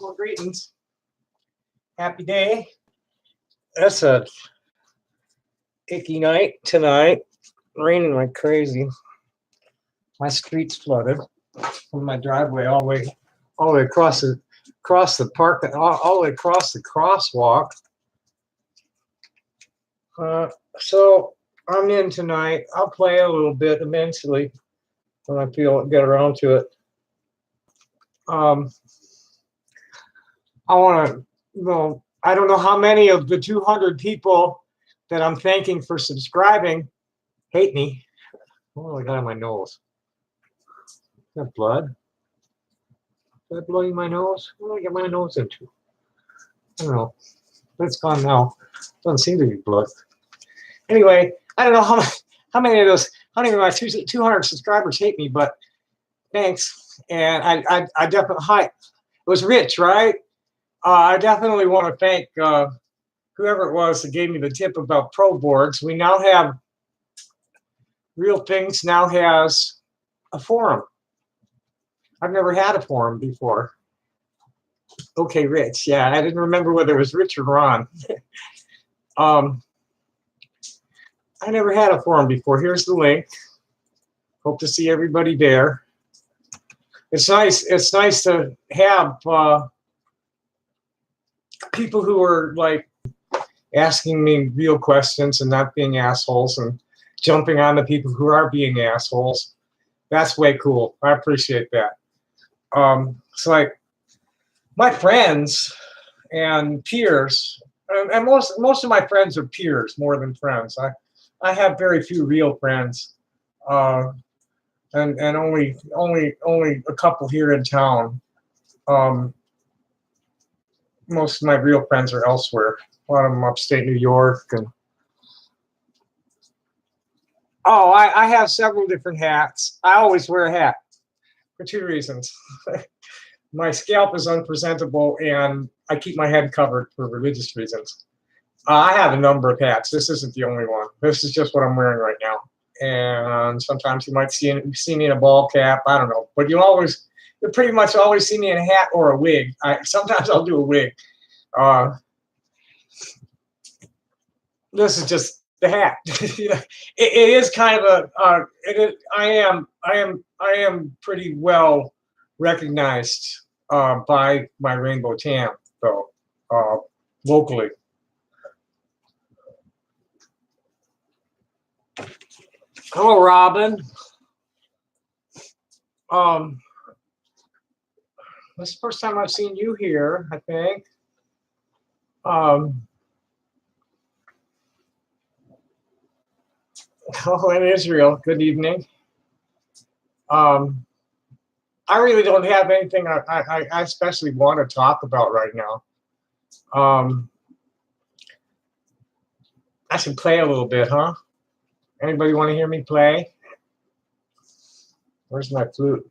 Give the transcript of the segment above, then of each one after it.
Well, greetings. Happy day. That's a icky night tonight. Raining like crazy. My street's flooded from my driveway all the way across the park, all the way across the crosswalk. So I'm in tonight. I'll play a little bit eventually when I get around to it. I want to, I don't know how many of the 200 people that I'm thanking for subscribing hate me. Oh, I got on my nose. Is that blood? Is that blood in my nose? What did I get my nose into? I don't know. It's gone now. Doesn't seem to be blood. Anyway, I don't know how many of my 200 subscribers hate me, but thanks. And I definitely, hi. It was Rich, right? I definitely want to thank whoever it was that gave me the tip about pro boards. We now have, Real Things now has a forum. I've never had a forum before. Okay, Rich. Yeah, I didn't remember whether it was Rich or Ron. I never had a forum before. Here's the link. Hope to see everybody there. It's nice. It's nice to have people who are like asking me real questions and not being assholes and jumping on the people who are being assholes. That's way cool. I appreciate that. It's like my friends and peers, and most of my friends are peers more than friends. I have very few real friends, and only a couple here in town. Most of my real friends are elsewhere. A lot of them upstate New York. And oh, I have several different hats. I always wear a hat for two reasons. My scalp is unpresentable, and I keep my head covered for religious reasons. I have a number of hats. This isn't the only one. This is just what I'm wearing right now. And sometimes you might see me in a ball cap. I don't know. But you'll pretty much always see me in a hat or a wig. Sometimes I'll do a wig. This is just the hat. it is kind of I am pretty well recognized by my rainbow tam, though, locally. Hello, Robin. This is the first time I've seen you here, I think. Oh, in Israel. Good evening. I really don't have anything I especially want to talk about right now. I should play a little bit, huh? Anybody want to hear me play? Where's my flute?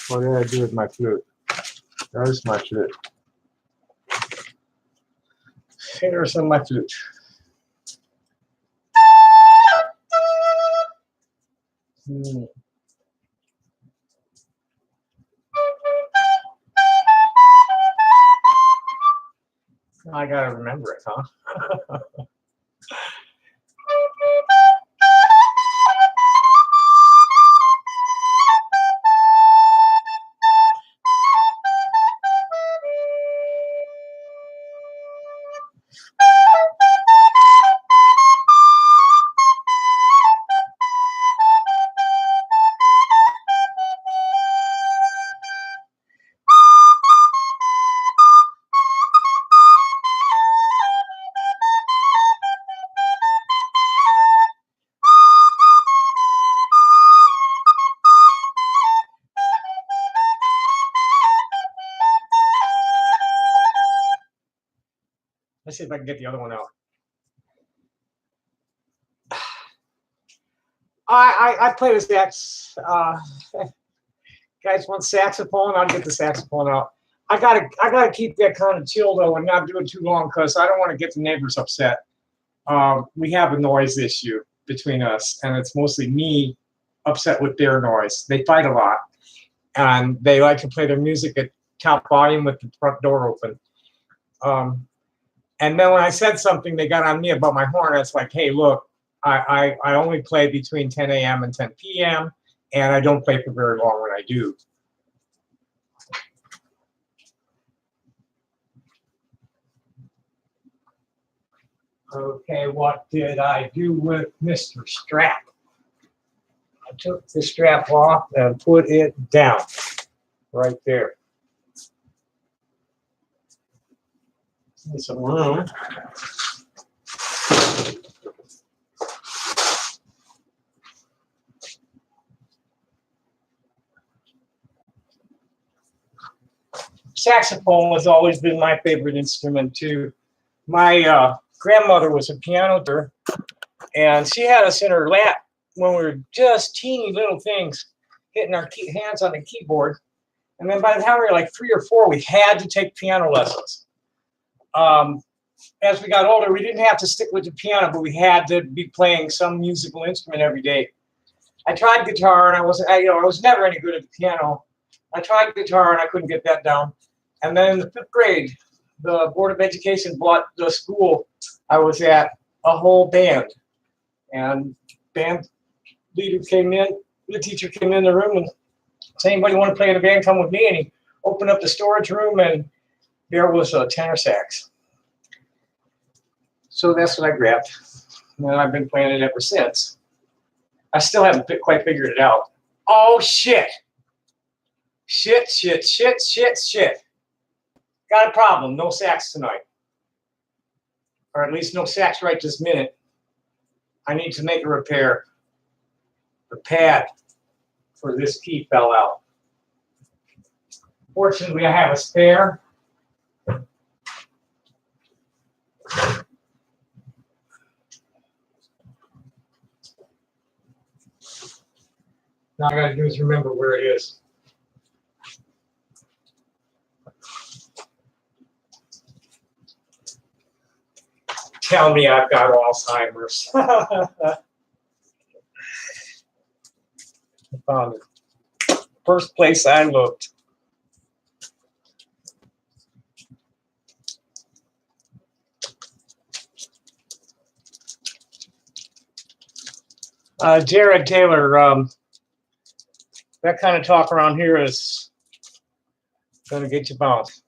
What did I do with my flute? There's my flute. Here's my flute. I gotta remember it, huh? Let's see if I can get the other one out. I play the sax. Guys want saxophone? I'll get the saxophone out. I gotta keep that kind of chill though and not do it too long because I don't want to get the neighbors upset. We have a noise issue between us, and it's mostly me upset with their noise. They fight a lot, and they like to play their music at top volume with the front door open. And then when I said something, they got on me about my horn. It's like, hey, look, I only play between 10 a.m. and 10 p.m., and I don't play for very long when I do. Okay, what did I do with Mr. Strap? I took the strap off and put it down right there. Need some room. Saxophone has always been my favorite instrument too. My grandmother was a piano teacher, and she had us in her lap when we were just teeny little things, hitting our hands on the keyboard. And then by the time we were like 3 or 4, we had to take piano lessons. As we got older, we didn't have to stick with the piano, but we had to be playing some musical instrument every day. I tried guitar, and I was never any good at the piano. I tried guitar, and I couldn't get that down. And then in the 5th grade, the Board of Education bought the school I was at a whole band. And band leader came in, the teacher came in the room and said, anybody want to play in the band, come with me. And he opened up the storage room, and there was a tenor sax. So that's what I grabbed. And I've been playing it ever since. I still haven't quite figured it out. Oh, shit. Shit. Got a problem. No sax tonight. Or at least no sax right this minute. I need to make a repair. The pad for this key fell out. Fortunately, I have a spare. Now all I gotta do is remember where it is. Tell me I've got Alzheimer's. I found it. First place I looked. Jared Taylor, that kind of talk around here is going to get you bounced.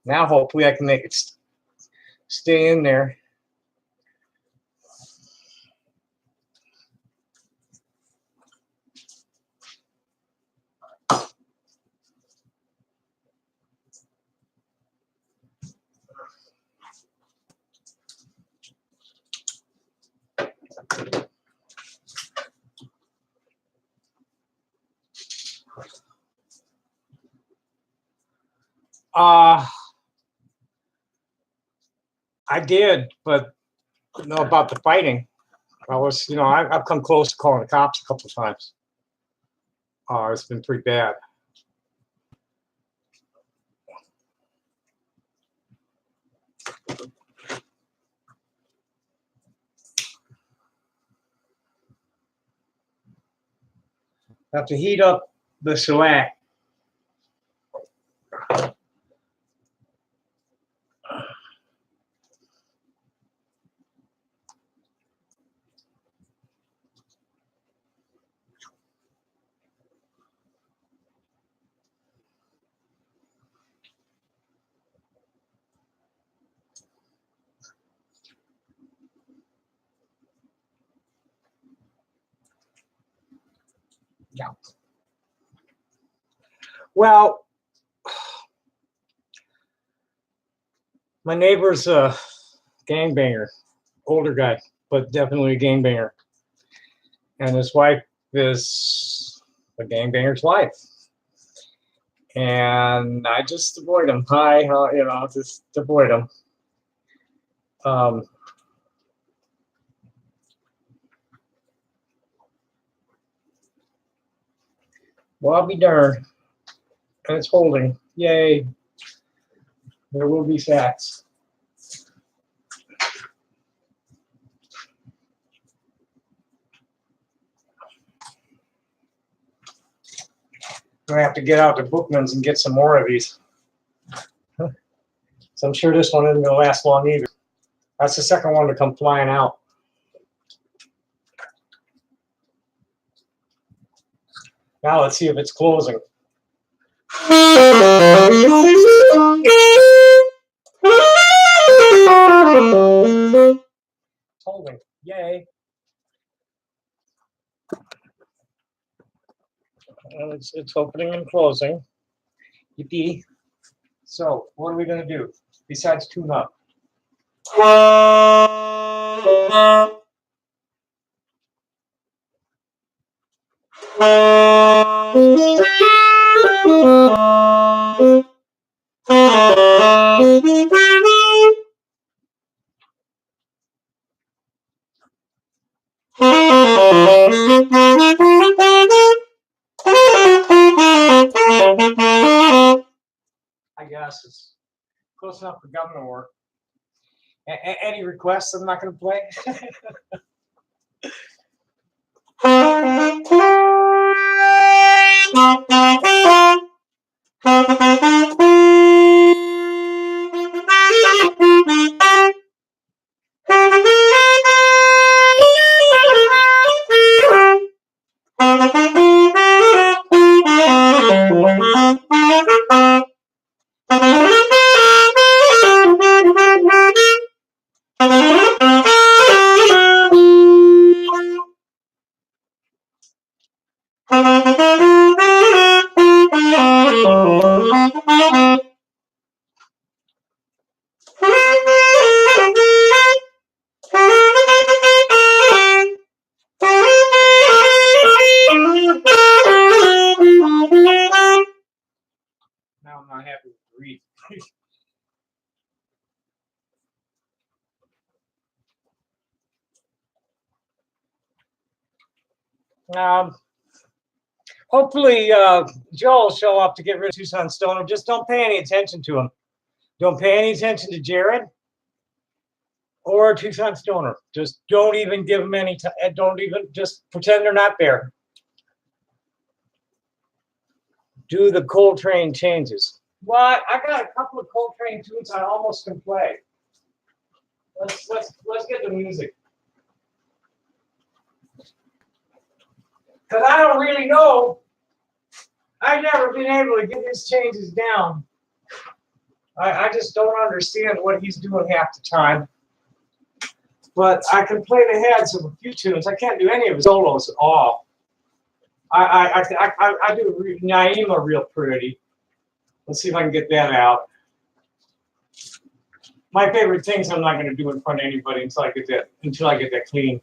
Now, hopefully, I can make it stay in there. I did, but about the fighting. I've come close to calling the cops a couple of times. It's been pretty bad. Have to heat up the shellac. Yeah. Well, my neighbor's a gangbanger, older guy, but definitely a gangbanger. And his wife is a gangbanger's wife. And I just avoid him. Just avoid him. Well, I'll be darned. And it's holding. Yay. There will be sats. I'm going to have to get out to Bookman's and get some more of these. So I'm sure this one isn't going to last long either. That's the second one to come flying out. Now let's see if it's closing. It's holding. Yay. And it's opening and closing. Yippee. So what are we going to do besides tune up? I guess it's close enough for government work. Any requests I'm not going to play? Now I'm not happy with the read. Hopefully Joe will show up to get rid of Tucson Stoner. Just don't pay any attention to him. Don't pay any attention to Jared or Tucson Stoner. Just don't even give them any time. Don't even, just pretend they're not there. Do the Coltrane changes. Well, I got a couple of Coltrane tunes I almost can play. Let's get the music. Because I don't really know. I've never been able to get his changes down. I just don't understand what he's doing half the time. But I can play the heads of a few tunes. I can't do any of his solos at all. I do Naima real pretty. Let's see if I can get that out. My favorite things I'm not going to do in front of anybody until I get that clean.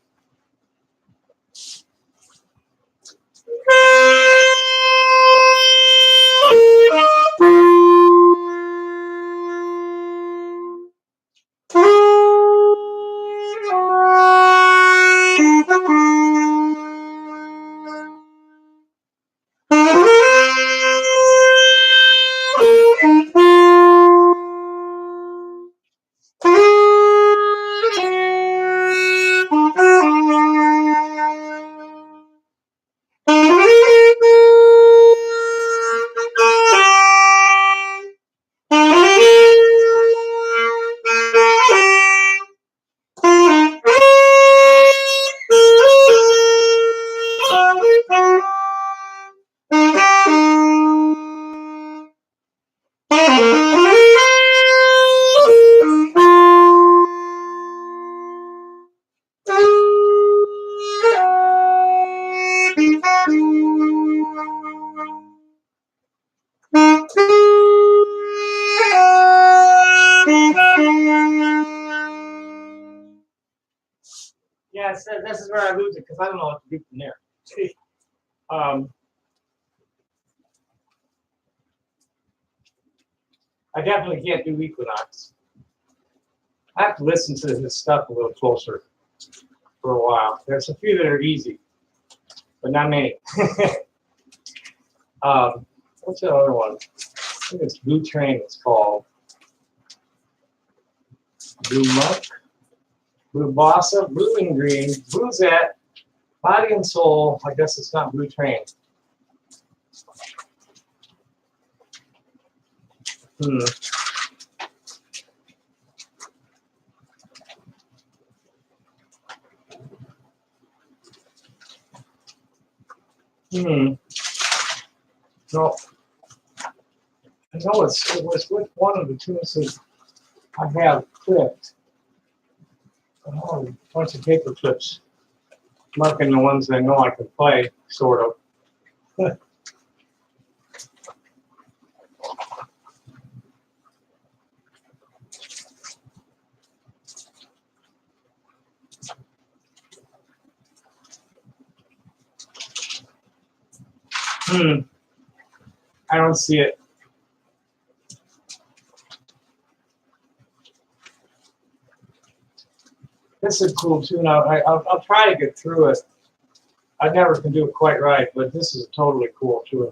Yeah, this is where I lose it because I don't know what to do from there. I definitely can't do Equinox. I have to listen to this stuff a little closer for a while. There's a few that are easy, but not many. What's the other one? I think it's Blue Train. It's called Blue Monk, Blue Bossa, Blue and Green, Bluesette, Body and Soul. I guess it's not Blue Train. No, I know it was with one of the tunes that I have clipped. Oh, a bunch of paper clips, marking the ones I know I can play, sort of. I don't see it. This is a cool tune. I'll try to get through it. I never can do it quite right, but this is a totally cool tune.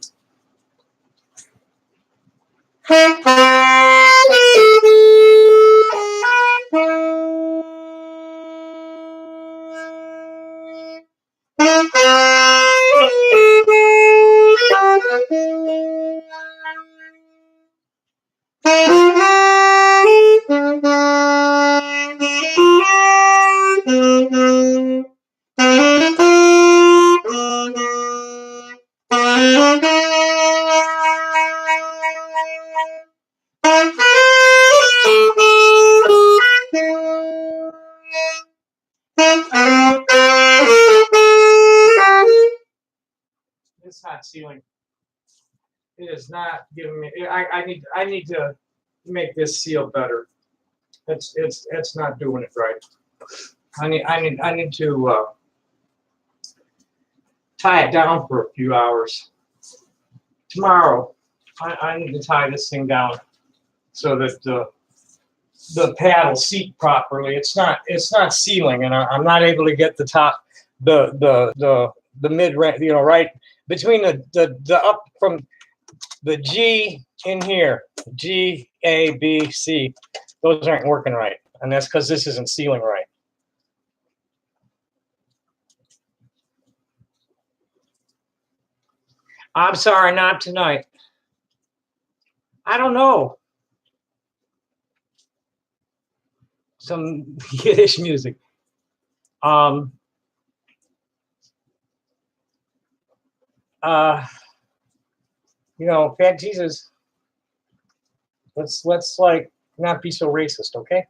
It's not sealing. It is not giving me. I need to make this seal better. It's not doing it right. I need to tie it down for a few hours. Tomorrow, I need to tie this thing down so that the pad will seat properly. It's not sealing, and I'm not able to get the top the mid range, right between the up from the G in here, G, A, B, C. Those aren't working right, and that's because this isn't sealing right. I'm sorry, not tonight. I don't know. Some Yiddish music. Fat Jesus. Let's like not be so racist, okay?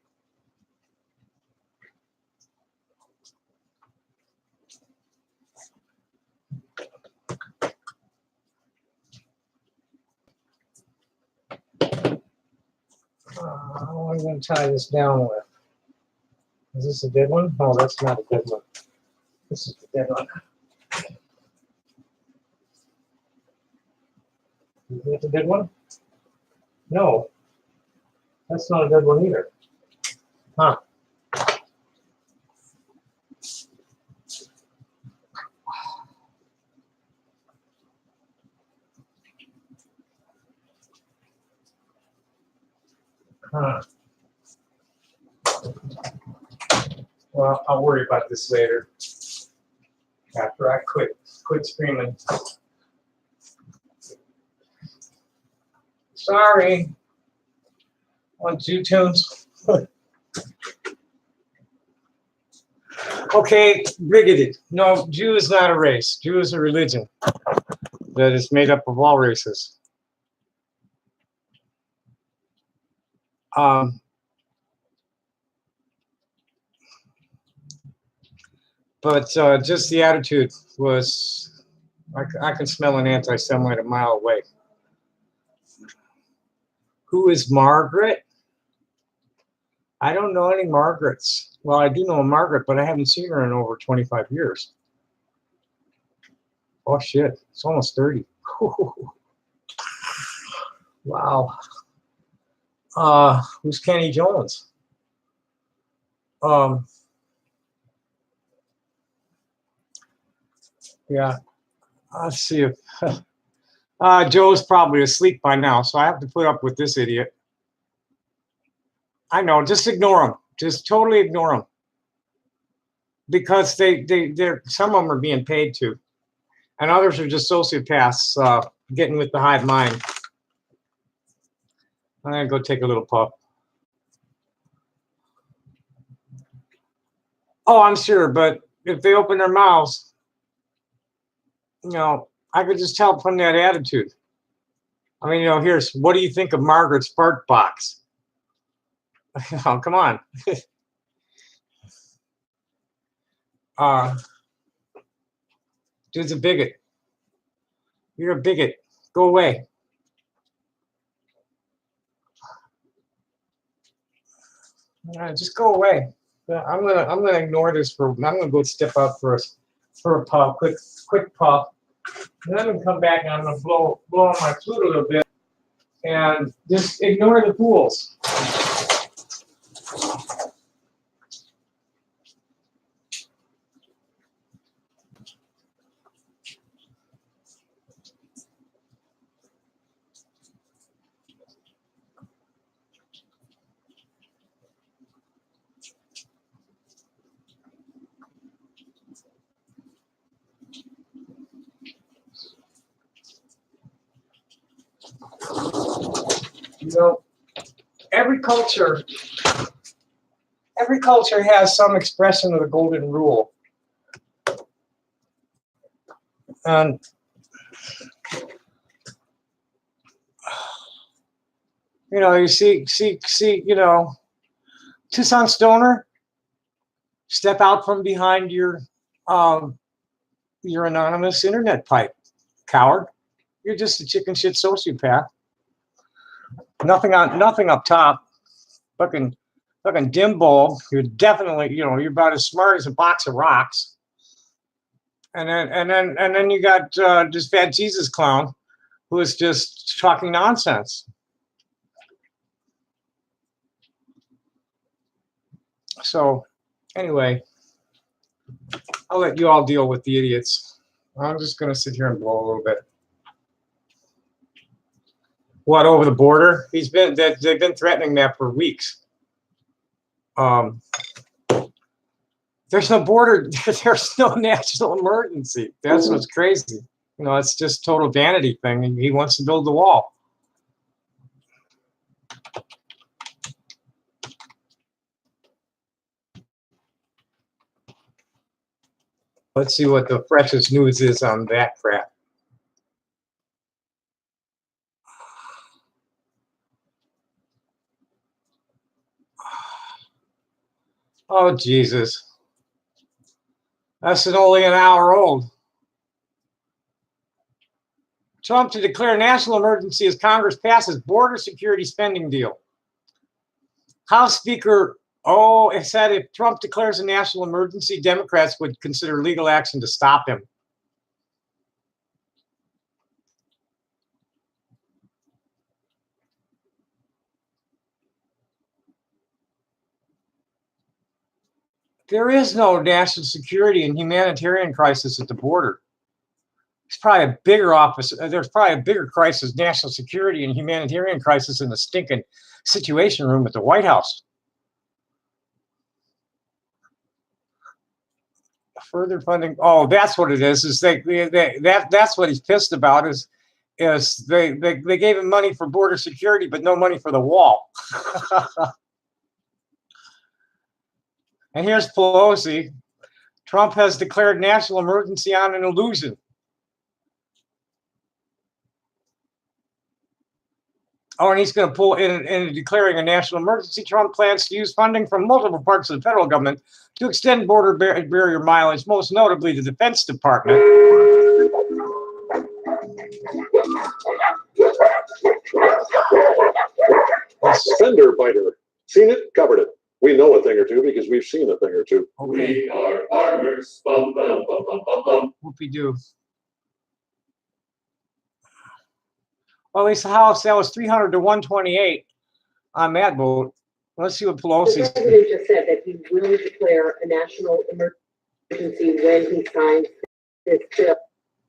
How am I going to tie this down with? Is this a dead one? No, that's not a dead one. This is the dead one. Is that the dead one? No, that's not a dead one either. Huh. Huh. Well, I'll worry about this later. After I quit screaming. Sorry. On 2 tunes. Okay, bigoted. No, Jew is not a race. Jew is a religion that is made up of all races. But just the attitude was, I can smell an anti-Semite a mile away. Who is Margaret? I don't know any Margarets. Well, I do know a Margaret, but I haven't seen her in over 25 years. Oh, shit. It's almost 30. Wow. Who's Kenny Jones? Yeah. Let's see if Joe's probably asleep by now, so I have to put up with this idiot. I know, just ignore him. Just totally ignore him. Because they're some of them are being paid to. And others are just sociopaths getting with the hive mind. I'm going to go take a little puff. Oh, I'm sure, but if they open their mouths, you know, I could just tell from that attitude. I mean, you know, here's, what do you think of Margaret's fart box? Oh, come on. Dude's a bigot. You're a bigot. Go away. Just go away. I'm gonna ignore this for. I'm gonna go step up for a puff, quick puff, and then I'm gonna come back and I'm gonna blow on my flute a little bit, and just ignore the fools. You know, every culture has some expression of the golden rule. And you know, you see, you know, Tucson Stoner, step out from behind your anonymous internet pipe, coward. You're just a chicken shit sociopath. Nothing up top. Fucking dim bulb. You're definitely, you know, you're about as smart as a box of rocks. And then you got this fat Jesus clown who is just talking nonsense. So anyway, I'll let you all deal with the idiots. I'm just gonna sit here and blow a little bit. What, over the border? They've been threatening that for weeks. There's no border. There's no national emergency. That's what's crazy. You know, it's just total vanity thing. He wants to build the wall. Let's see what the freshest news is on that crap. Oh, Jesus. That's only an hour old. Trump to declare national emergency as Congress passes border security spending deal. House Speaker, it said if Trump declares a national emergency, Democrats would consider legal action to stop him. There is no national security and humanitarian crisis at the border. It's probably a bigger office. There's probably a bigger crisis, national security and humanitarian crisis in the stinking Situation Room at the White House. Further funding. Oh, that's what it is. Is that's what he's pissed about. Is they gave him money for border security, but no money for the wall. And here's Pelosi. Trump has declared national emergency on an illusion. Oh, and he's going to pull in declaring a national emergency. Trump plans to use funding from multiple parts of the federal government to extend border barrier mileage, most notably the Defense Department. Fender biter. Seen it, covered it. We know a thing or two because we've seen a thing or two. Okay. We are farmers. Bum, bum, bum, bum, bum, bum. Whoopie-doo. Well, at least the House, that was 300 to 128 on that vote. Let's see what Pelosi. The president just said that he will declare a national emergency when he signs this bill.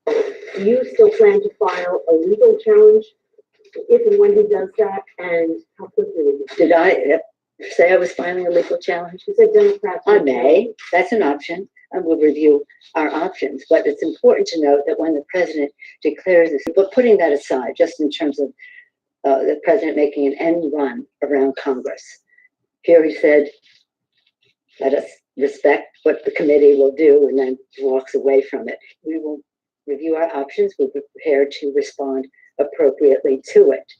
Do you still plan to file a legal challenge if and when he does that, and how quickly would you? Did I say I was filing a legal challenge? She said Democrats. I may. That's an option. And we'll review our options. But it's important to note that when the president declares this, but putting that aside, just in terms of the president making an end run around Congress, here he said, let us respect what the committee will do, and then walks away from it. We will review our options. We're prepared to respond appropriately to it.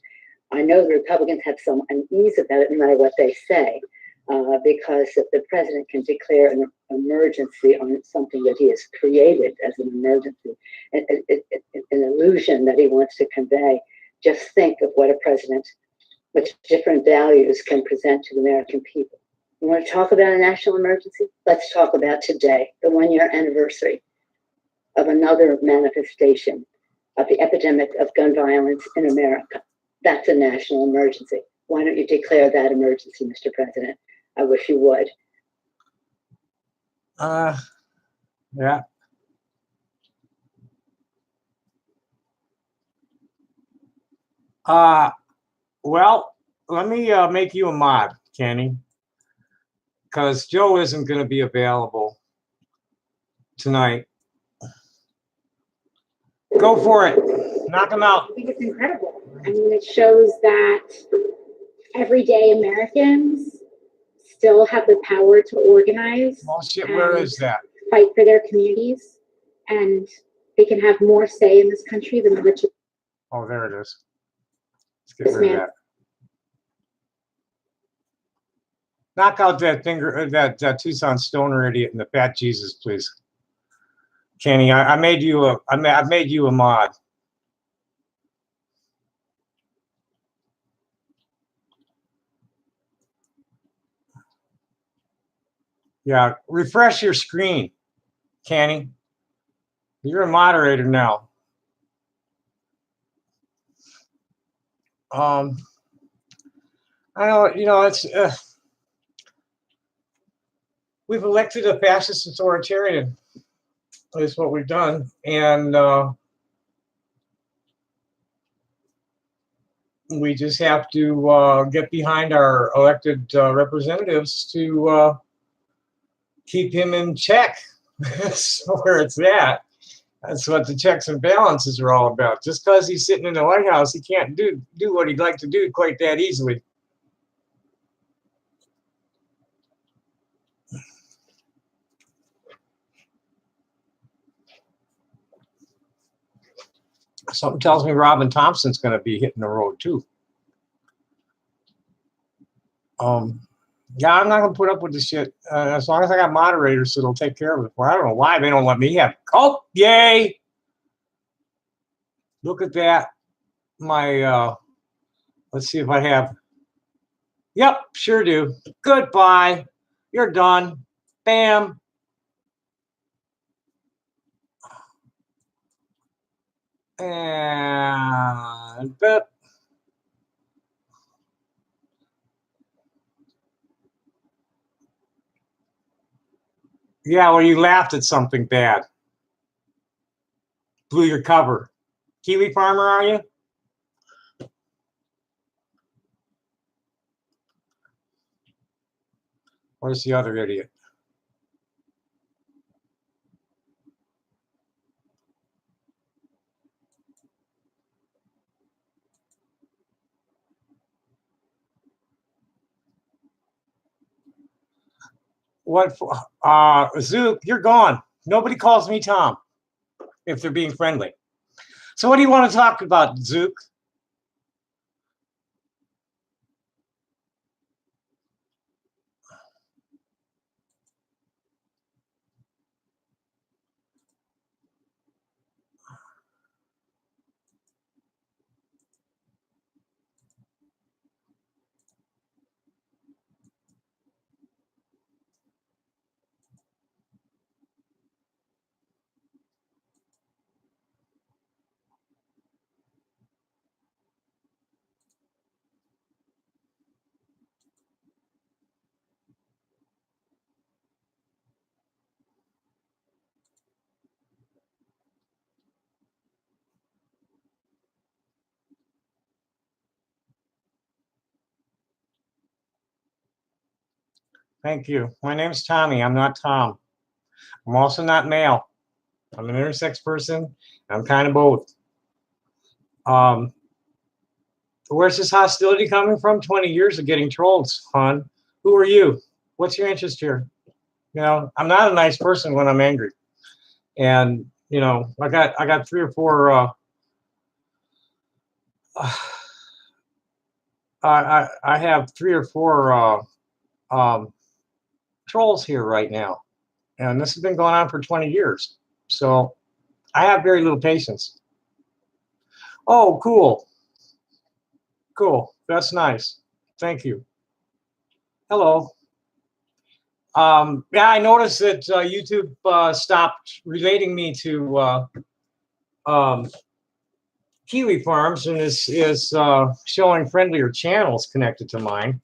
I know the Republicans have some unease about it, no matter what they say, because if the president can declare an emergency on something that he has created as an emergency, an illusion that he wants to convey, just think of what a president with different values can present to the American people. You want to talk about a national emergency? Let's talk about today, the 1-year anniversary of another manifestation of the epidemic of gun violence in America. That's a national emergency. Why don't you declare that emergency, Mr. President? I wish you would. Yeah. Well, let me make you a mod, Kenny, because Joe isn't going to be available tonight. Go for it. Knock him out. I think it's incredible. I mean, it shows that everyday Americans still have the power to organize. Well, shit, where is that? Fight for their communities, and they can have more say in this country than the rich. Oh, there it is. Let's get rid of that. Knock out that finger, that Tucson stoner idiot and the fat Jesus, please. Kenny, I made you a, I made you a mod. Yeah, refresh your screen, Kenny. You're a moderator now. I know, you know, it's we've elected a fascist authoritarian. Is what we've done, and we just have to get behind our elected representatives to keep him in check. That's where it's at. That's what the checks and balances are all about. Just because he's sitting in the White House, he can't do what he'd like to do quite that easily. Something tells me Robin Thompson's going to be hitting the road too. Yeah, I'm not going to put up with this shit. As long as I got moderators that'll take care of it. Well, I don't know why they don't let me have. Oh, yay! Look at that. My, let's see if I have. Yep, sure do. Goodbye. You're done. Bam. And boop. Yeah, well, you laughed at something bad. Blew your cover. Kiwi farmer, are you? Where's the other idiot? What for? Zook, you're gone. Nobody calls me Tom if they're being friendly. So what do you want to talk about, Zook? Thank you. My name's Tommy. I'm not Tom. I'm also not male. I'm an intersex person. I'm kind of both. Where's this hostility coming from? 20 years of getting trolled, hon. Who are you? What's your interest here? You know, I'm not a nice person when I'm angry. And, you know, I got 3 or 4 I have 3 or 4 trolls here right now. And this has been going on for 20 years. So I have very little patience. Oh, cool. Cool. That's nice. Thank you. Hello. Yeah, I noticed that YouTube stopped relating me to Kiwi Farms and is showing friendlier channels connected to mine.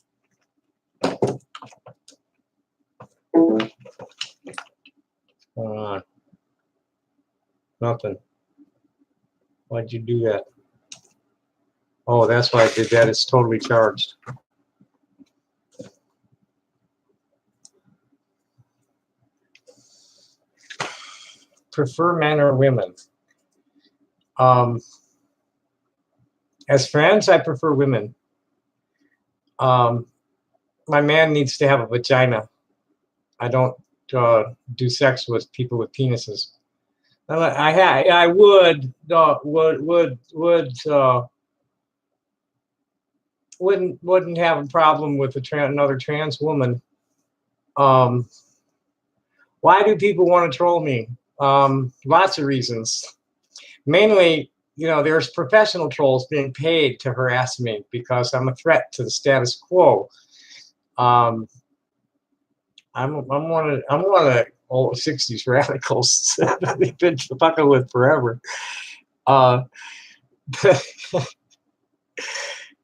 Nothing. Why'd you do that? Oh, that's why I did that. It's totally charged. Prefer men or women? As friends, I prefer women. My man needs to have a vagina. I don't do sex with people with penises. I would wouldn't have a problem with another trans woman. Why do people want to troll me? Lots of reasons. Mainly, you know, there's professional trolls being paid to harass me because I'm a threat to the status quo. I'm one of the old 60s radicals that they've been fucking with forever.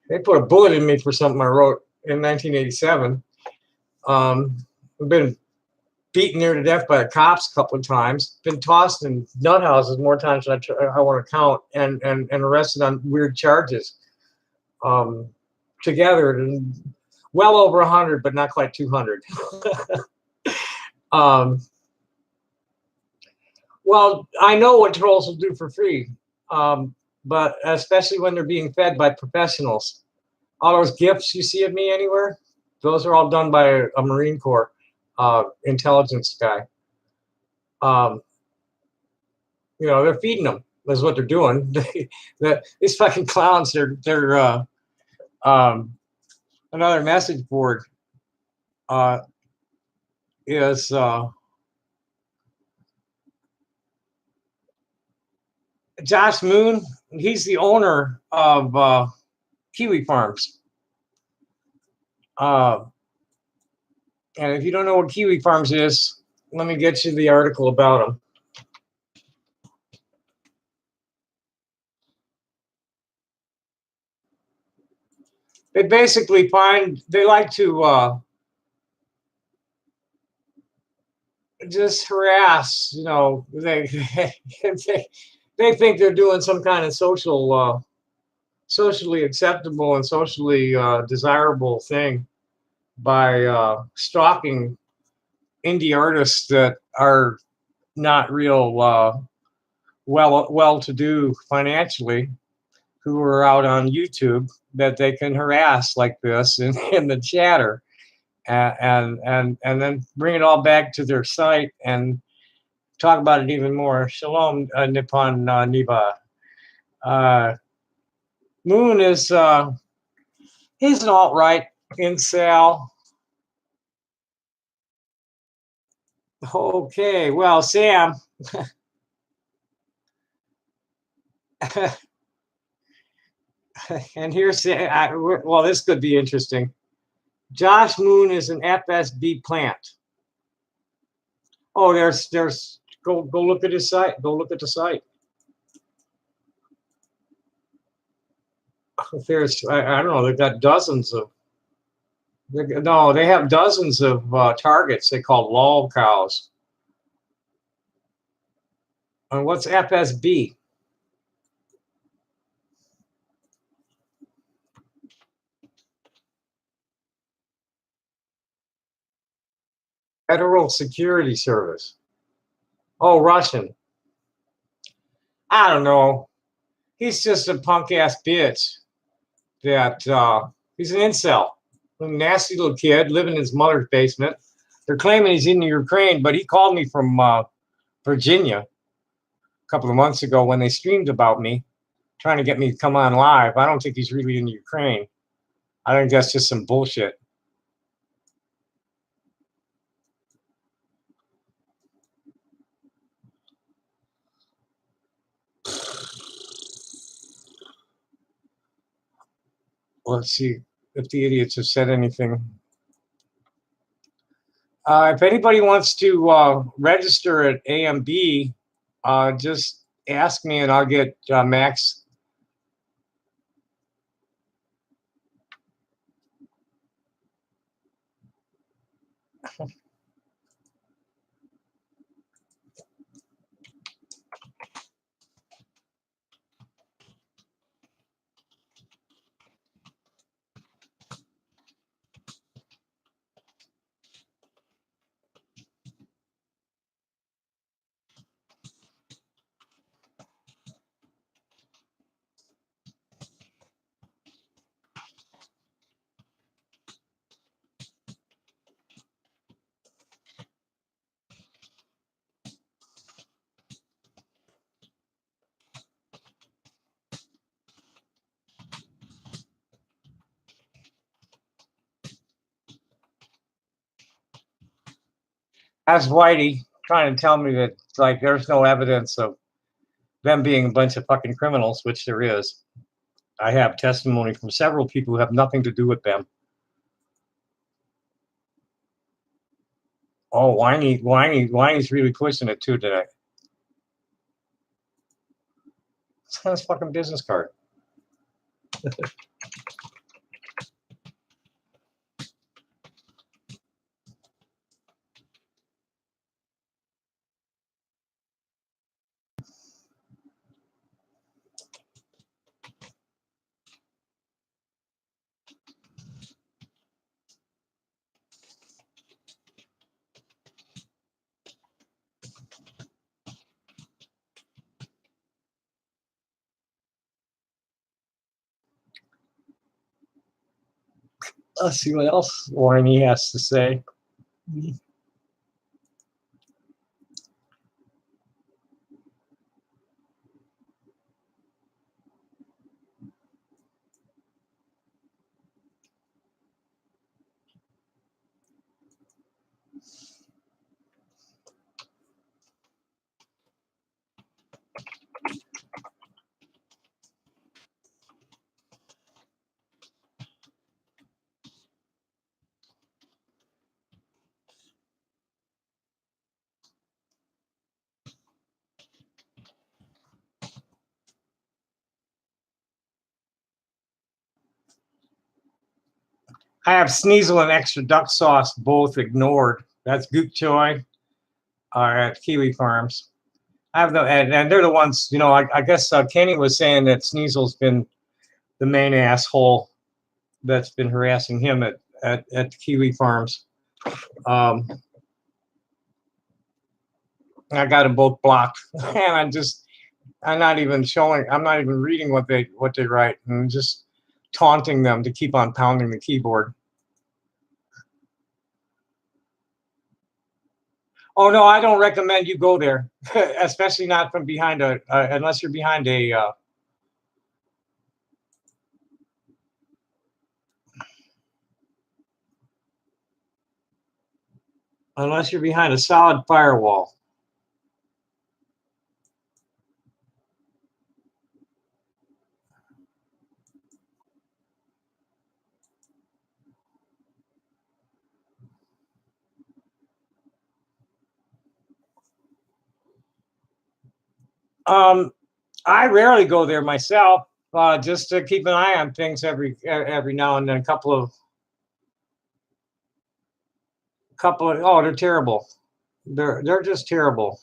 They put a bullet in me for something I wrote in 1987. I've been beaten near to death by the cops a couple of times. Been tossed in nut houses more times than I want to count, and arrested on weird charges. Together, well over 100, but not quite 200. Well, I know what trolls will do for free, but especially when they're being fed by professionals. All those gifts you see of me anywhere, those are all done by a Marine Corps intelligence guy. You know, they're feeding them. That's what they're doing. These fucking clowns, they're another message board is Josh Moon. He's the owner of Kiwi Farms. And if you don't know what Kiwi Farms is, let me get you the article about them. They basically they like to just harass, you know, they think they're doing some kind of socially acceptable and socially desirable thing by stalking indie artists that are not real well-to-do financially, who are out on YouTube, that they can harass like this in the chatter, and then bring it all back to their site and talk about it even more. Shalom, Nippon Niba. Moon is he's an alt-right incel. Okay, well, Sam. And here's well, this could be interesting. Josh Moon is an FSB plant. Oh, there's go look at his site. Go look at the site. There's I don't know. They've got dozens of. No, they have dozens of targets. They call lol cows. And what's FSB? Federal Security Service. Oh, Russian. I don't know. He's just a punk ass bitch. That he's an incel, a nasty little kid living in his mother's basement. They're claiming he's in Ukraine, but he called me from Virginia a couple of months ago when they streamed about me, trying to get me to come on live. I don't think he's really in Ukraine. I think that's just some bullshit. Let's see if the idiots have said anything. If anybody wants to register at AMB, just ask me and I'll get Max. Ask Whitey, trying to tell me that like there's no evidence of them being a bunch of fucking criminals, which there is. I have testimony from several people who have nothing to do with them. Oh, Whitey's really pushing it too today. It's on his fucking business card. Let's see what else Whitey has to say. I have Sneasel and extra duck sauce both ignored. That's Gook Choi at Kiwi Farms. I have and they're the ones, you know, I guess Kenny was saying that Sneasel's been the main asshole that's been harassing him at Kiwi Farms. I got them both blocked, and I'm not even reading what they write. I'm just taunting them to keep on pounding the keyboard. Oh no, I don't recommend you go there, especially not from behind unless you're behind a. Unless you're behind a solid firewall. I rarely go there myself, just to keep an eye on things every now and then. A couple of oh, they're terrible. They're just terrible.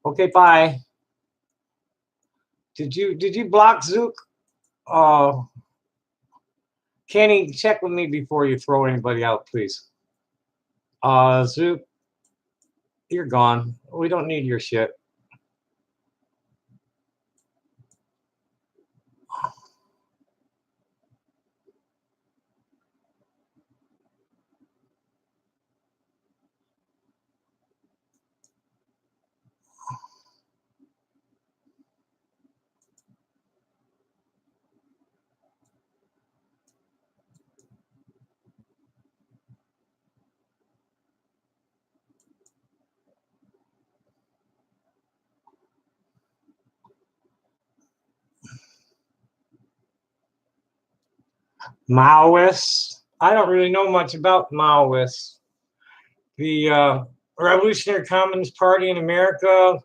Okay, bye. Did you block Zook? Kenny, check with me before you throw anybody out, please. Zoop, you're gone. We don't need your shit. Maoists. I don't really know much about Maoists. The Revolutionary Communist Party in America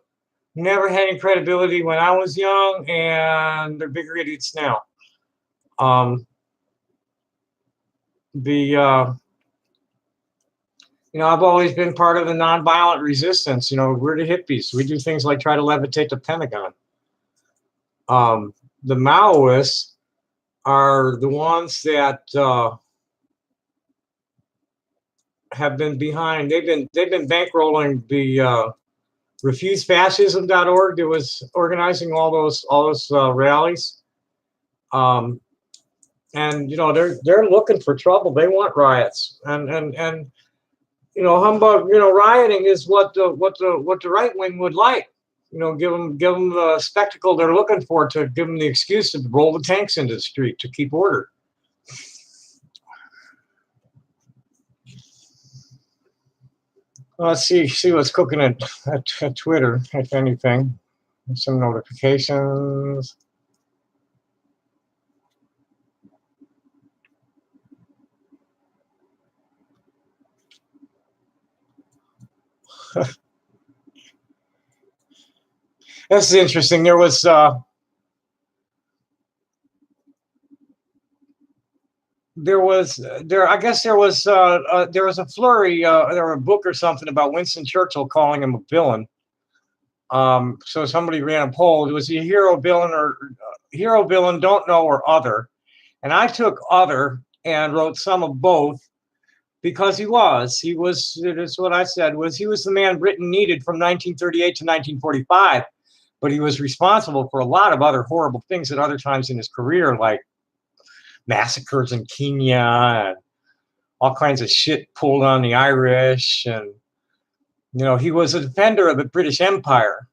never had any credibility when I was young, and they're bigger idiots now. I've always been part of the nonviolent resistance. We're the hippies. We do things like try to levitate the Pentagon. The Maoists are the ones that have been behind. They've been bankrolling the refusefascism.org that was organizing all those rallies. And they're looking for trouble. They want riots. And humbug, rioting is what the right wing would like. Give them the spectacle they're looking for, to give them the excuse to roll the tanks into the street to keep order. Let's see what's cooking at Twitter, if anything. Some notifications. This is interesting. There was a flurry, there a book or something about Winston Churchill calling him a villain. So somebody ran a poll. Was he a hero, villain, or hero, villain, don't know, or other? And I took other and wrote some of both, because he was, it is what I said, he was the man Britain needed from 1938 to 1945. But he was responsible for a lot of other horrible things at other times in his career, like massacres in Kenya and all kinds of shit pulled on the Irish. And, he was a defender of the British Empire.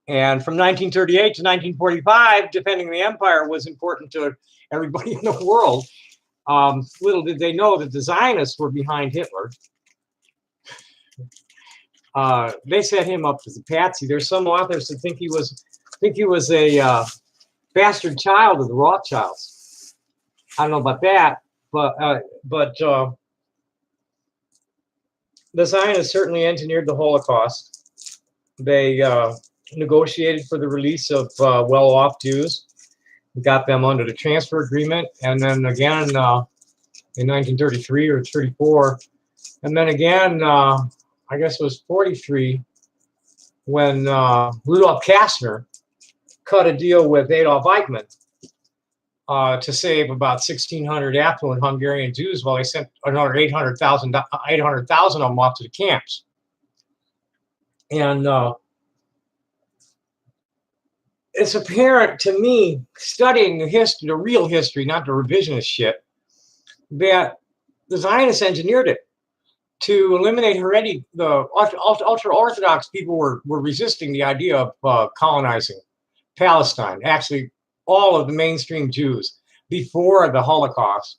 And from 1938 to 1945, defending the empire was important to everybody in the world. Little did they know that the Zionists were behind Hitler. They set him up as a patsy. There's some authors that think he was a bastard child of the Rothschilds. I don't know about that, but the Zionists certainly engineered the Holocaust. They negotiated for the release of well-off Jews, got them under the transfer agreement, and then again in 1933 or 34, and then again. I guess it was 43, when Rudolf Kastner cut a deal with Adolf Eichmann to save about 1,600 affluent Hungarian Jews, while they sent another 800,000 of them off to the camps. And it's apparent to me, studying the history, the real history, not the revisionist shit, that the Zionists engineered it to eliminate heredity. The ultra-Orthodox people were resisting the idea of colonizing Palestine. Actually, all of the mainstream Jews before the Holocaust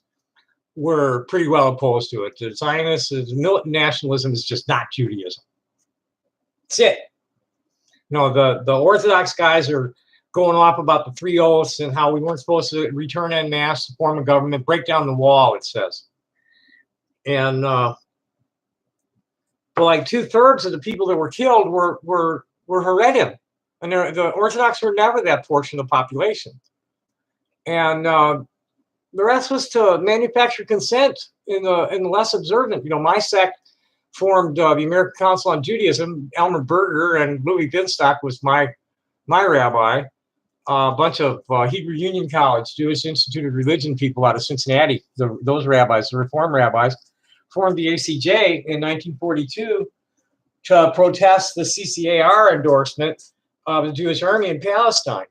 were pretty well opposed to it. The Zionists, militant nationalism is just not Judaism. That's it. The Orthodox guys are going off about the 3 oaths and how we weren't supposed to return en masse to form a government, break down the wall, it says. And like 2/3 of the people that were killed were Haredim, and the Orthodox were never that portion of the population. And the rest was to manufacture consent in the less observant. My sect formed the American Council on Judaism. Elmer Berger and Louis Binstock was my rabbi. A bunch of Hebrew Union College, Jewish Institute of Religion people out of Cincinnati, those rabbis, the Reform rabbis, formed the ACJ in 1942 to protest the CCAR endorsement of the Jewish army in Palestine.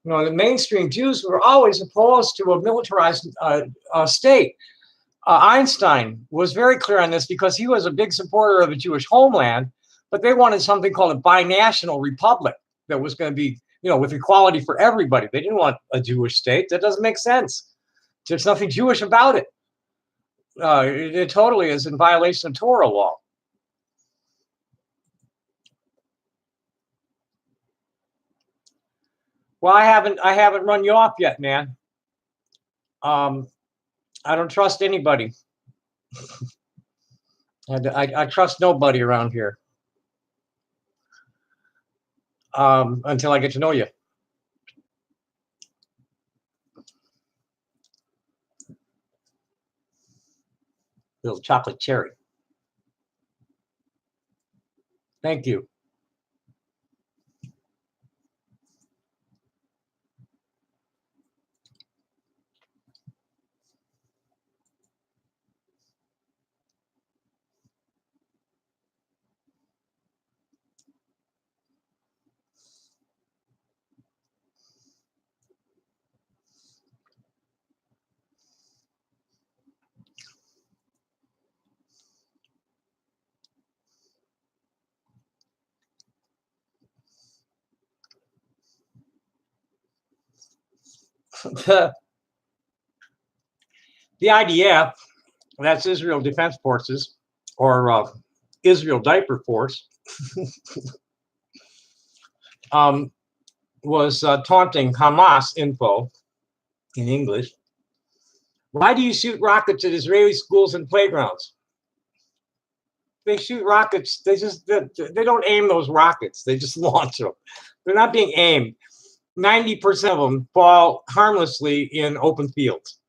You know, the mainstream Jews were always opposed to a militarized state. Einstein was very clear on this because he was a big supporter of a Jewish homeland, but they wanted something called a binational republic that was going to be, you know, with equality for everybody. They didn't want a Jewish state. That doesn't make sense. There's nothing Jewish about it. It totally is in violation of Torah law. Well, I haven't run you off yet, man. I don't trust anybody. I trust nobody around here until I get to know you. Little chocolate cherry. Thank you. The IDF, that's Israel Defense Forces, or Israel Diaper Force, was taunting Hamas info in English. Why do you shoot rockets at Israeli schools and playgrounds? They shoot rockets. They don't aim those rockets. They just launch them. They're not being aimed. 90% of them fall harmlessly in open fields.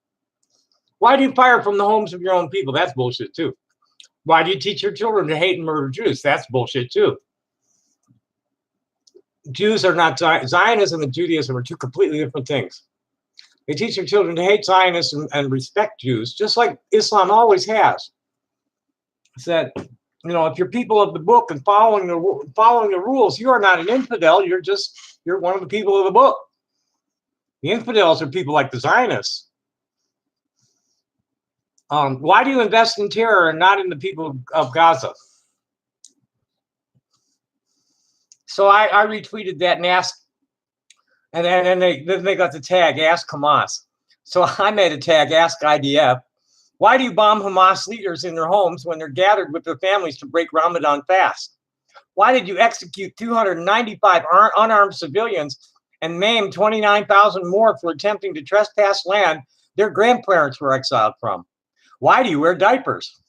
Why do you fire from the homes of your own people? That's bullshit too. Why do you teach your children to hate and murder Jews? That's bullshit too. Jews are not Zionism and Judaism are two completely different things. They teach their children to hate Zionists and respect Jews, just like Islam always has. It's that, you know, if you're people of the book and following the rules, you are not an infidel. You're one of the people of the book. The infidels are people like the Zionists. Why do you invest in terror and not in the people of Gaza? So I retweeted that and asked, and then they got the tag, Ask Hamas. So I made a tag, Ask IDF. Why do you bomb Hamas leaders in their homes when they're gathered with their families to break Ramadan fast? Why did you execute 295 unarmed civilians and maim 29,000 more for attempting to trespass land their grandparents were exiled from? Why do you wear diapers?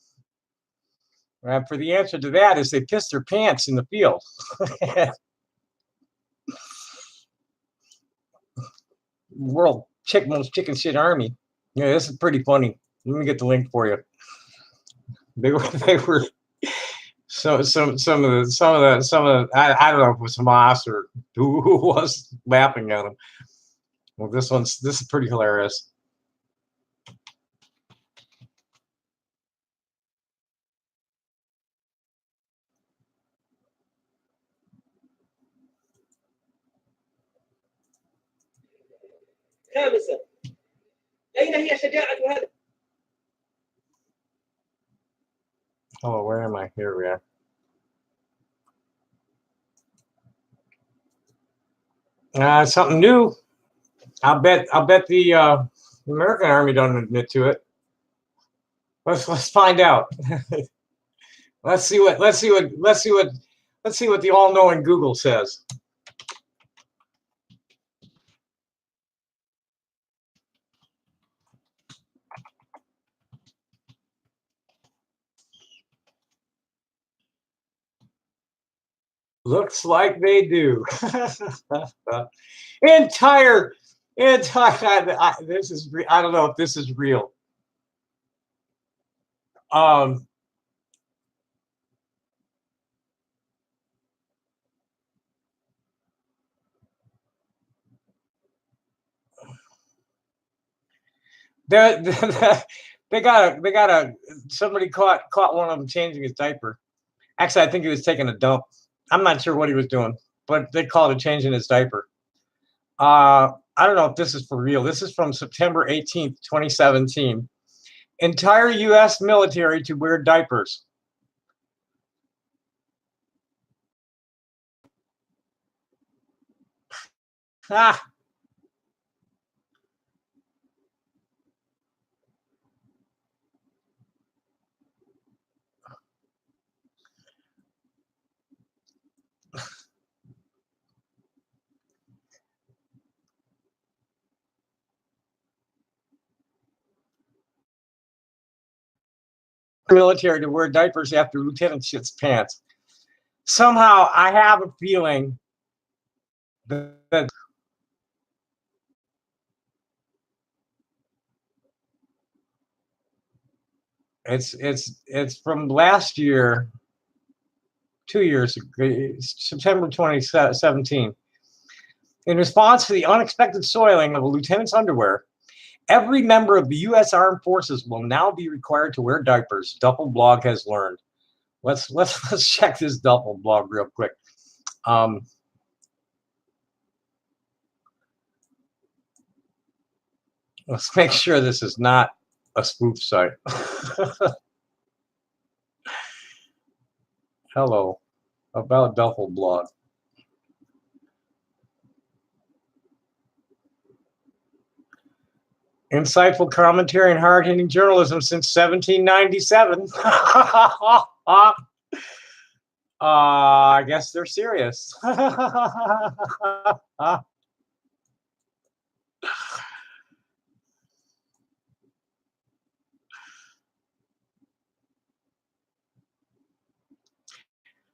For the answer to that is they piss their pants in the field. World most chicken shit army. Yeah, this is pretty funny. Let me get the link for you. They were some of the I don't know if it was Hamas or who was laughing at them. Well, this is pretty hilarious. خامسا أين هي شجاعة هذا؟ Oh, where am I? Here we are. Something new. I'll bet the American Army don't admit to it. Let's find out. let's see what the all-knowing Google says. Looks like they do. entire. This is. I don't know if this is real. somebody caught one of them changing his diaper. Actually, I think he was taking a dump. I'm not sure what he was doing, but they called it changing his diaper. I don't know if this is for real. This is from September 18th, 2017. Entire U.S. military to wear diapers. Ah. Military to wear diapers after lieutenant shits pants. Somehow, I have a feeling that it's from last year, 2 years ago, September 2017. In response to the unexpected soiling of a lieutenant's underwear, every member of the U.S. Armed Forces will now be required to wear diapers. Doppelblog has learned. Let's check this Doppelblog real quick. Let's make sure this is not a spoof site. Hello, about Doppelblog. Insightful commentary and hard-hitting journalism since 1797. I guess they're serious.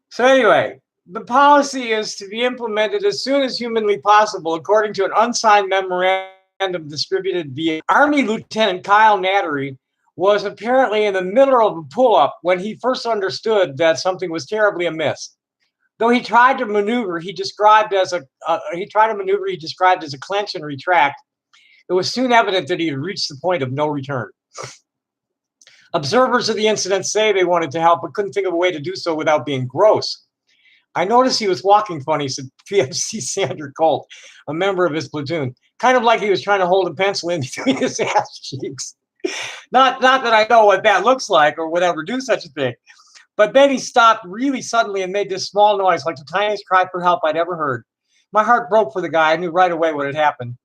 So anyway, the policy is to be implemented as soon as humanly possible, according to an unsigned memorandum distributed via Army Lieutenant Kyle Nattery was apparently in the middle of a pull-up when he first understood that something was terribly amiss. Though he tried to maneuver, he described as a clench and retract, it was soon evident that he had reached the point of no return. Observers of the incident say they wanted to help, but couldn't think of a way to do so without being gross. I noticed he was walking funny, said PFC Sandra Colt, a member of his platoon, kind of like he was trying to hold a pencil in between his ass cheeks. Not that I know what that looks like or would ever do such a thing. But then he stopped really suddenly and made this small noise, like the tiniest cry for help I'd ever heard. My heart broke for the guy. I knew right away what had happened.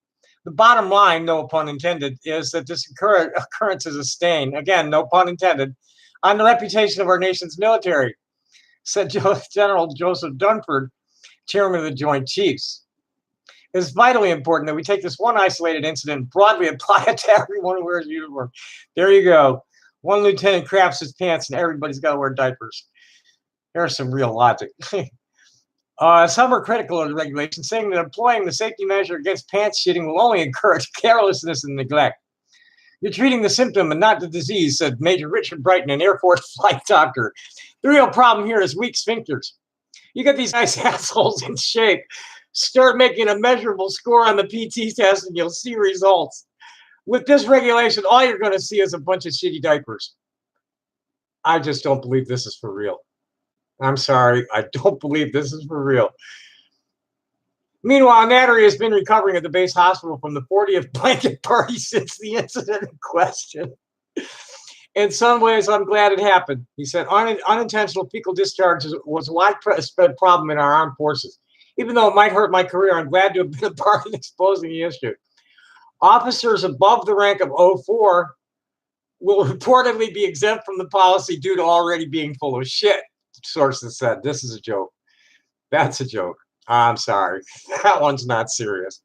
The bottom line, no pun intended, is that this occurrence is a stain, again, no pun intended, on the reputation of our nation's military, said General Joseph Dunford, chairman of the Joint Chiefs. It's vitally important that we take this one isolated incident and broadly apply it to everyone who wears a uniform. There you go. One lieutenant craps his pants and everybody's got to wear diapers. There's some real logic. Some are critical of the regulation, saying that employing the safety measure against pants shitting will only encourage carelessness and neglect. You're treating the symptom and not the disease, said Major Richard Brighton, an Air Force flight doctor. The real problem here is weak sphincters. You get these nice assholes in shape, start making a measurable score on the PT test, and you'll see results. With this regulation, all you're going to see is a bunch of shitty diapers. I just don't believe this is for real. I'm sorry. I don't believe this is for real. Meanwhile, Nattery has been recovering at the base hospital from the 40th blanket party since the incident in question. In some ways, I'm glad it happened. He said unintentional fecal discharge was a widespread problem in our armed forces. Even though it might hurt my career, I'm glad to have been a part in exposing the issue. Officers above the rank of 04 will reportedly be exempt from the policy due to already being full of shit, sources said. This is a joke. That's a joke. I'm sorry. That one's not serious.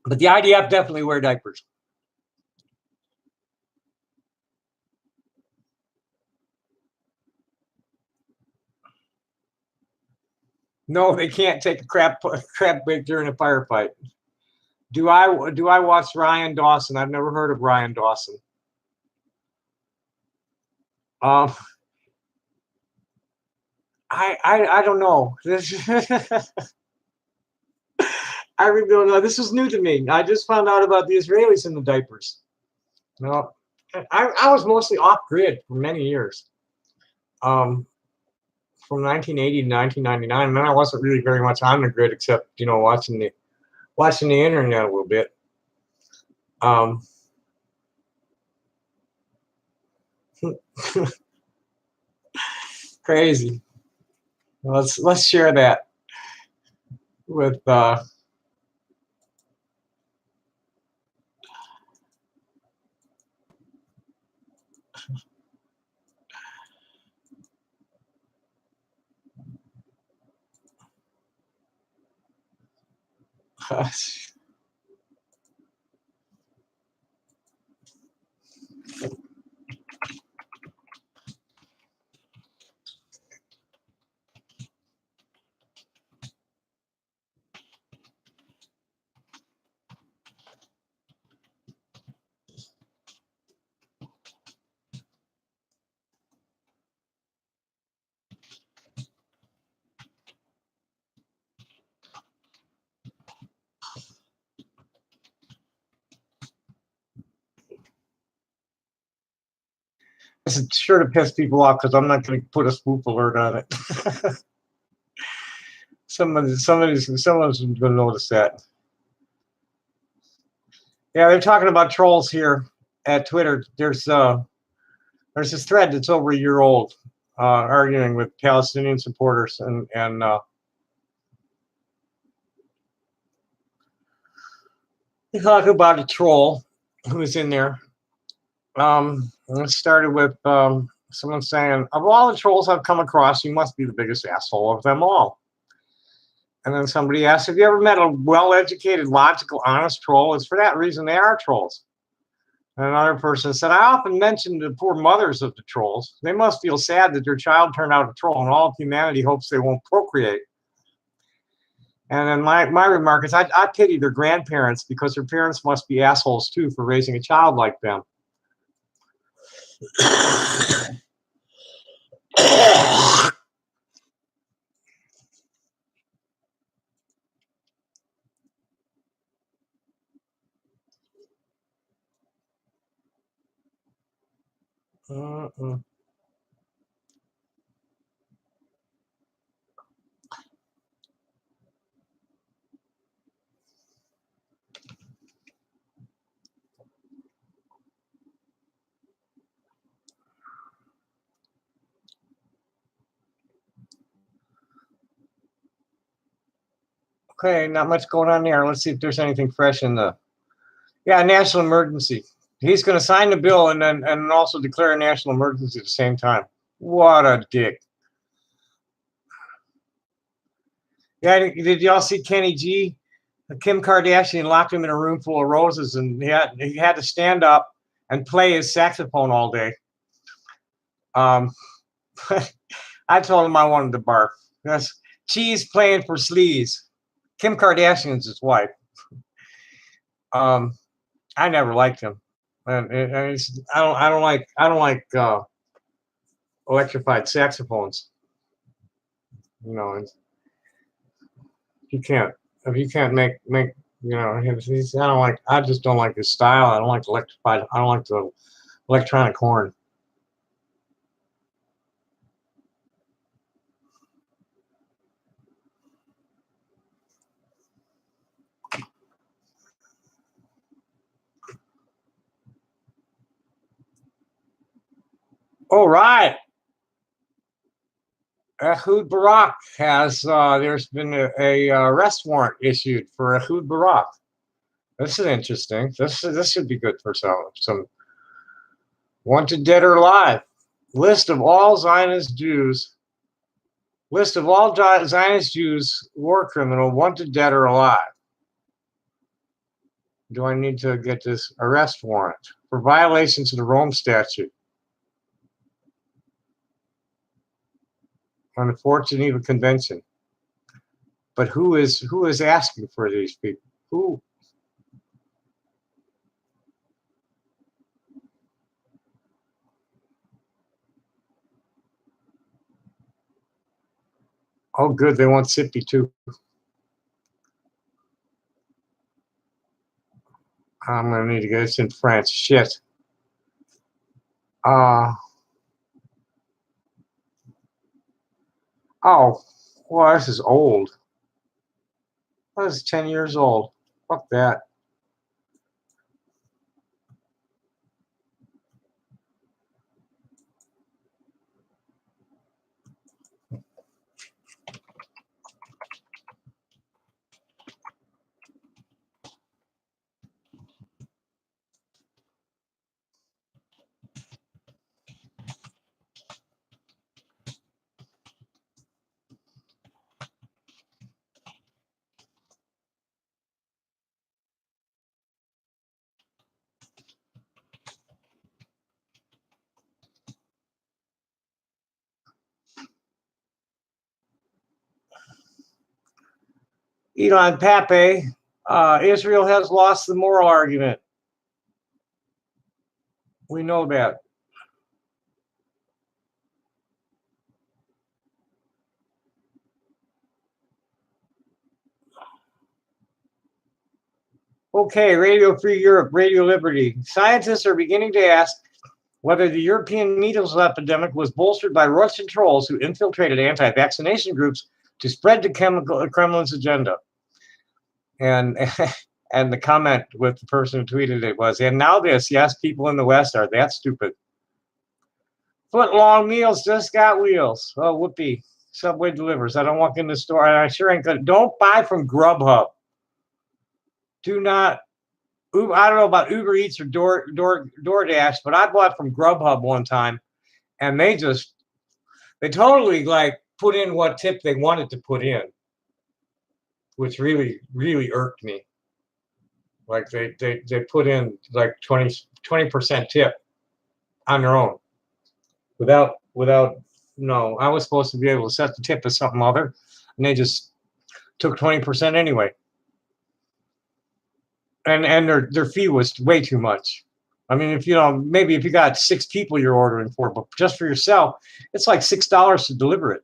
But the IDF definitely wear diapers. No, they can't take a crap break during a firefight. Do I watch Ryan Dawson? I've never heard of Ryan Dawson. I don't know. I really don't know. This is new to me. I just found out about the Israelis in the diapers. No, I was mostly off grid for many years. From 1980 to 1999, and then I wasn't really very much on the grid except watching the internet a little bit. Crazy. Let's share that with it's sure to piss people off because I'm not going to put a spoof alert on it. Someone's going to notice that. Yeah, they're talking about trolls here at Twitter. There's this thread that's over a year old, arguing with Palestinian supporters, and they talk about a troll who was in there. It started with someone saying, "Of all the trolls I've come across, you must be the biggest asshole of them all." And then somebody asked, "Have you ever met a well-educated, logical, honest troll? It's for that reason they are trolls." And another person said, "I often mention the poor mothers of the trolls. They must feel sad that their child turned out a troll, and all of humanity hopes they won't procreate." And then my remark is, I pity their grandparents because their parents must be assholes too for raising a child like them. Okay, not much going on there. Let's see if there's anything fresh in the national emergency. He's going to sign the bill and also declare a national emergency at the same time. What a dick. Yeah, did y'all see Kenny G? Kim Kardashian locked him in a room full of roses, and he had to stand up and play his saxophone all day. I told him I wanted to barf. That's cheese playing for sleaze. Kim Kardashian's his wife. I never liked him, and I don't like electrified saxophones. If you can't make I just don't like his style. I don't like electrified. I don't like the electronic horn. All right. Ehud Barak has, there's been a arrest warrant issued for Ehud Barak. This is interesting. This should be good for some wanted dead or alive. List of all Zionist Jews, war criminal, wanted dead or alive. Do I need to get this arrest warrant for violations of the Rome Statute on the Fourth Geneva Convention? But who is asking for these people? Who? Oh, good. They want Sippy too. I'm gonna need to get this in French. Shit. Oh, well, this is old. This is 10 years old. Fuck that. Elon Pape, Israel has lost the moral argument. We know that. Okay, Radio Free Europe, Radio Liberty. Scientists are beginning to ask whether the European measles epidemic was bolstered by Russian trolls who infiltrated anti-vaccination groups to spread the Kremlin's agenda. And and the comment with the person who tweeted it was, and now this, yes, people in the West are that stupid. Foot-long meals just got wheels. Oh, whoopee. Subway delivers. I don't walk in the store, and I sure ain't gonna. Don't buy from Grubhub. Do not. I don't know about Uber Eats or DoorDash, but I bought from Grubhub one time, and they totally like put in what tip they wanted to put in, which really, really irked me. Like they put in like 20% tip on their own without no, I was supposed to be able to set the tip as something other, and they just took 20% anyway. And their fee was way too much. I mean, if maybe if you got 6 people you're ordering for, but just for yourself, it's like $6 to deliver it.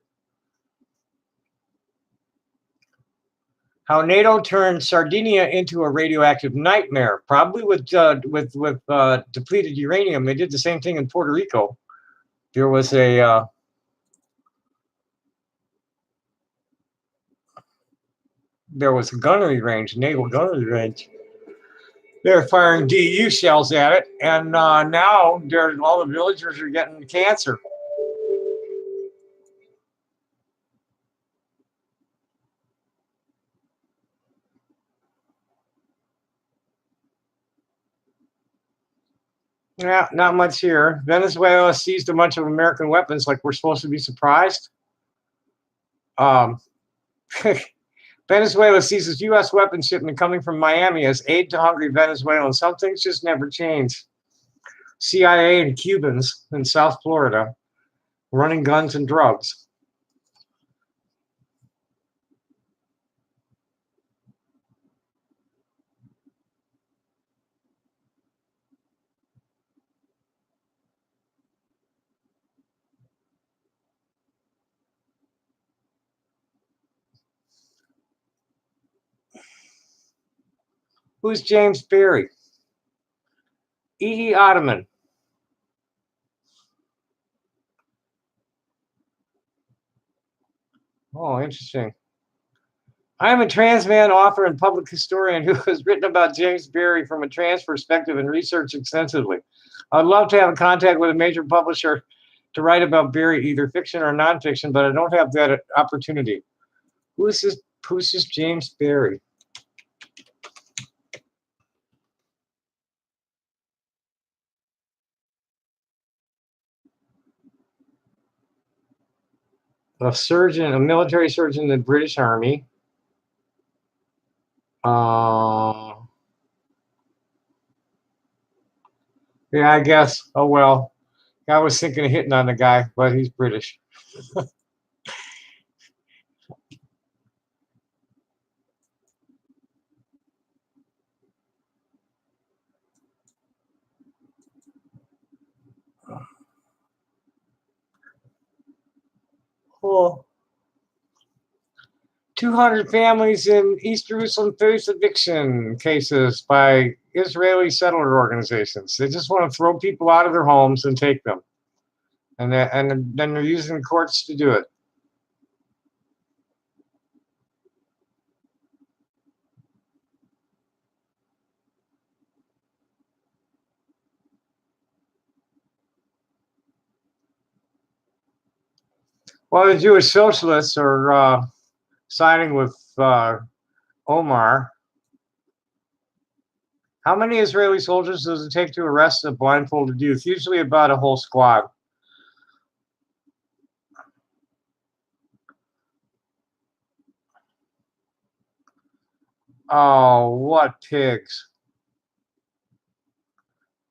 How NATO turned Sardinia into a radioactive nightmare, probably with depleted uranium. They did the same thing in Puerto Rico. There was a gunnery range, naval gunnery range. They're firing DU shells at it, and now all the villagers are getting cancer. Yeah, not much here. Venezuela seized a bunch of American weapons, like we're supposed to be surprised. Venezuela seizes U.S. weapons shipment coming from Miami as aid to hungry Venezuelans. Some things just never change. CIA and Cubans in South Florida running guns and drugs. Who's James Berry? E.E. Ottoman. Oh, interesting. I am a trans man, author, and public historian who has written about James Berry from a trans perspective and researched extensively. I'd love to have a contact with a major publisher to write about Berry, either fiction or nonfiction, but I don't have that opportunity. Who's this James Berry? A military surgeon in the British Army. Yeah, I guess. Oh well. I was thinking of hitting on the guy, but he's British. Oh. 200 families in East Jerusalem face eviction cases by Israeli settler organizations. They just want to throw people out of their homes and take them. And then they're using courts to do it. Well, the Jewish socialists are siding with Omar. How many Israeli soldiers does it take to arrest a blindfolded youth? Usually about a whole squad. Oh, what pigs.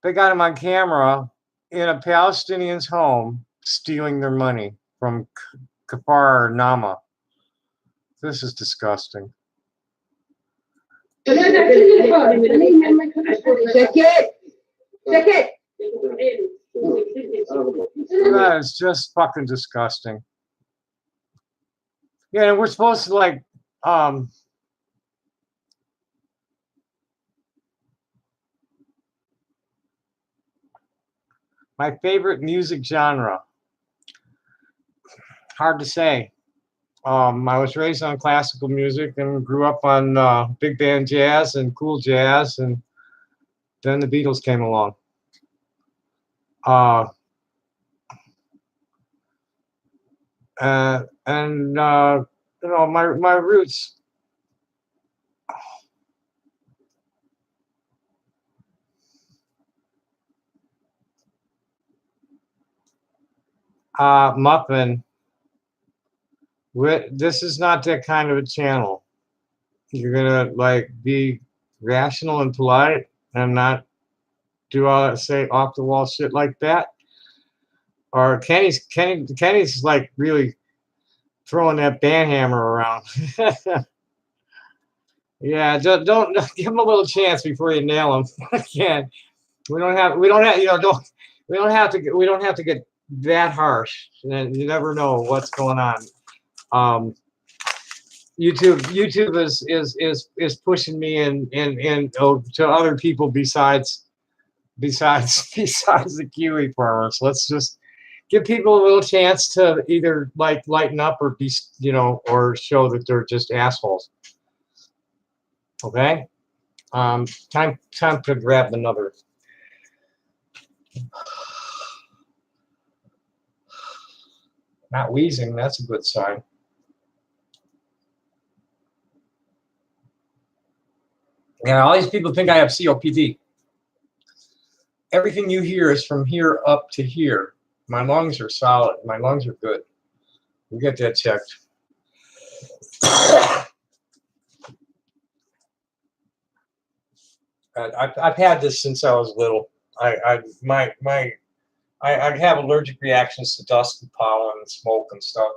They got him on camera in a Palestinian's home stealing their money from Kfar Nama. This is disgusting. Check it. Check it. That is just fucking disgusting. Yeah, and we're supposed to like my favorite music genre. Hard to say. I was raised on classical music and grew up on big band jazz and cool jazz, and then the Beatles came along. You know, my roots. Muffin. This is not that kind of a channel. You're gonna like be rational and polite and not do all that say off the wall shit like that. Or Kenny's like really throwing that band hammer around. Yeah, don't give him a little chance before you nail him. Again, we don't have you know we don't have to get that harsh. And you never know what's going on. YouTube is pushing me in to other people besides the kiwi farmers. Let's just give people a little chance to either like lighten up or be, you know, or show that they're just assholes. Okay. Time to grab another. Not wheezing. That's a good sign. Yeah, all these people think I have COPD. Everything you hear is from here up to here. My lungs are solid. My lungs are good. We'll get that checked. I've had this since I was little. I have allergic reactions to dust and pollen and smoke and stuff.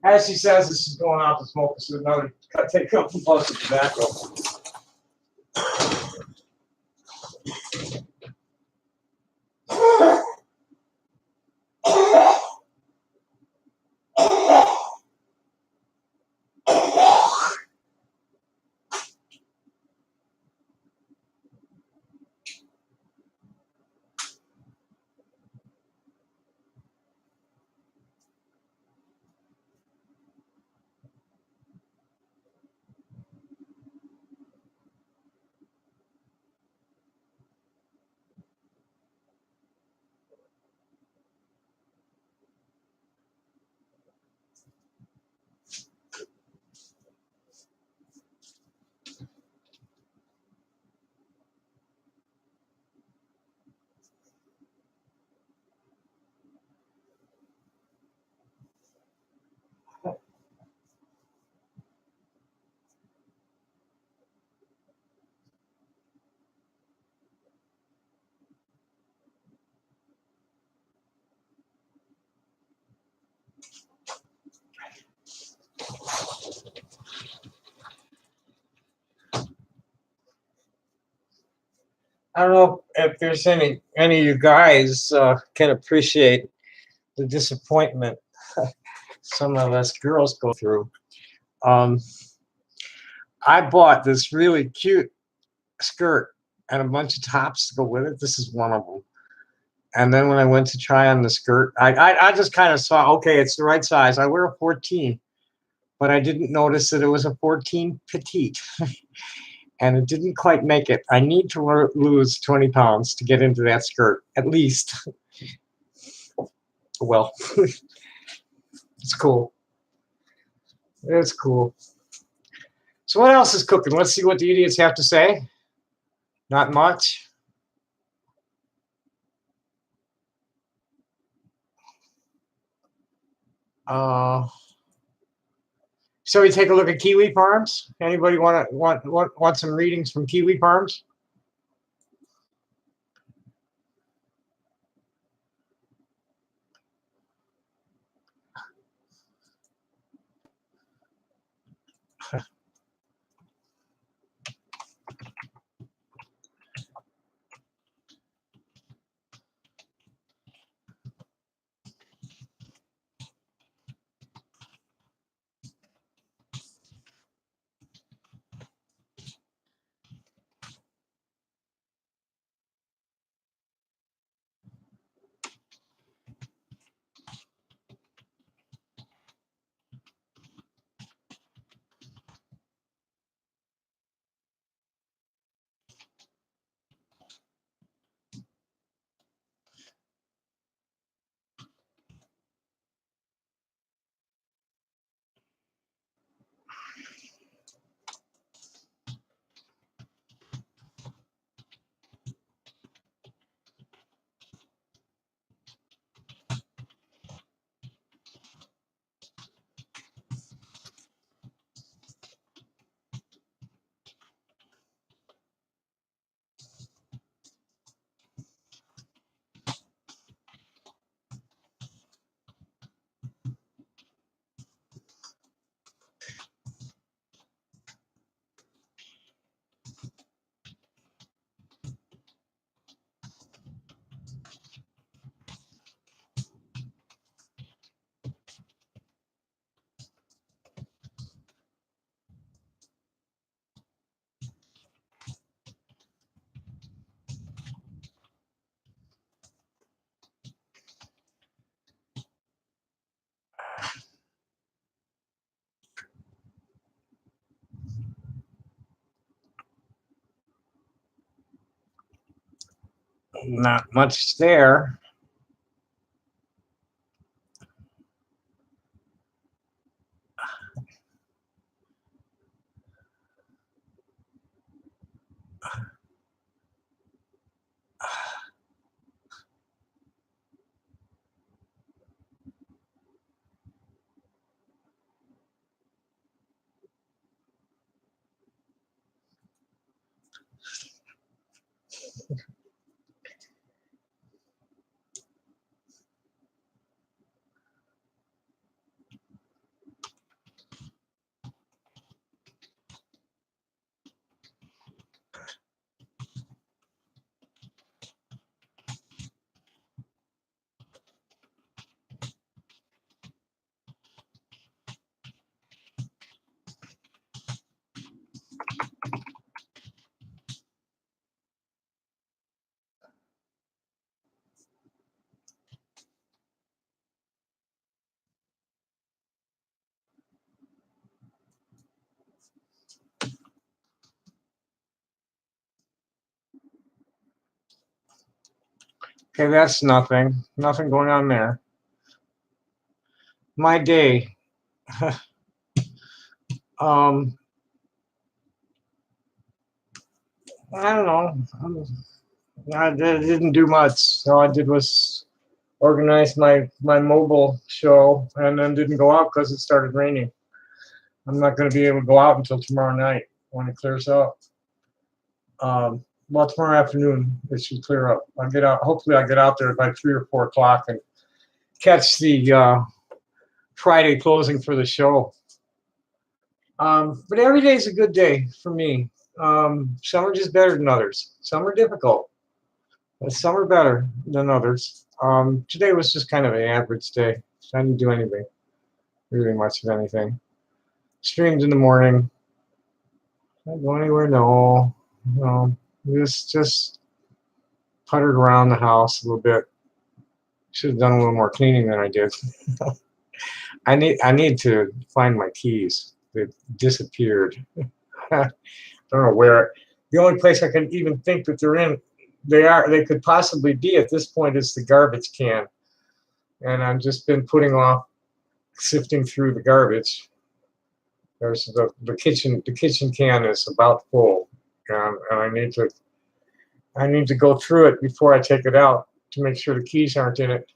As she says, this is going out to smoke. This is another take a couple puffs of tobacco. I don't know if there's any of you guys can appreciate the disappointment some of us girls go through. I bought this really cute skirt and a bunch of tops to go with it. This is one of them. And then when I went to try on the skirt, I just kind of saw, okay, it's the right size. I wear a 14, but I didn't notice that it was a 14 petite. And it didn't quite make it. I need to lose 20 pounds to get into that skirt, at least. Well, it's cool. It's cool. So what else is cooking? Let's see what the idiots have to say. Not much. So we take a look at Kiwi Farms. Anybody want some readings from Kiwi Farms? Not much there. Okay, that's nothing. Nothing going on there. My day. I don't know. I didn't do much. All I did was organize my mobile show and then didn't go out because it started raining. I'm not going to be able to go out until tomorrow night when it clears up. Well, tomorrow afternoon it should clear up. I'll get out. Hopefully, I'll get out there by 3 or 4 o'clock and catch the Friday closing for the show. But every day is a good day for me. Some are just better than others. Some are difficult, but some are better than others. Today was just kind of an average day. I didn't do anything, really much of anything. streamed in the morning. Not go anywhere, no. No. Just puttered around the house a little bit. Should have done a little more cleaning than I did. I need to find my keys. They disappeared. Don't know where. The only place I can even think that they're in, they could possibly be at this point is the garbage can. And I've just been putting off sifting through the garbage. There's the kitchen can is about full, and I need to go through it before I take it out to make sure the keys aren't in it.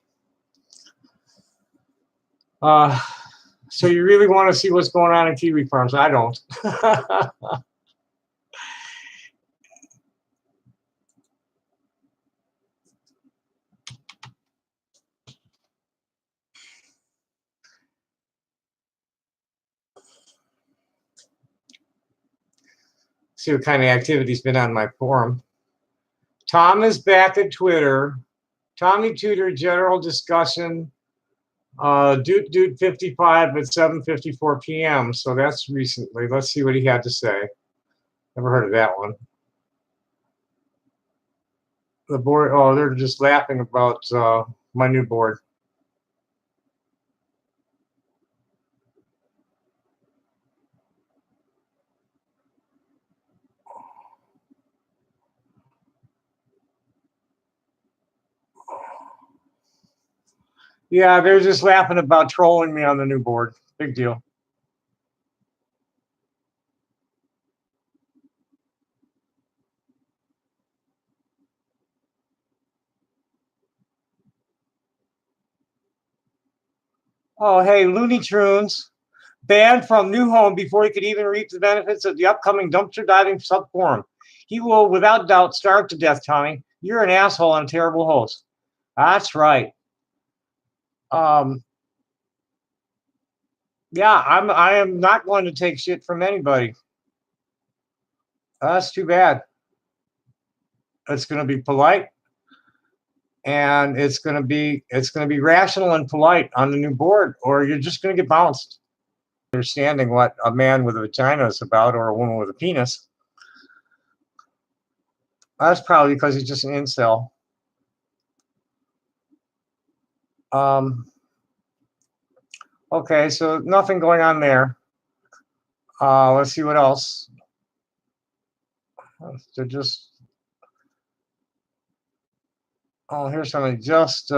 So you really want to see what's going on in kiwi farms? I don't. See what kind of activity's been on my forum. Tom is back at Twitter. Tommy Tudor general discussion. Dude 55 at 7:54 p.m. So that's recently. Let's see what he had to say. Never heard of that one. The board. Oh, they're just laughing about my new board. Yeah, they're just laughing about trolling me on the new board. Big deal. Oh, hey, Looney Tunes banned from new home before he could even reap the benefits of the upcoming dumpster diving sub-forum. He will, without doubt, starve to death, Tommy. You're an asshole and a terrible host. That's right. Yeah, I am not going to take shit from anybody. That's too bad. It's going to be polite, and it's going to be rational and polite on the new board, or you're just going to get bounced. Understanding what a man with a vagina is about, or a woman with a penis. That's probably because he's just an incel. Okay, so nothing going on there. Let's see what else. They're just. Oh, here's something. Just.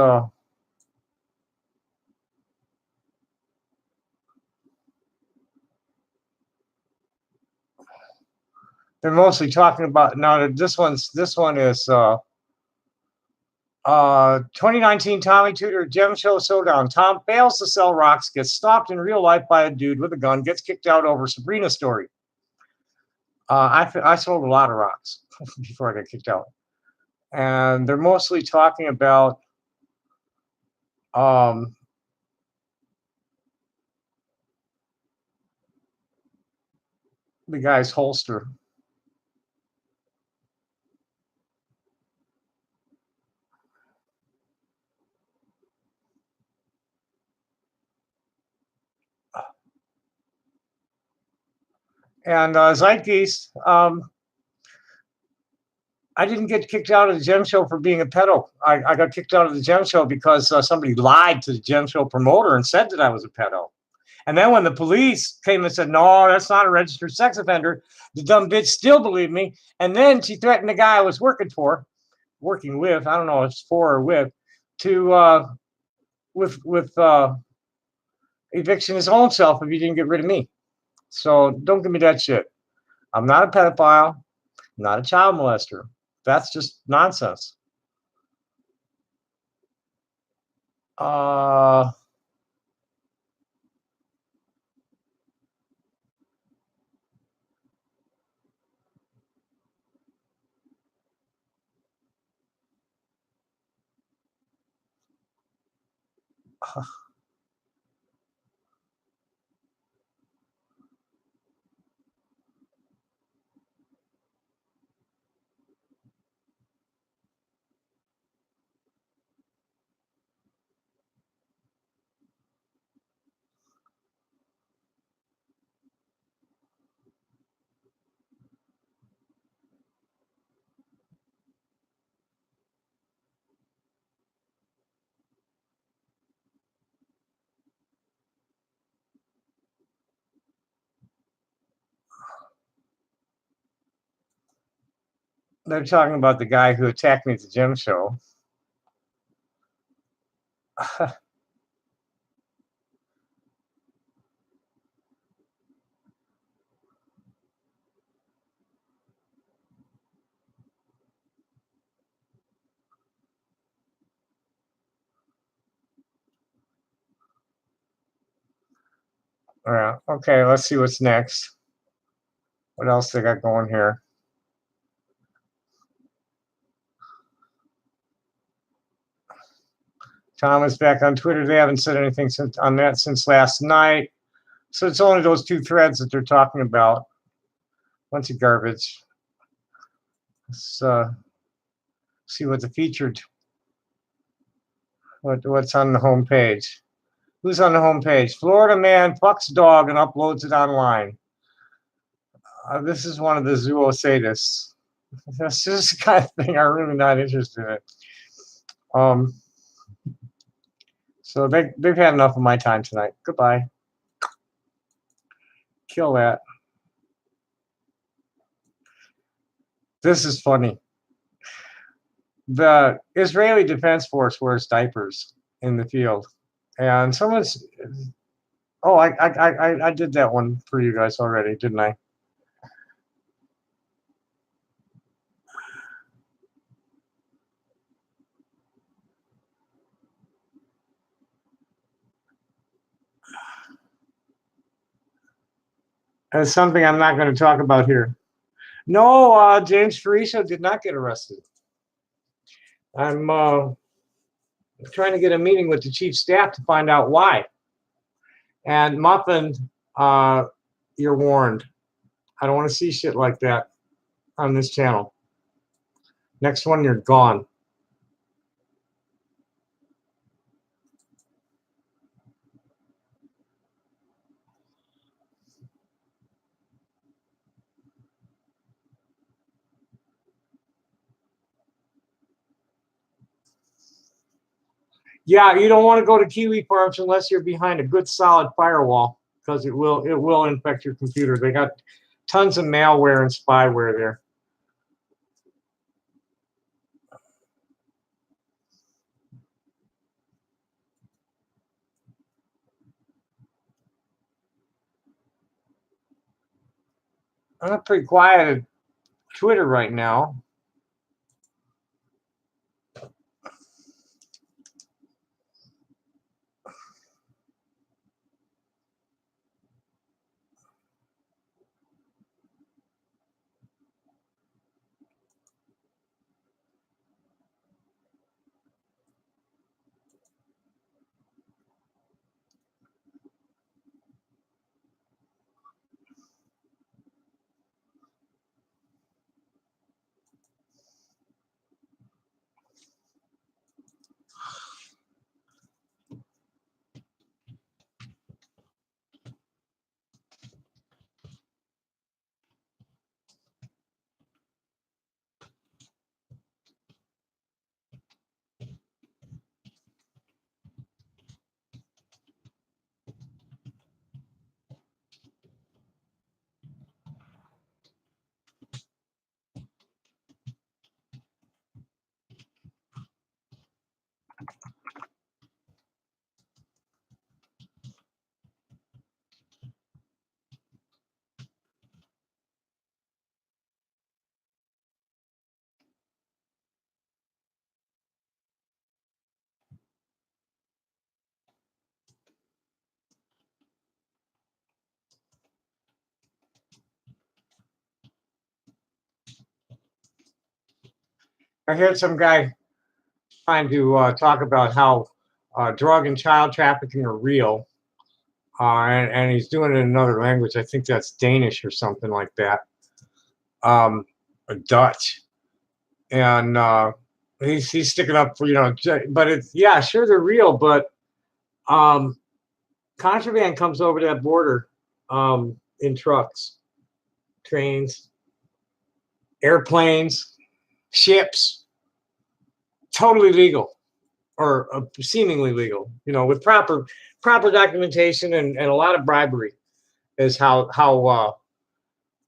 They're mostly talking about now. This one is 2019 Tommy Tudor Gem Show Showdown. Tom fails to sell rocks, gets stalked in real life by a dude with a gun, gets kicked out over Sabrina story. I sold a lot of rocks before I got kicked out, and they're mostly talking about the guy's holster. And Zeitgeist, I didn't get kicked out of the Gem Show for being a pedo. I got kicked out of the Gem Show because somebody lied to the Gem Show promoter and said that I was a pedo. And then when the police came and said, no, that's not a registered sex offender, the dumb bitch still believed me. And then she threatened the guy I was working with, I don't know if it's for or with, to with eviction his own self if he didn't get rid of me. So don't give me that shit. I'm not a pedophile, not a child molester. That's just nonsense. they're talking about the guy who attacked me at the gym show. Yeah. Okay, let's see what's next. What else they got going here? Thomas back on Twitter. They haven't said anything on that since last night. So it's only those two threads that they're talking about. Bunch of garbage. Let's see what the featured. What's on the home page? Who's on the home page? Florida man fucks dog and uploads it online. This is one of the zoosadists. That's just the kind of thing I'm really not interested in. So they've had enough of my time tonight. Goodbye. Kill that. This is funny. The Israeli Defense Force wears diapers in the field, and someone's. Oh, I did that one for you guys already, didn't I? That's something I'm not going to talk about here. No, James Fariso did not get arrested. I'm trying to get a meeting with the chief staff to find out why. And Muffin, you're warned. I don't want to see shit like that on this channel. Next one, you're gone. Yeah, you don't want to go to Kiwi Farms unless you're behind a good solid firewall, because it will infect your computer. They got tons of malware and spyware there. I'm pretty quiet at Twitter right now. I heard some guy trying to talk about how drug and child trafficking are real, and he's doing it in another language. I think that's Danish or something like that, or Dutch, and he's sticking up for, but it's, yeah, sure, they're real, but contraband comes over that border in trucks, trains, airplanes, ships. Totally legal, or seemingly legal, with proper documentation and a lot of bribery is how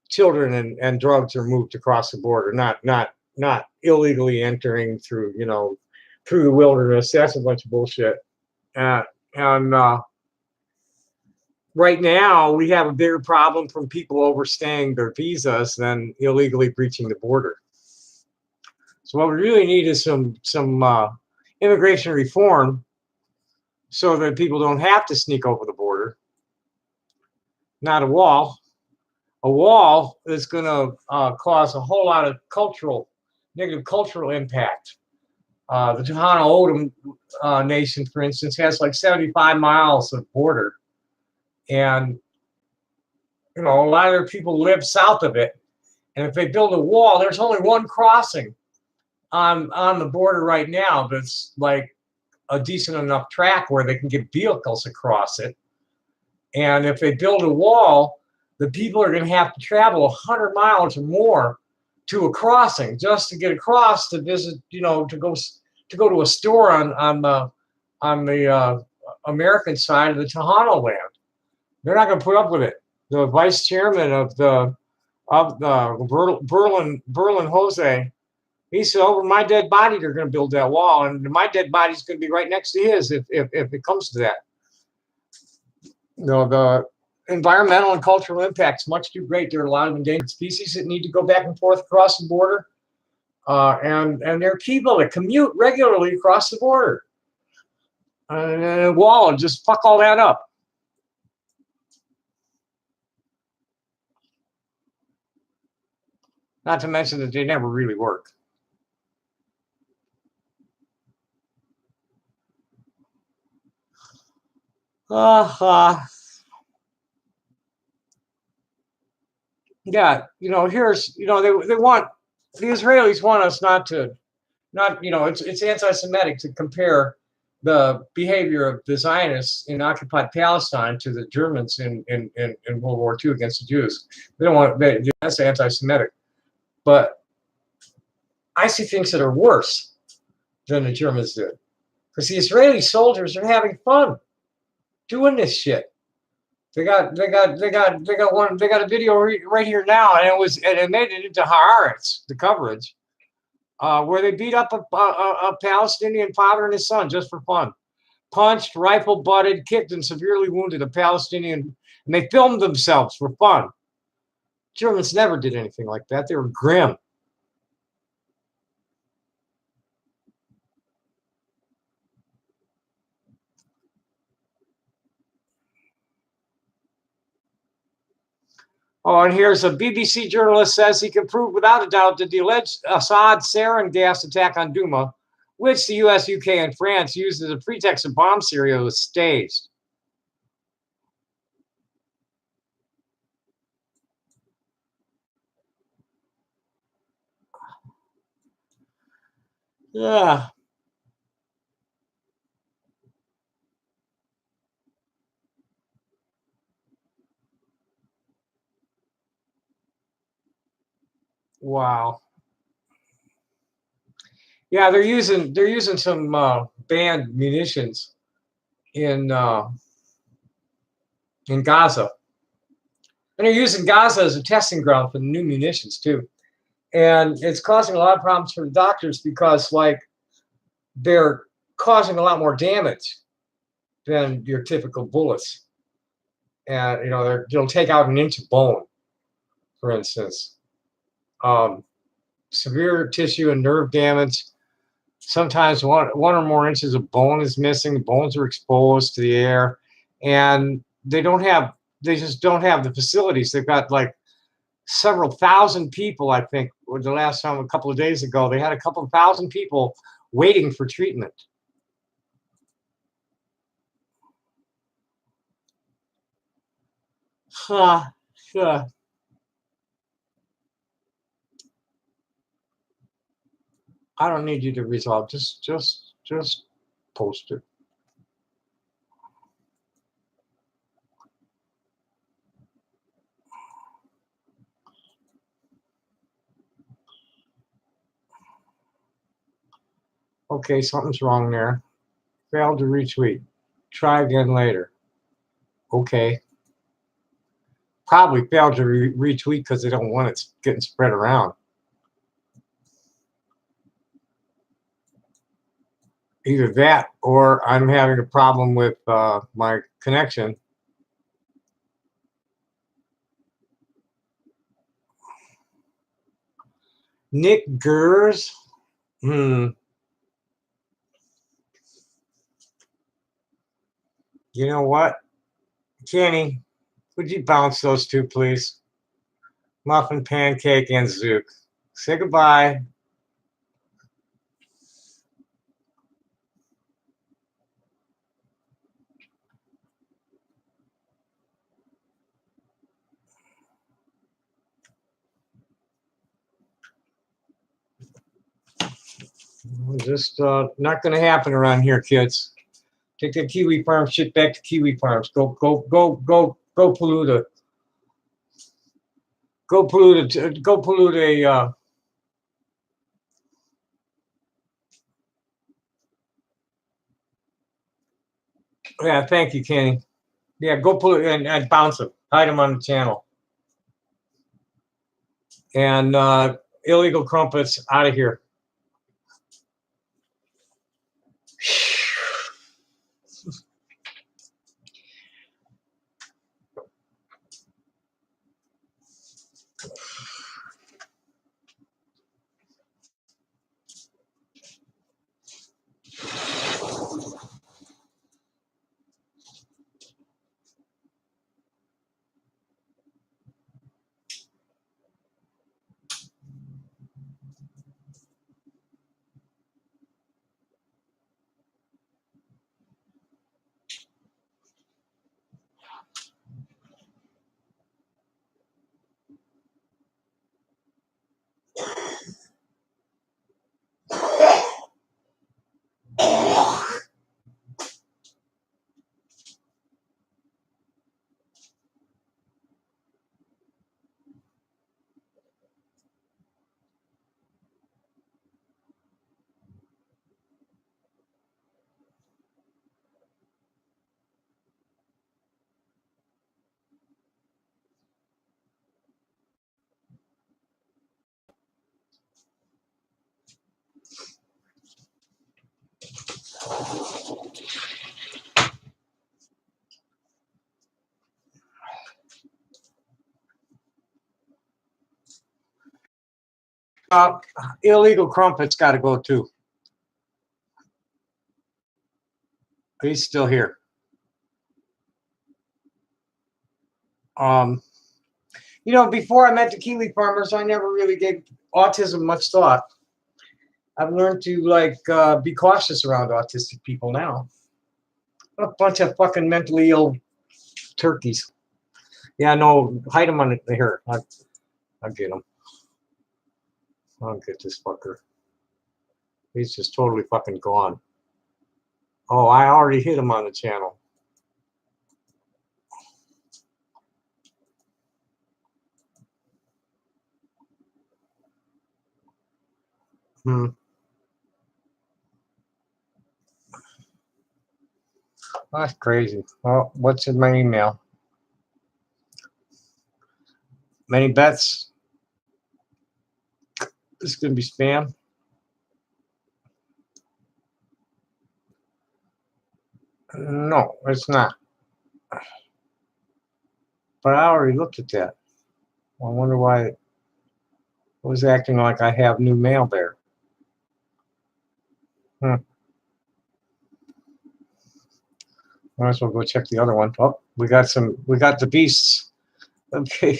children and drugs are moved across the border. Not not illegally entering through, through the wilderness. That's a bunch of bullshit. And right now, we have a bigger problem from people overstaying their visas than illegally breaching the border. So what we really need is some immigration reform so that people don't have to sneak over the border. Not a wall. A wall is going to cause a whole lot of negative cultural impact. The Tohono O'odham Nation, for instance, has like 75 miles of border. And, a lot of their people live south of it. And if they build a wall, there's only one crossing on the border right now that's like a decent enough track where they can get vehicles across it. And if they build a wall, the people are going to have to travel 100 miles or more to a crossing just to get across to visit, to go to a store on the American side of the Tohono land. They're not going to put up with it. The vice chairman of the Berlin Jose, he said, over my dead body, they're going to build that wall, and my dead body's going to be right next to his if it comes to that. The environmental and cultural impact's much too great. There are a lot of endangered species that need to go back and forth across the border, and there are people that commute regularly across the border. And a wall will just fuck all that up. Not to mention that they never really work. Yeah, here's, they want, the Israelis want us it's anti-Semitic to compare the behavior of the Zionists in occupied Palestine to the Germans in World War II against the Jews. They don't want, that's anti-Semitic. But I see things that are worse than the Germans did. Because the Israeli soldiers are having fun doing this shit. They got a video right here now, and it made it into Haaretz, the coverage, where they beat up a Palestinian father and his son just for fun. Punched, rifle butted, kicked, and severely wounded a Palestinian, and they filmed themselves for fun. Germans never did anything like that. They were grim. Oh, and here's a BBC journalist says he can prove without a doubt that the alleged Assad sarin gas attack on Douma, which the US, UK, and France used as a pretext of bomb Syria, was staged. Yeah. Wow. Yeah, they're using some banned munitions in Gaza, and they're using Gaza as a testing ground for the new munitions too, and it's causing a lot of problems for the doctors because they're causing a lot more damage than your typical bullets, and they'll take out an inch of bone, for instance. Severe tissue and nerve damage. Sometimes one or more inches of bone is missing. The bones are exposed to the air, and they just don't have the facilities. They've got like several thousand people, I think, the last time, a couple of days ago, they had a couple of thousand people waiting for treatment. Sure. I don't need you to resolve. Just post it. Okay, something's wrong there. Failed to retweet. Try again later. Okay. Probably failed to retweet because they don't want it getting spread around. Either that or I'm having a problem with my connection. Nick Gers. You know what? Kenny, would you bounce those two, please? Muffin, Pancake, and Zook. Say goodbye. Just not going to happen around here, kids. Take that Kiwi Farm shit back to Kiwi Farms. Go pollute a. Go pollute a. Go pollute a. Yeah, thank you, Kenny. Yeah, go pollute and bounce them. Hide them on the channel. And illegal crumpets out of here. Illegal crumpets got to go too. He's still here. Before I met the Kiwi farmers, I never really gave autism much thought. I've learned to be cautious around autistic people now. A bunch of fucking mentally ill turkeys. Yeah, no, hide them on the here. I'll get him. I'll get this fucker. He's just totally fucking gone. Oh, I already hit him on the channel. That's crazy. Well, what's in my email? Many bets. This is going to be spam. No, it's not. But I already looked at that. I wonder why it was acting like I have new mail there. Might as well go check the other one. Oh, we got the beasts. Okay.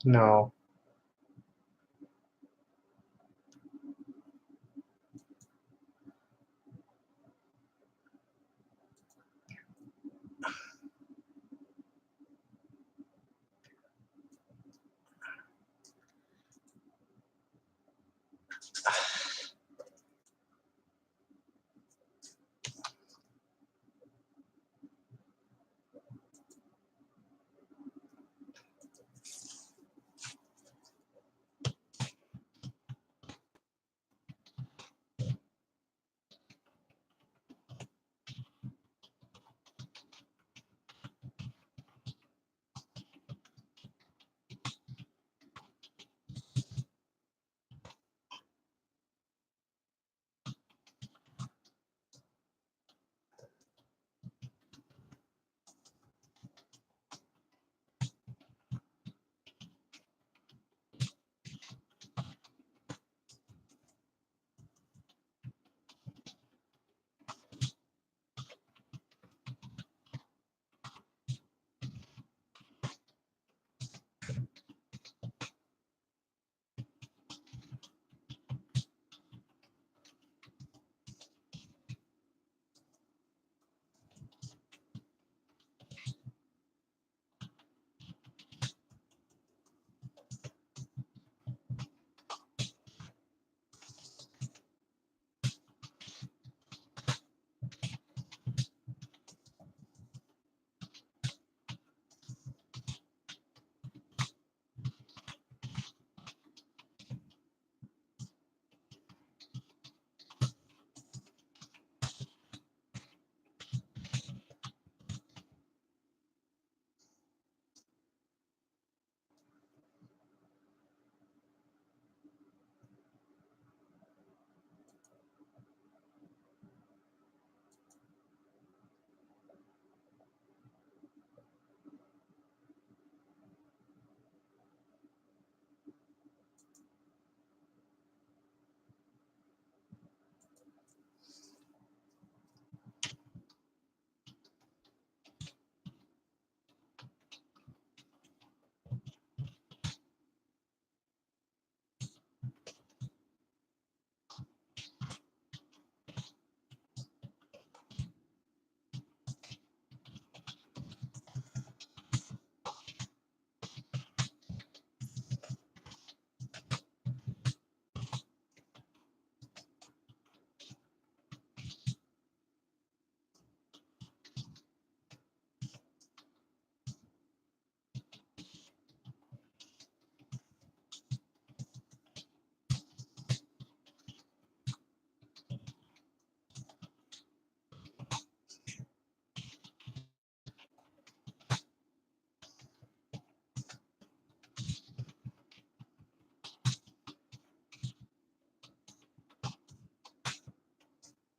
No.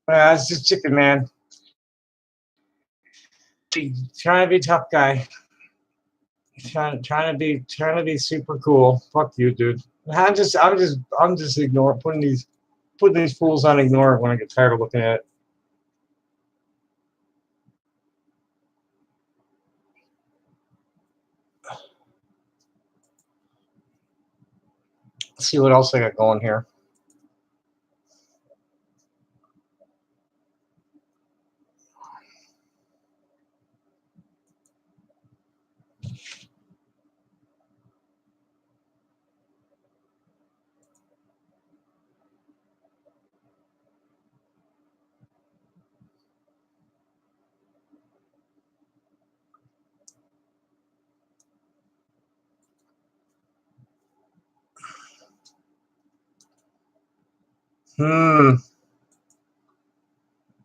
It's just chicken, man. Trying to be a tough guy. Trying to be super cool. Fuck you, dude. I'm just ignoring putting these fools on ignore when I get tired of looking at it. Let's see what else I got going here.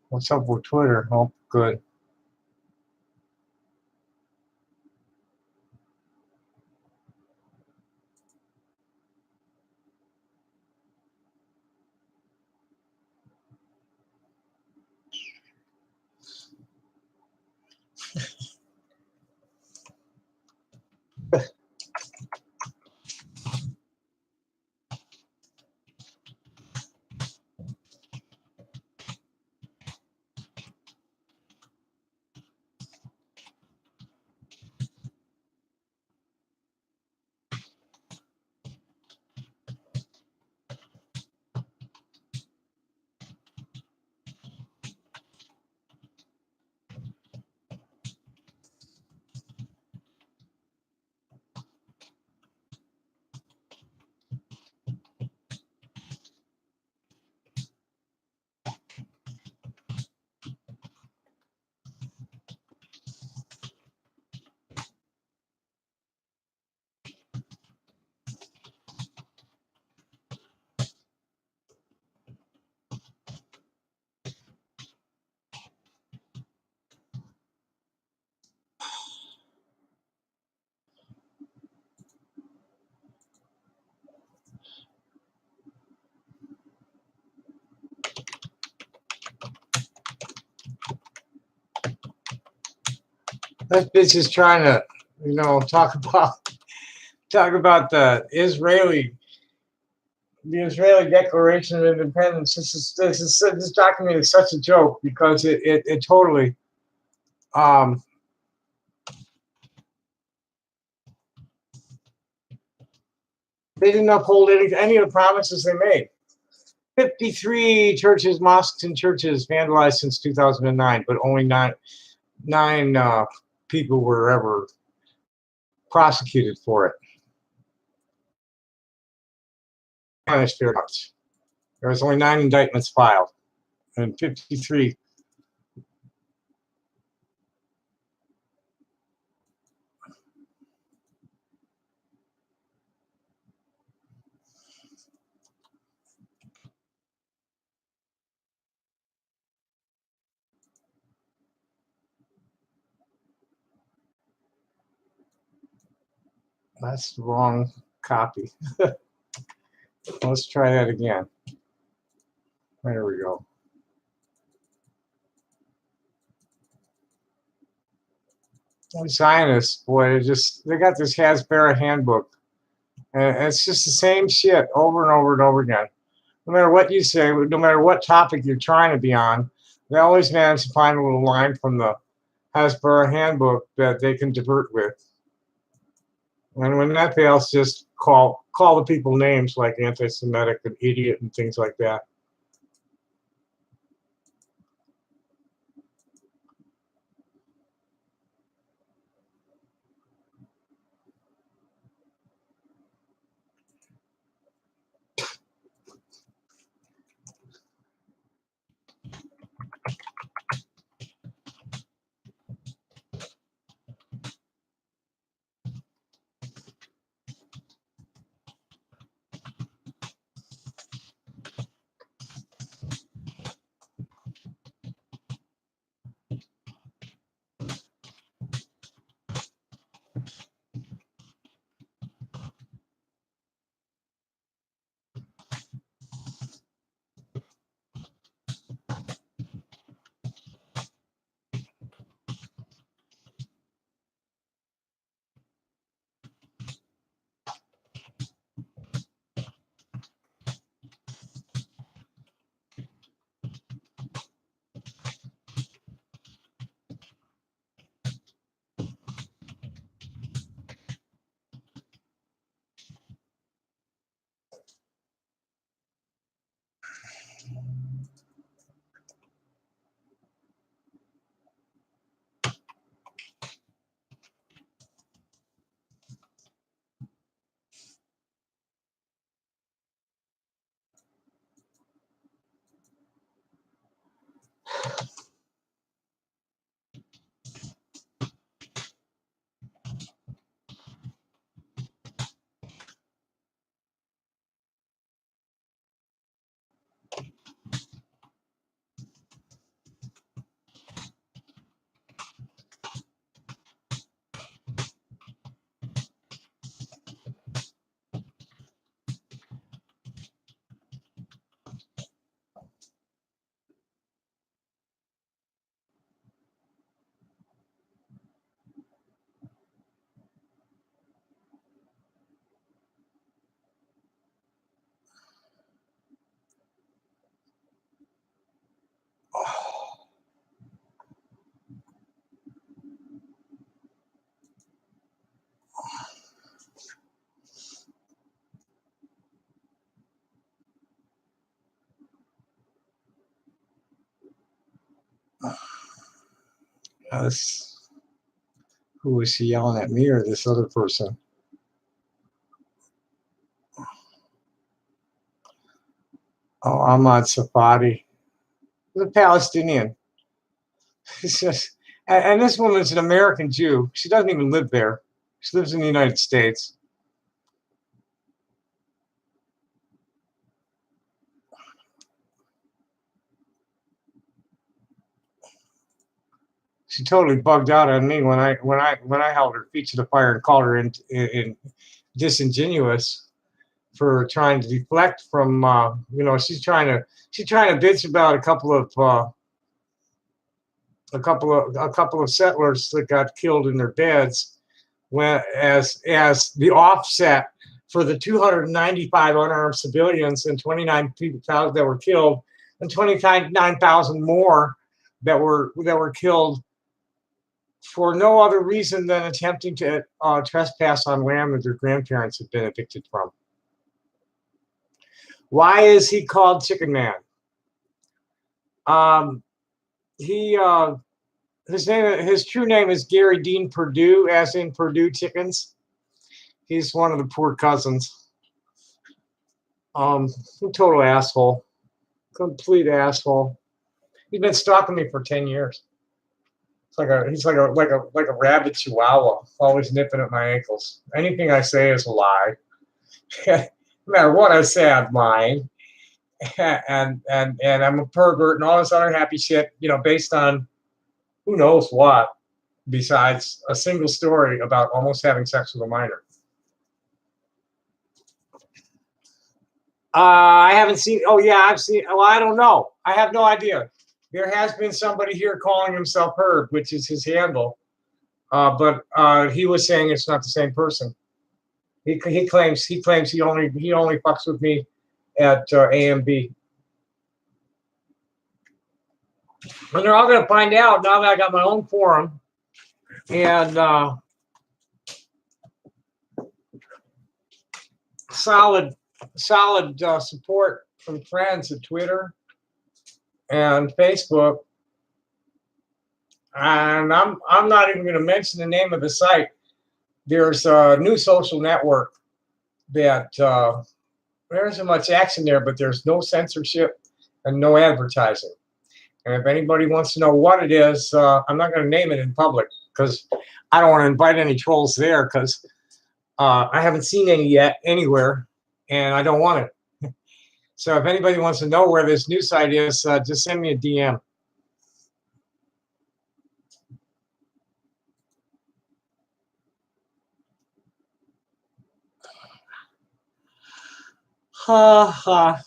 What's up with Twitter? Oh, good. That bitch is trying to, talk about the Israeli Declaration of Independence. This document is such a joke because it totally they didn't uphold any of the promises they made. 53 churches, mosques, and churches vandalized since 2009, but only nine people were ever prosecuted for it. There was only 9 indictments filed, and 53. That's the wrong copy. Let's try that again. There we go. Zionists, boy, they got this Hasbara handbook. And it's just the same shit over and over and over again. No matter what you say, no matter what topic you're trying to be on, they always manage to find a little line from the Hasbara handbook that they can divert with. And when that fails, just call the people names like anti-Semitic and idiot and things like that. Who was she yelling at me or this other person? Oh, Ahmad Safadi, the Palestinian. It's just, and this woman's an American Jew. She doesn't even live there. She lives in the United States. She totally bugged out on me when I held her feet to the fire and called her in disingenuous for trying to deflect from she's trying to bitch about a couple of a couple of settlers that got killed in their beds, when as the offset for the 295 unarmed civilians and 29,000 that were killed, and 29,000 more that were killed for no other reason than attempting to trespass on land that their grandparents had been evicted from. Why is he called Chicken Man? His true name is Gary Dean Perdue, as in Purdue Chickens. He's one of the poor cousins. Total asshole, complete asshole. He's been stalking me for 10 years. He's like a rabid chihuahua, always nipping at my ankles. Anything I say is a lie. No matter what I say, I'm lying. And I'm a pervert and all this other happy shit, based on who knows what, besides a single story about almost having sex with a minor. I haven't seen. Oh yeah, I've seen. Well, I don't know. I have no idea. There has been somebody here calling himself Herb, which is his handle, but he was saying it's not the same person. He claims he only fucks with me at AMB. And they're all going to find out now that I got my own forum and solid support from friends at Twitter and Facebook. And I'm not even going to mention the name of the site. There's a new social network that there isn't much action there, but there's no censorship and no advertising. And if anybody wants to know what it is, I'm not going to name it in public because I don't want to invite any trolls there because I haven't seen any yet anywhere, and I don't want it. So if anybody wants to know where this new site is, just send me a DM. Ha ha.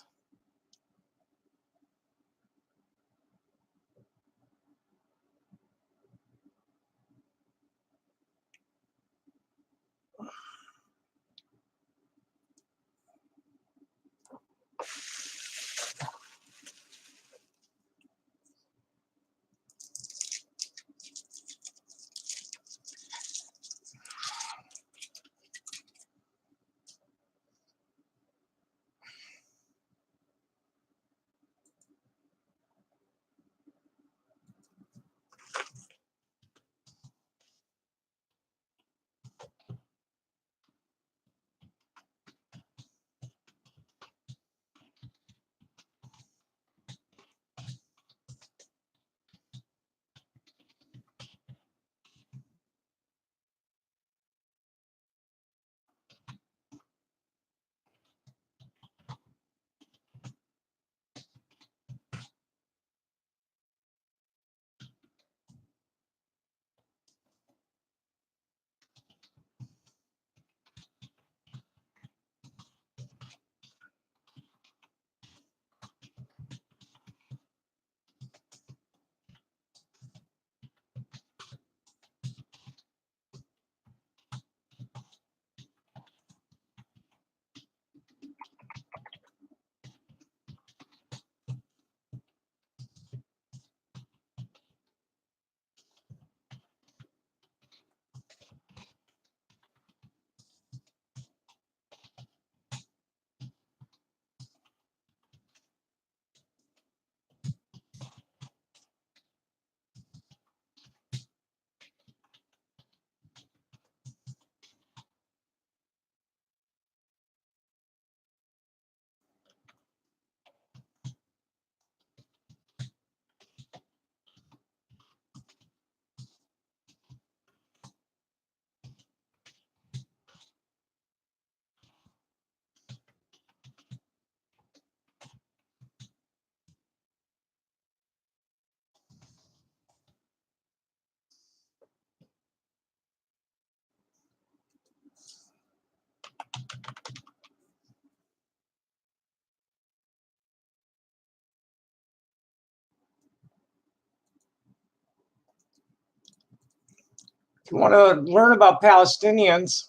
you want to learn about Palestinians,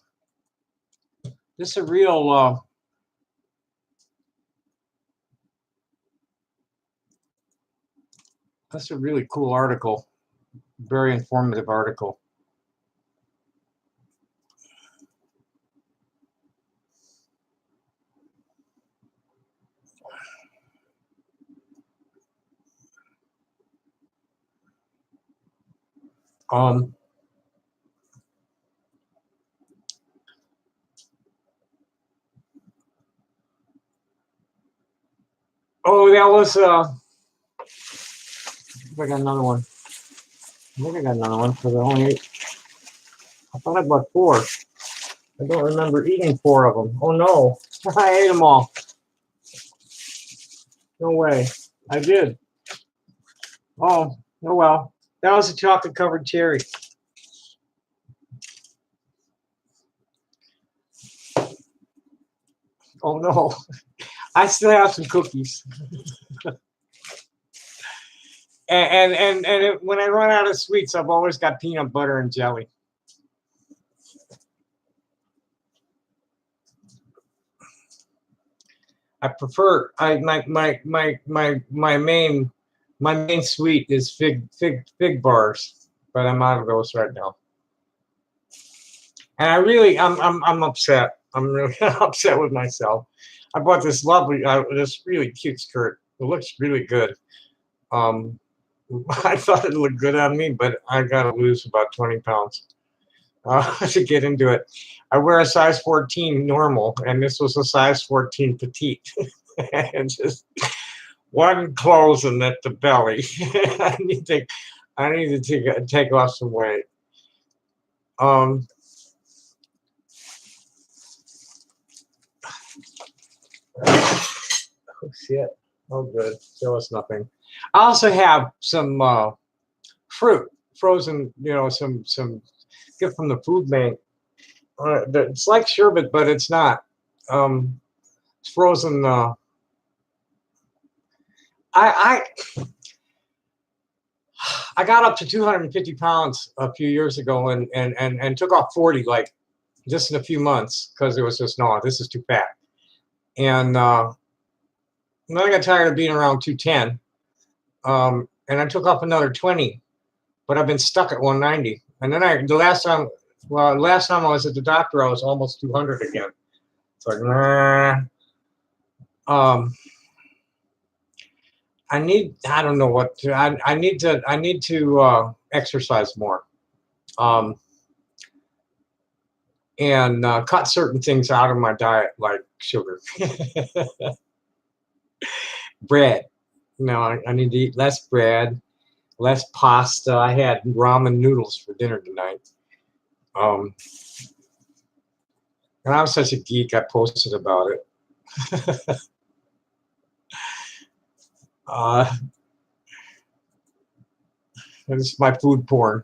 this is a real that's a really cool article, very informative article. Oh, that was I got another one. I think I got another one because I only ate. I thought I bought 4. I don't remember eating 4 of them. Oh no, I ate them all. No way. I did. Oh well. That was a chocolate covered cherry. Oh no. I still have some cookies. When I run out of sweets, I've always got peanut butter and jelly. I prefer my main sweet is fig bars, but I'm out of those right now. And I'm upset. I'm really upset with myself. I bought this this really cute skirt. It looks really good. I thought it looked good on me, but I gotta lose about 20 pounds to get into it. I wear a size 14 normal, and this was a size 14 petite. And just one closing at the belly. I need to take off some weight. Oh shit. Oh good. Show us nothing. I also have some fruit, frozen, some get from the food bank. It's like sherbet, but it's not. It's frozen. I got up to 250 pounds a few years ago and took off 40 like just in a few months because it was just no, this is too fat. And then I got tired of being around 210. And I took off another 20, but I've been stuck at 190. And then the last time I was at the doctor, I was almost 200 again. It's like, nah. I don't know what to, I need to exercise more. And cut certain things out of my diet, like sugar. Bread. I need to eat less bread, less pasta. I had ramen noodles for dinner tonight. And I was such a geek, I posted about it. It's my food porn.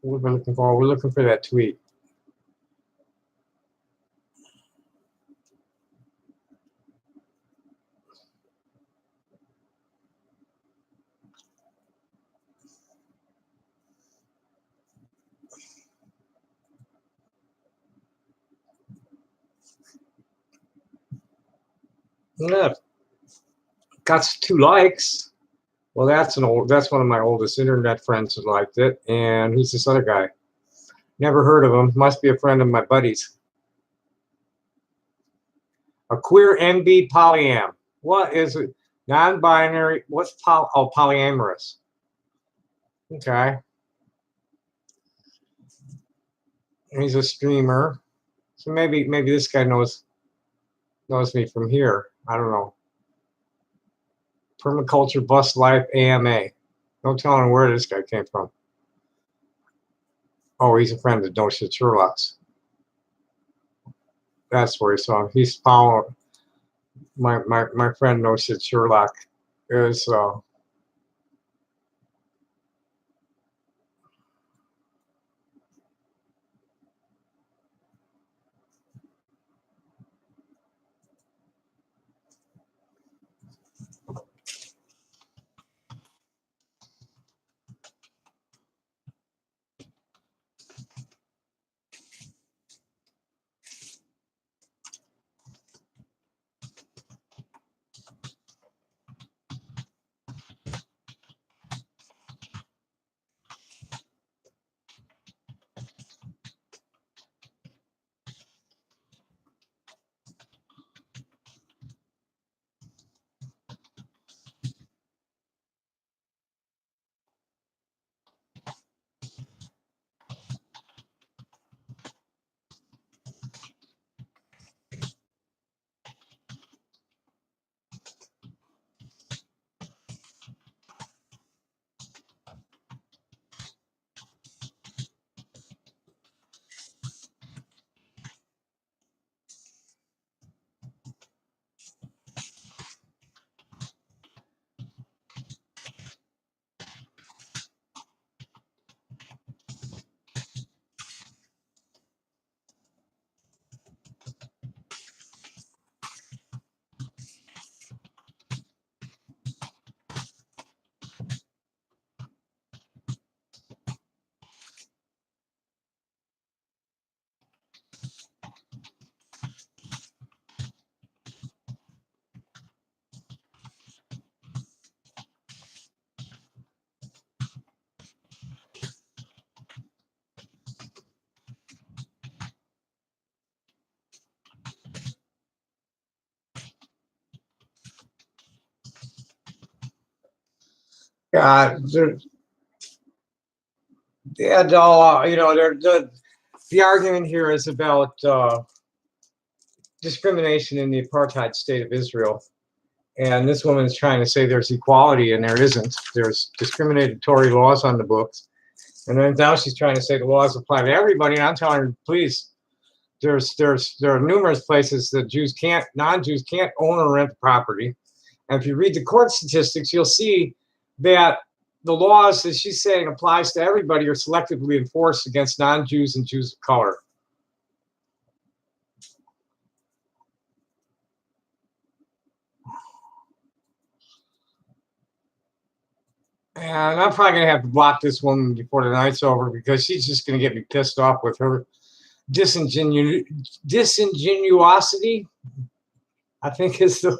What we're looking for? We're looking for that tweet. Yeah, got 2 likes. Well, that's one of my oldest internet friends who liked it, and who's this other guy? Never heard of him. Must be a friend of my buddy's. A queer NB polyam. What is it? Non-binary. What's polyamorous? Okay. He's a streamer, so maybe this guy knows me from here. I don't know. Permaculture Bus Life AMA. No telling where this guy came from. Oh, he's a friend of No Shit Sherlock's. That's where he saw him. He's following my friend No Shit Sherlock. is they're, and all, the argument here is about discrimination in the apartheid state of Israel. And this woman is trying to say there's equality, and there isn't. There's discriminatory laws on the books. And then now she's trying to say the laws apply to everybody. And I'm telling her, please, there are numerous places that non-Jews can't own or rent property. And if you read the court statistics, you'll see that the laws that she's saying applies to everybody are selectively enforced against non-Jews and Jews of color. And I'm probably going to have to block this woman before the night's over because she's just going to get me pissed off with her disingenuosity, I think is the...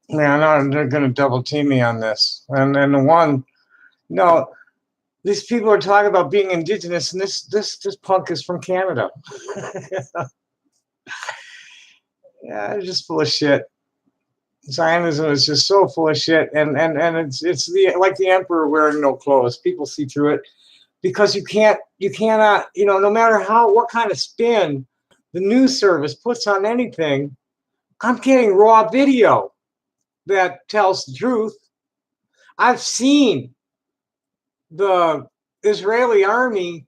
Yeah, no, they're going to double team me on this. And the one, no, these people are talking about being indigenous, and this punk is from Canada. Yeah, they're just full of shit. Zionism is just so full of shit, and it's like the emperor wearing no clothes. People see through it because you cannot, no matter what kind of spin the news service puts on anything, I'm getting raw video that tells the truth. I've seen the Israeli army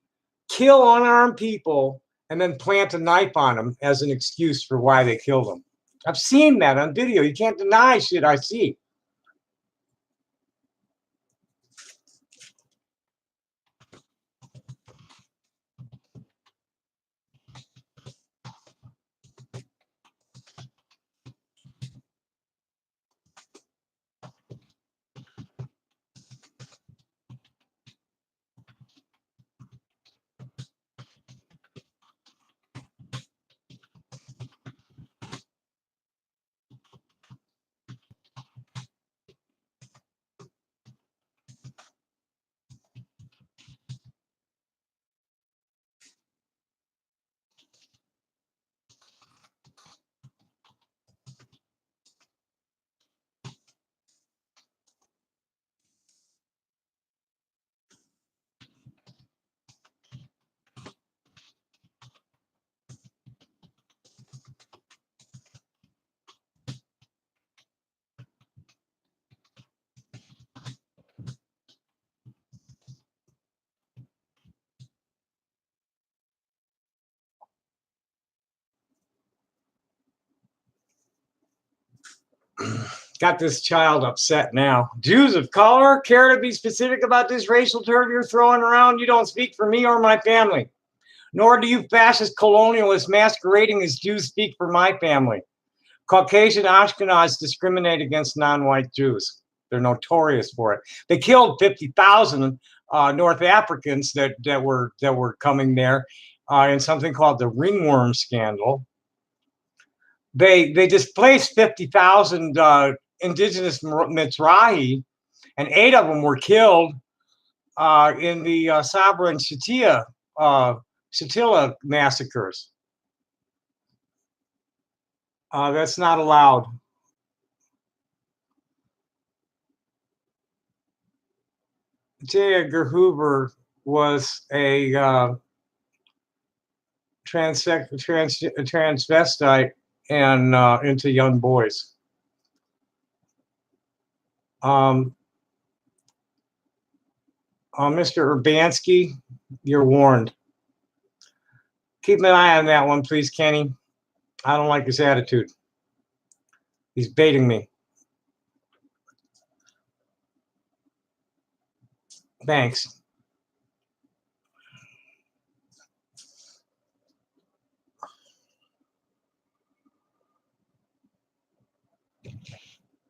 kill unarmed people and then plant a knife on them as an excuse for why they killed them. I've seen that on video. You can't deny shit I see. Got this child upset now. Jews of color, care to be specific about this racial term you're throwing around? You don't speak for me or my family. Nor do you fascist colonialists masquerading as Jews speak for my family. Caucasian Ashkenaz discriminate against non-white Jews. They're notorious for it. They killed 50,000 North Africans that were coming there in something called the ringworm scandal. They displaced 50,000 indigenous Mizrahi, and 8 of them were killed in the Sabra and Shatila massacres. That's not allowed. J. Edgar Hoover was a transvestite and into young boys. Mr. Urbanski, you're warned. Keep an eye on that one, please, Kenny. I don't like his attitude. He's baiting me. Thanks.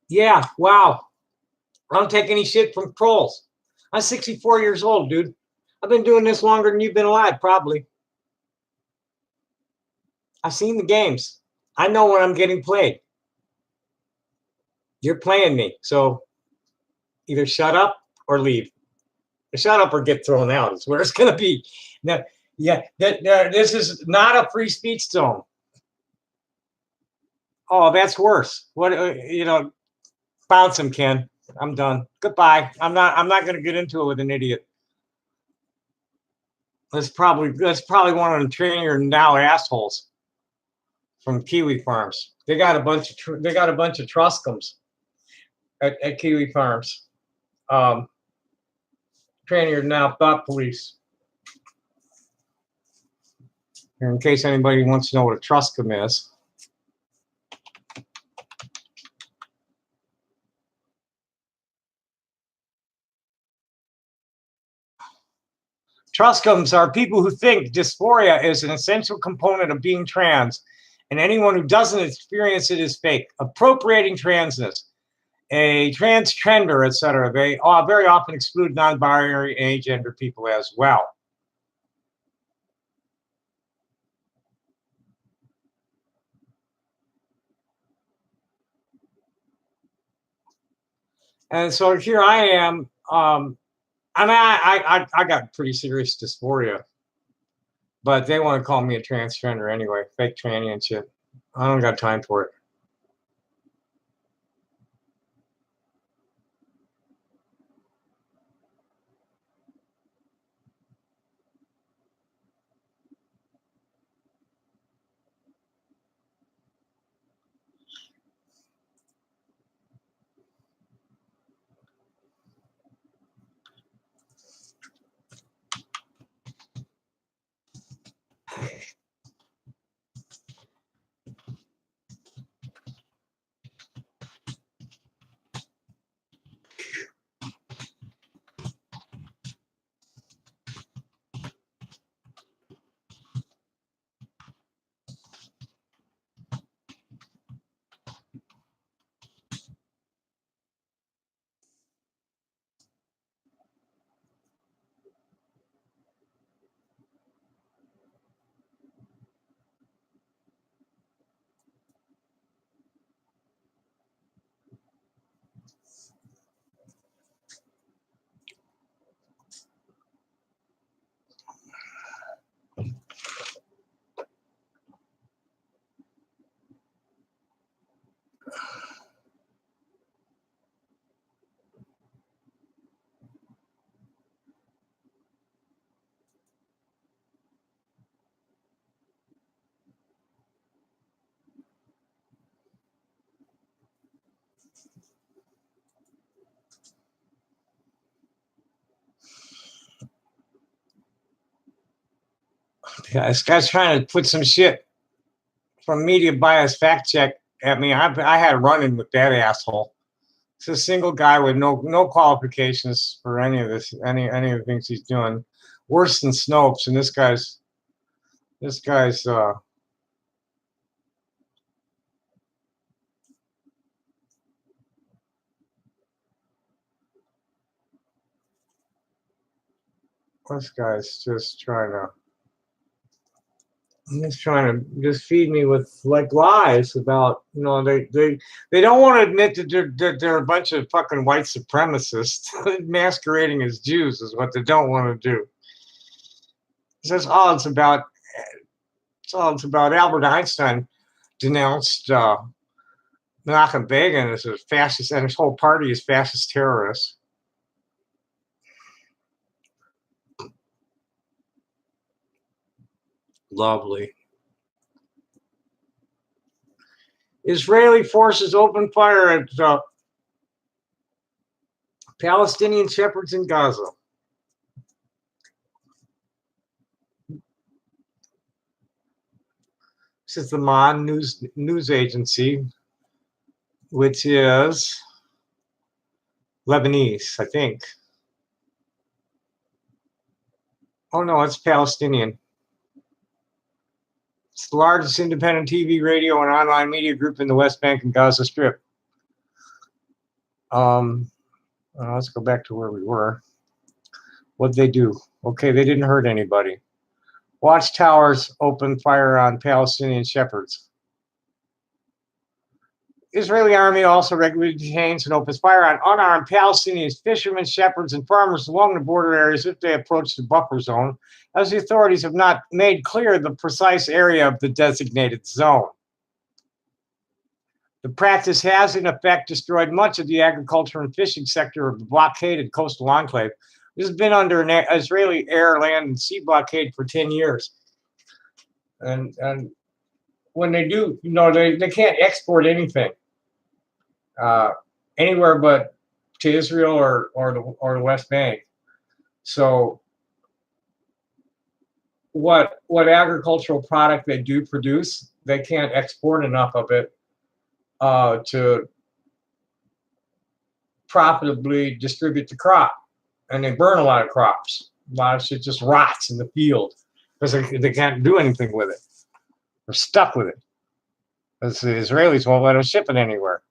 Yeah, wow. I don't take any shit from trolls. I'm 64 years old, dude. I've been doing this longer than you've been alive, probably. I've seen the games. I know when I'm getting played. You're playing me, so either shut up or leave. Shut up or get thrown out is where it's going to be. Now, yeah, this is not a free speech zone. Oh, that's worse. What bounce him, Ken. I'm done. Goodbye. I'm not going to get into it with an idiot. That's probably one of the trainer now assholes from Kiwi Farms. They got a bunch of Truscums at Kiwi Farms. Trainer now thought police. In case anybody wants to know what a Truscum is. Truscums are people who think dysphoria is an essential component of being trans, and anyone who doesn't experience it is fake. Appropriating transness, a transgender, etc. They very often exclude non-binary and agender people as well. And so here I am. I got pretty serious dysphoria, but they want to call me a transgender anyway, fake tranny and shit. I don't got time for it. Yeah, this guy's trying to put some shit from media bias fact check at me. I had a run-in with that asshole. It's a single guy with no qualifications for any of this, any of the things he's doing. Worse than Snopes, and this guy's what's guy's just trying to. He's trying to just feed me with like lies about, you know, they don't want to admit that they're a bunch of fucking white supremacists masquerading as Jews is what they don't want to do. He says, oh, it's about Albert Einstein denounced Menachem Begin as a fascist, and his whole party is fascist terrorists. Lovely. Israeli forces open fire at Palestinian shepherds in Gaza. This is the MAN news agency, which is Lebanese, I think. Oh no, it's Palestinian. It's the largest independent TV, radio, and online media group in the West Bank and Gaza Strip. Let's go back to where we were. What'd they do? Okay, they didn't hurt anybody. Watchtowers opened fire on Palestinian shepherds. Israeli army also regularly detains and opens fire on unarmed Palestinian fishermen, shepherds, and farmers along the border areas if they approach the buffer zone, as the authorities have not made clear the precise area of the designated zone. The practice has, in effect, destroyed much of the agriculture and fishing sector of the blockaded coastal enclave. This has been under an Israeli air, land, and sea blockade for 10 years. And when they do, you know, they can't export anything anywhere but to Israel or the West Bank. So what agricultural product they do produce, they can't export enough of it to profitably distribute the crop. And they burn a lot of crops. A lot of shit just rots in the field because they can't do anything with it. They're stuck with it. Because the Israelis won't let them ship it anywhere.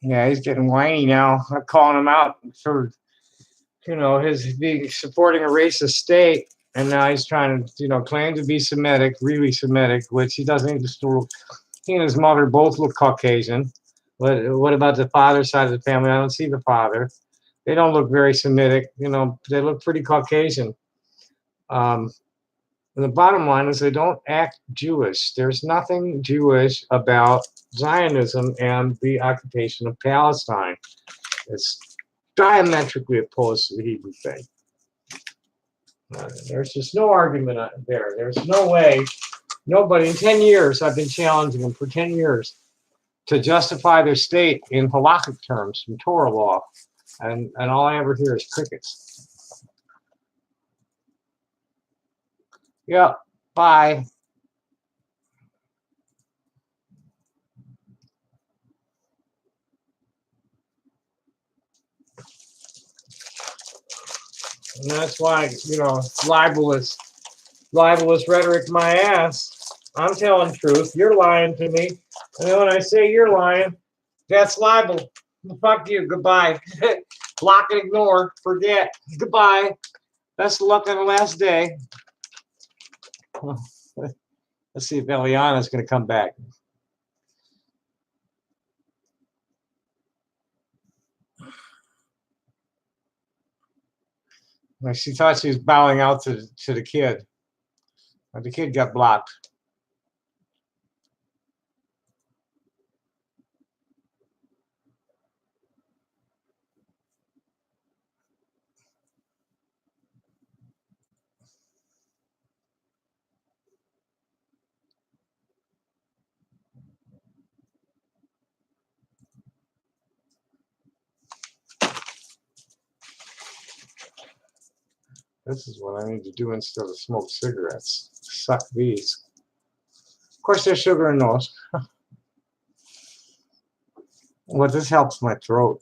Yeah, he's getting whiny now. I'm calling him out for, his being supporting a racist state, and now he's trying to, claim to be Semitic, really Semitic, which he doesn't even. He and his mother both look Caucasian. What about the father's side of the family? I don't see the father. They don't look very Semitic. They look pretty Caucasian. And the bottom line is they don't act Jewish. There's nothing Jewish about Zionism and the occupation of Palestine. It's diametrically opposed to the Hebrew faith. There's just no argument there. There's no way. Nobody in 10 years, I've been challenging them for 10 years to justify their state in halakhic terms from Torah law. And all I ever hear is crickets. Yeah, bye. And that's why, libelous rhetoric my ass. I'm telling truth. You're lying to me. And then when I say you're lying, that's libel. Fuck you. Goodbye. Block and ignore. Forget. Goodbye. Best of luck on the last day. Let's see if Eliana's going to come back. She thought she was bowing out to the kid. But the kid got blocked. This is what I need to do instead of smoke cigarettes. Suck these. Of course, there's sugar in those. Well, this helps my throat.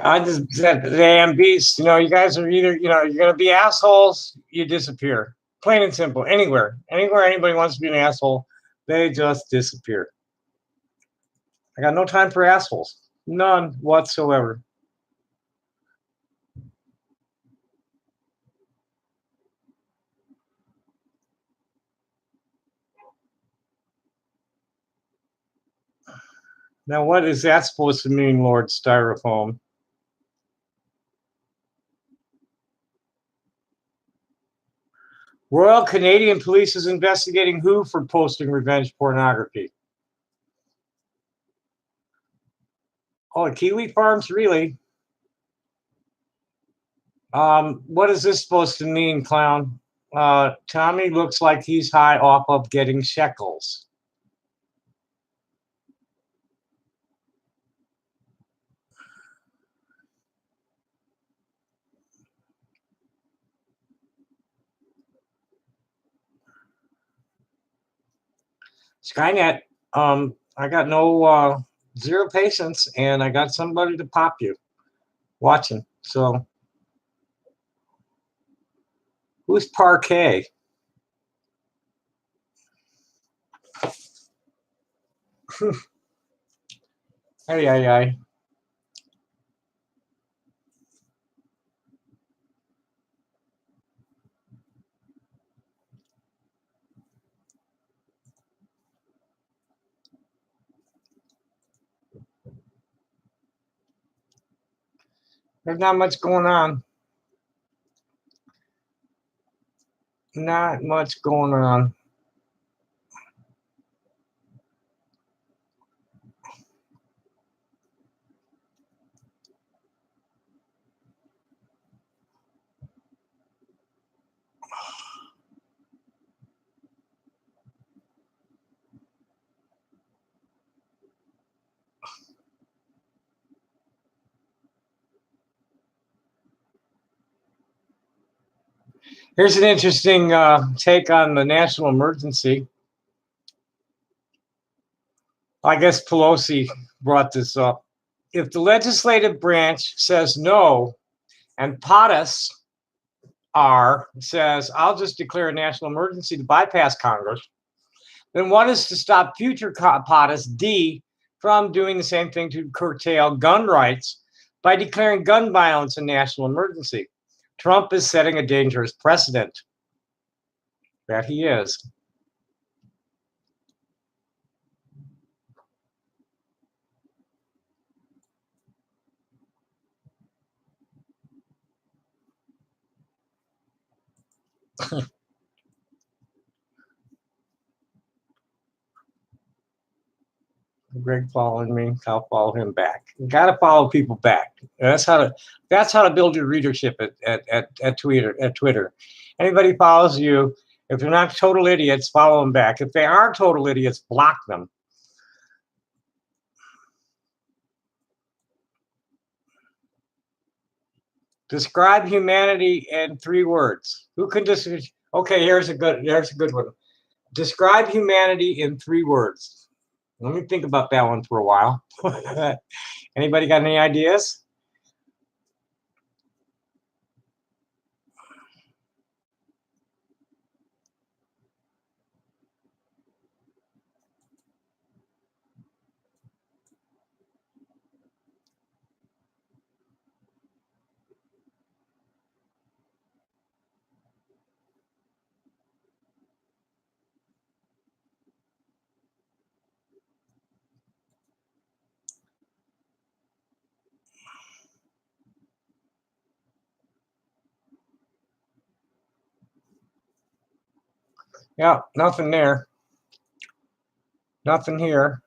I just said the damn beast. You know, you guys are either, you know, you're gonna be assholes, you disappear. Plain and simple. Anywhere anybody wants to be an asshole, they just disappear. I got no time for assholes. None whatsoever. Now, what is that supposed to mean, Lord Styrofoam? Royal Canadian Police is investigating who for posting revenge pornography? Oh, Kiwi Farms, really? What is this supposed to mean, clown? Tommy looks like he's high off of getting shekels. Skynet, I got no zero patience, and I got somebody to pop you watching. So, who's Parquet? Ay, ay, ay. There's not much going on. Not much going on. Here's an interesting take on the national emergency. I guess Pelosi brought this up. If the legislative branch says no, and POTUS says, I'll just declare a national emergency to bypass Congress, then what is to stop future POTUS D from doing the same thing to curtail gun rights by declaring gun violence a national emergency? Trump is setting a dangerous precedent. That he is. Greg following me, I'll follow him back. You got to follow people back. That's how to build your readership at Twitter. Anybody follows you, if they're not total idiots, follow them back. If they are total idiots, block them. Describe humanity in 3 words. Who can describe? Okay, here's a good one. Describe humanity in 3 words. Let me think about that one for a while. Anybody got any ideas? Yeah, nothing there. Nothing here.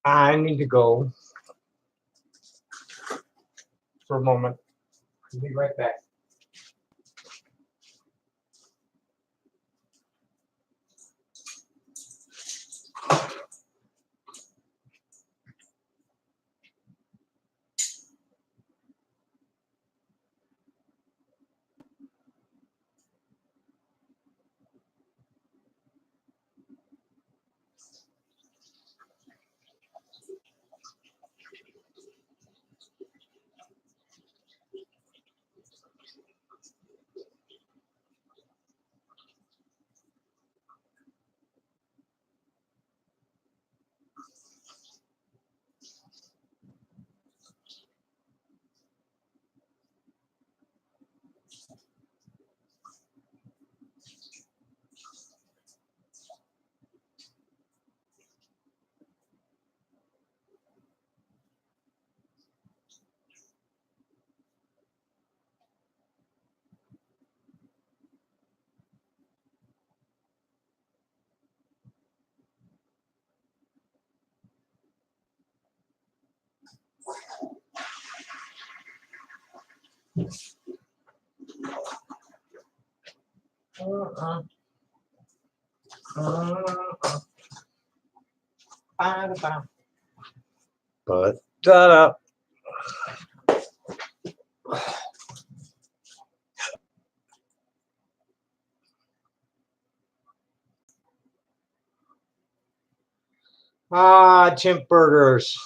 I need to go for a moment. I'll be right back. But da chimp burgers.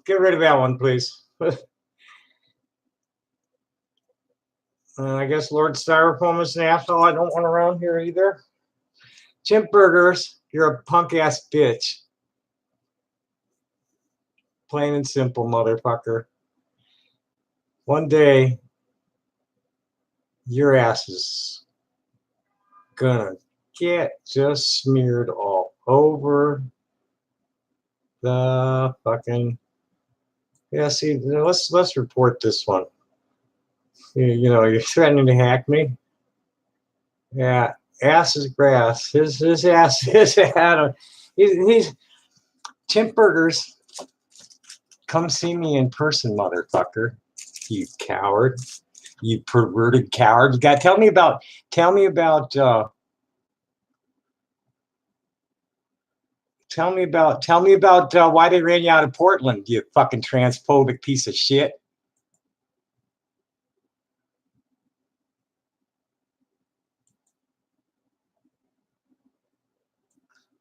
Get rid of that one, please. I guess Lord Styrofoam is an asshole. I don't want around here either. Chimp burgers, you're a punk ass bitch. Plain and simple, motherfucker. One day, your ass is gonna get just smeared all over the fucking. Yeah, see, let's report this one. You know, you're threatening to hack me. Yeah, ass is grass. His ass is Adam. He's Chimp Burgers. Come see me in person, motherfucker. You coward. You perverted coward. You got tell me about why they ran you out of Portland, you fucking transphobic piece of shit.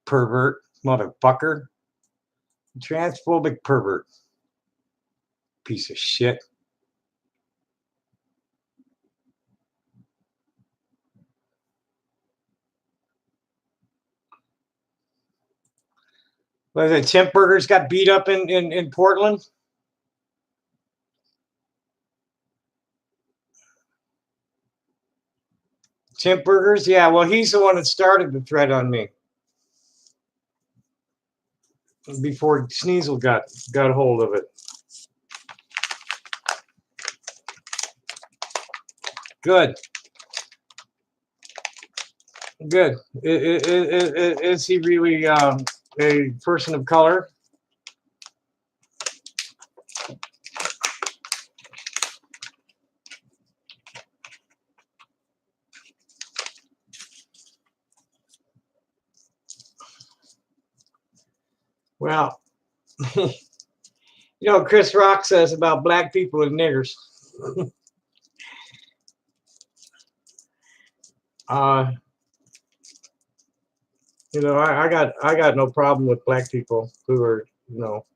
Pervert motherfucker. Transphobic pervert. Piece of shit. What is it? Chimp Burgers got beat up in Portland? Chimp Burgers? Yeah, well, he's the one that started the threat on me. Before Sneasel got hold of it. Good. Good. Is he really a person of color? Well, you know what Chris Rock says about black people and niggers. You know, I got no problem with black people who are, you know,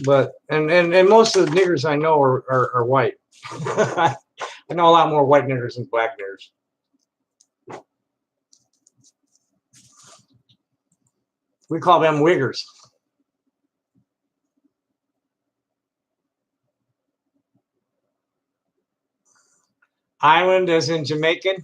but and most of the niggers I know are white. I know a lot more white niggers than black niggers. We call them wiggers. Island as in Jamaican.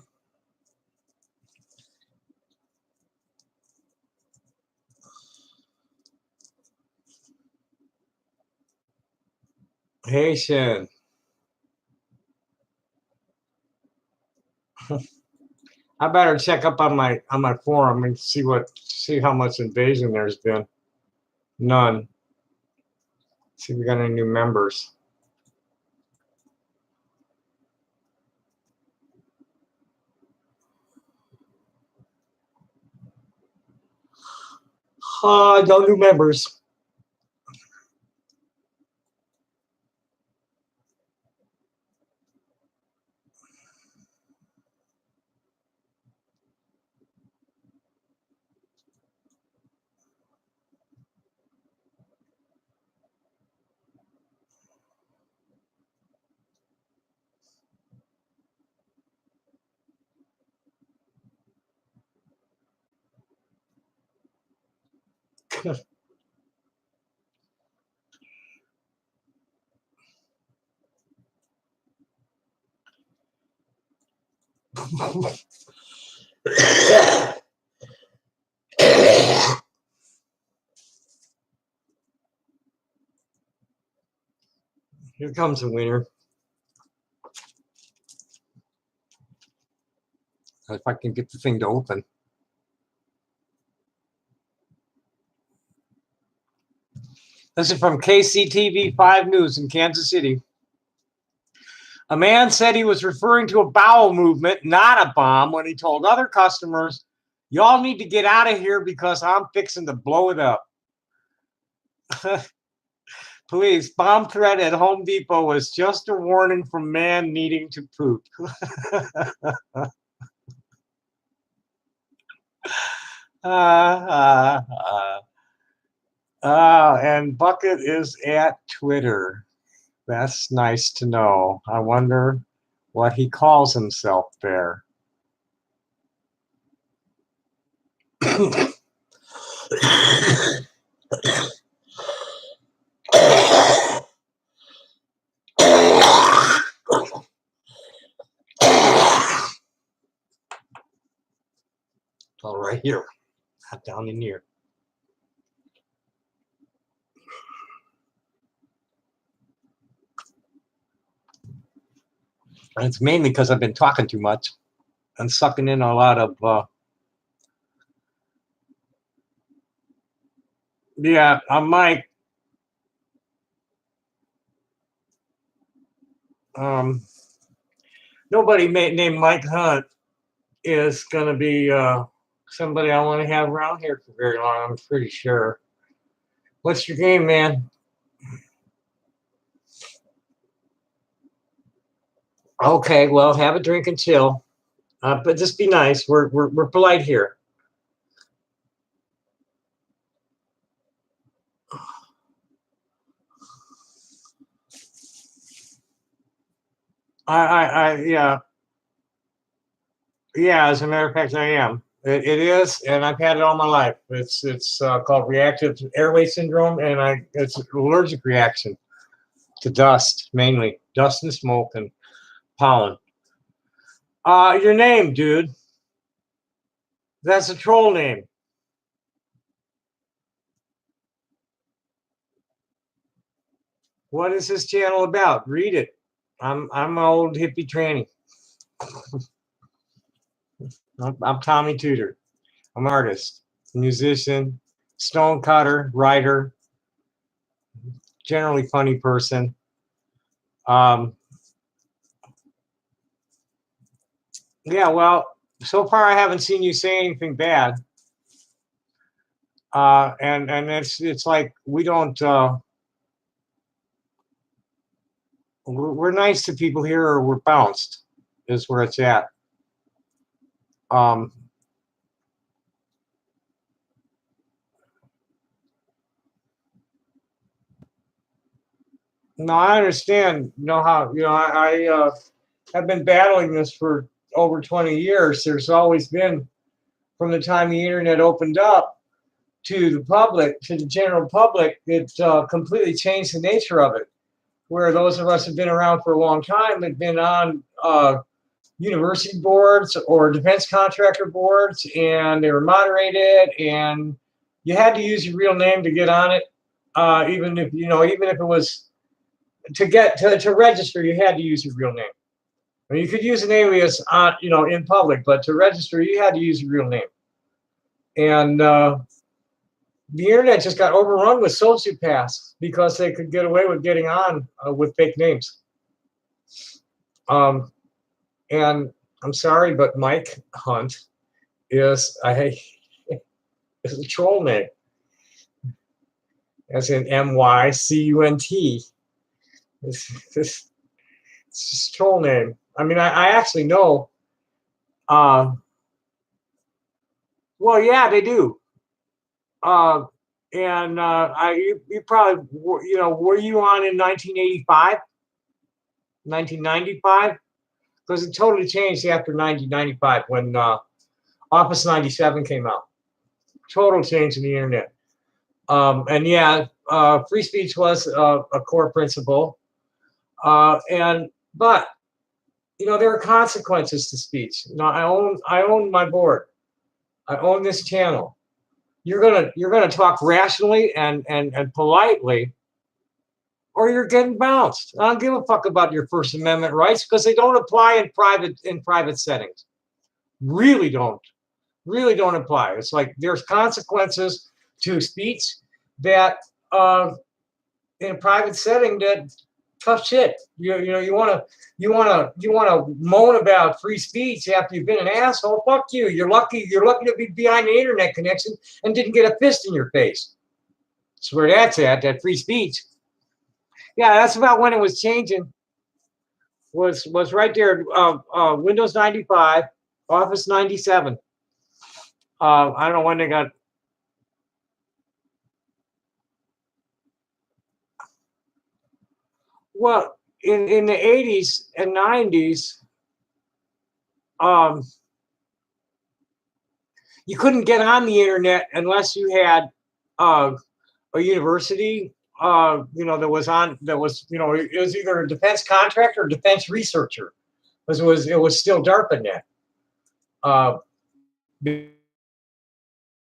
Haitian. I better check up on my forum and see how much invasion there's been. None. See if we got any new members. No new members. Here comes the winner. If I can get the thing to open. This is from KCTV 5 News in Kansas City. A man said he was referring to a bowel movement, not a bomb, when he told other customers, y'all need to get out of here because I'm fixing to blow it up. Police, bomb threat at Home Depot was just a warning from man needing to poop. And Bucket is at Twitter. That's nice to know. I wonder what he calls himself there. All right here, not down in here. And it's mainly because I've been talking too much and sucking in a lot of yeah, I'm Mike. Nobody named Mike Hunt is going to be somebody I want to have around here for very long, I'm pretty sure. What's your game, man? Okay, well, have a drink and chill. But just be nice. We're polite here. Yeah. Yeah, as a matter of fact, I am. It is, and I've had it all my life. It's called reactive airway syndrome, and it's an allergic reaction to dust, mainly dust and smoke and pollen. Your name, dude. That's a troll name. What is this channel about? Read it. I'm an old hippie tranny. I'm Tommy Tudor. I'm an artist, musician, stone cutter, writer, generally funny person. Yeah, well, so far I haven't seen you say anything bad. And it's like we don't we're nice to people here, or we're bounced, is where it's at. No, I understand. How I have been battling this for over 20 years. There's always been, from the time the internet opened up to the public, to the general public, it completely changed the nature of it. Where those of us who've been around for a long time have been on university boards or defense contractor boards, and they were moderated, and you had to use your real name to get on it. Even if it was to register, you had to use your real name. I mean, you could use an alias in public, but to register, you had to use your real name. And the internet just got overrun with sociopaths because they could get away with getting on with fake names. And I'm sorry, but Mike Hunt is a troll name, as in MYCUNT. It's just a troll name. I mean, I actually know. Well, yeah, they do. You probably, were you on in 1985, 1995? Because it totally changed after 1995 when Office 97 came out. Total change in the internet. And yeah, free speech was a core principle. But there are consequences to speech. I own my board. I own this channel. You're gonna talk rationally and politely, or you're getting bounced. I don't give a fuck about your First Amendment rights because they don't apply in private settings. Really don't apply. It's like there's consequences to speech that in a private setting that tough shit. You wanna moan about free speech after you've been an asshole. Fuck you. You're lucky to be behind the internet connection and didn't get a fist in your face. That's where that's at, that free speech. Yeah, that's about when it was changing. Was right there. Windows 95, Office 97. I don't know when they got. Well, in the 80s and 90s, you couldn't get on the internet unless you had a university, that was, it was either a defense contractor or defense researcher. It was still DARPANet.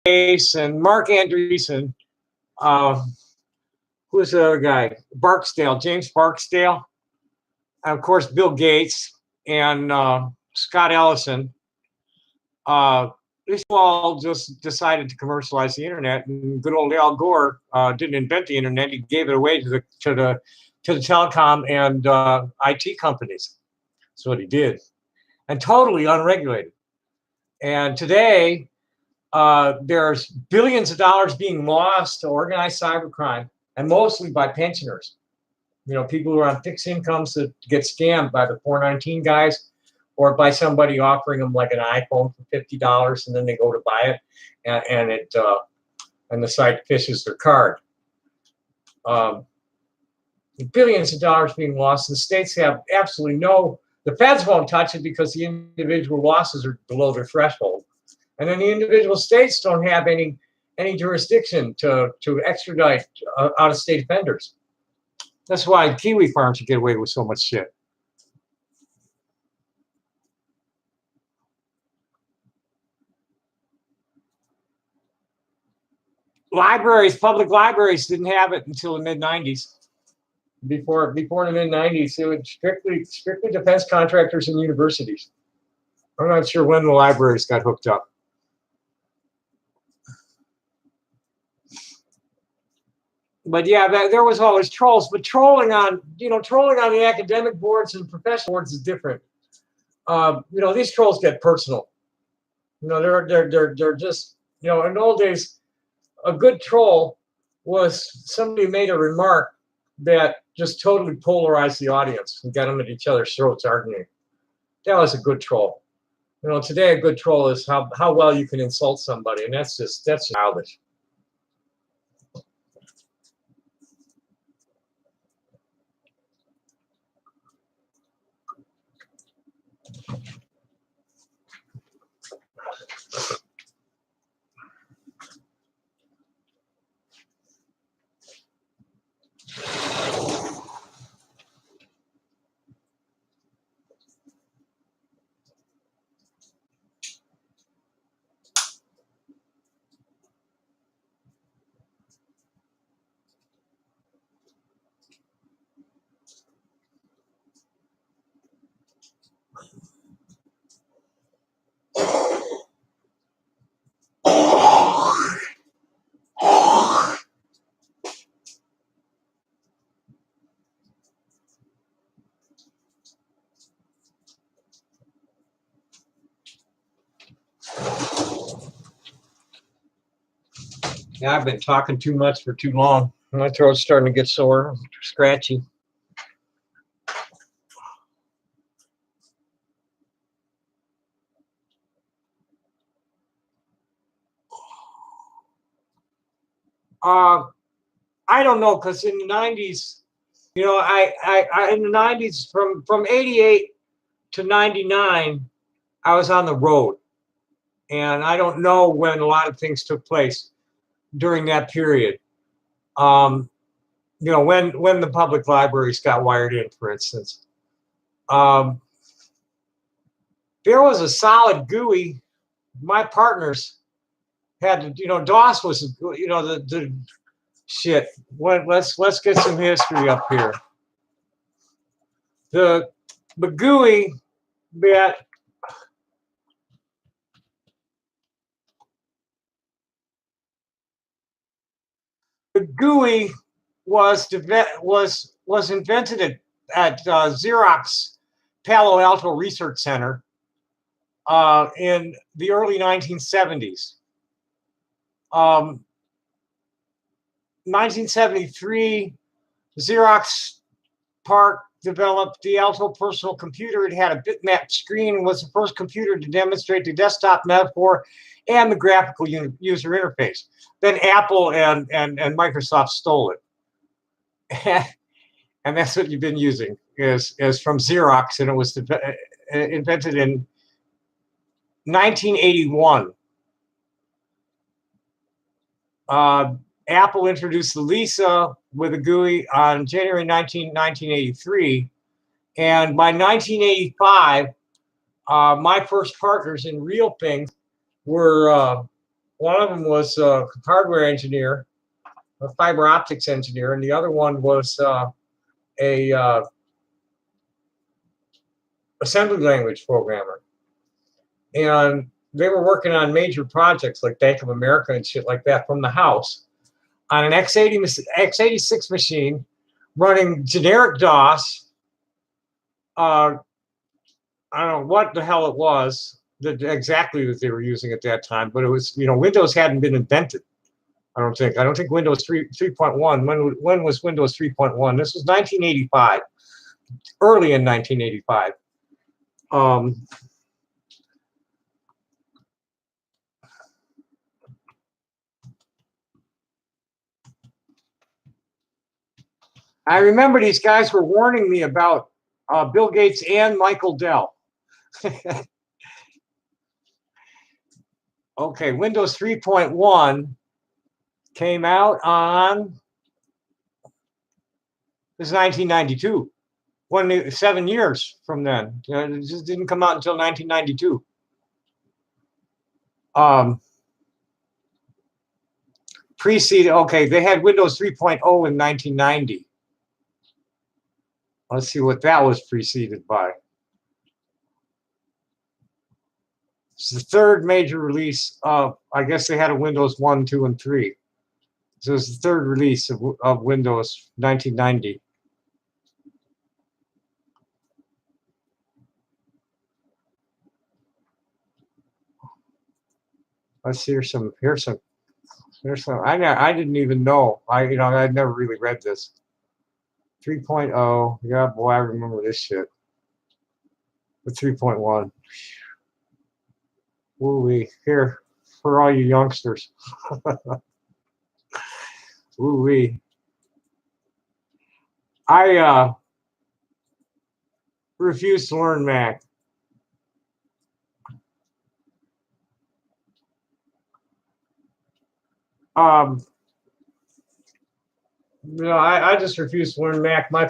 And Mark Andreessen, who's the other guy? James Barksdale, and of course Bill Gates and Scott Ellison. They all just decided to commercialize the internet, and good old Al Gore didn't invent the internet; he gave it away to the telecom and IT companies. That's what he did, and totally unregulated. And today, there's billions of dollars being lost to organized cybercrime, and mostly by pensioners. People who are on fixed incomes that get scammed by the 419 guys, or by somebody offering them like an iPhone for $50, and then they go to buy it, and the site fishes their card. Billions of dollars being lost. The states have absolutely no. The feds won't touch it because the individual losses are below their threshold. And then the individual states don't have any jurisdiction to extradite out-of-state offenders. That's why kiwi farms get away with so much shit. Public libraries didn't have it until the mid-90s. Before the mid-90s, it was strictly defense contractors and universities. I'm not sure when the libraries got hooked up. But yeah, there was always trolls. But trolling on the academic boards and professional boards is different. These trolls get personal. They're just, in the old days, a good troll was somebody who made a remark that just totally polarized the audience and got them at each other's throats arguing. That was a good troll. Today a good troll is how well you can insult somebody, and that's childish. Yeah, I've been talking too much for too long. My throat's starting to get sore, scratchy. I don't know, because in the 90s, I in the 90s from 88 to 99, I was on the road. And I don't know when a lot of things took place during that period. When the public libraries got wired in, for instance. There was a solid GUI. My partners had to, DOS was, the shit. Let's get some history up here. The GUI that the GUI was was invented at Xerox Palo Alto Research Center in the early 1970s. 1973, Xerox PARC developed the Alto personal computer. It had a bitmap screen and was the first computer to demonstrate the desktop metaphor and the graphical user interface. Then Apple and Microsoft stole it. And that's what you've been using is from Xerox, and it was invented in 1981. Apple introduced the Lisa with a GUI on January 1983. And by 1985, my first partners in real things were, one of them was a hardware engineer, a fiber optics engineer, and the other one was a assembly language programmer. And they were working on major projects like Bank of America and shit like that from the house on an x86 machine running generic DOS. I don't know what the hell it was exactly that they were using at that time, but it was, Windows hadn't been invented. I don't think Windows 3.1. When was Windows 3.1? This was 1985, early in 1985. I remember these guys were warning me about Bill Gates and Michael Dell. Okay, Windows 3.1 came out on, this is 1992. 7 years from then. It just didn't come out until 1992. Preceded, okay, they had Windows 3.0 in 1990. Let's see what that was preceded by. It's the third major release of, I guess they had a Windows 1, 2, and 3. So it's the third release of Windows 1990. Let's see, here's some. I didn't even know. I'd never really read this. 3.0. Yeah, boy, I remember this shit. The 3.1. Woo-wee. Here, for all you youngsters. Woo-wee. I refuse to learn Mac. I just refuse to learn Mac. My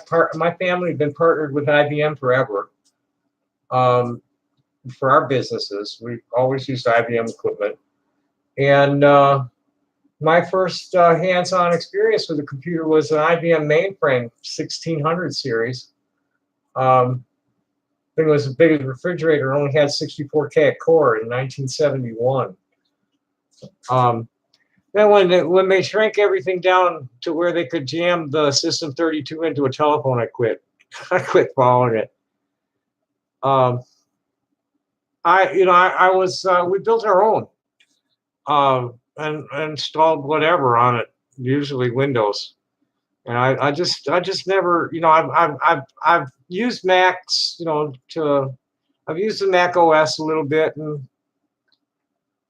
family had been partnered with IBM forever. For our businesses, we always used IBM equipment. And my first hands-on experience with a computer was an IBM mainframe 1600 series. I think it was as big as a refrigerator. It only had 64K a core in 1971. Then when they shrank everything down to where they could jam the System 32 into a telephone, I quit. I quit following it. We built our own and installed whatever on it, usually Windows. And I just never, I've used Macs, I've used the Mac OS a little bit, and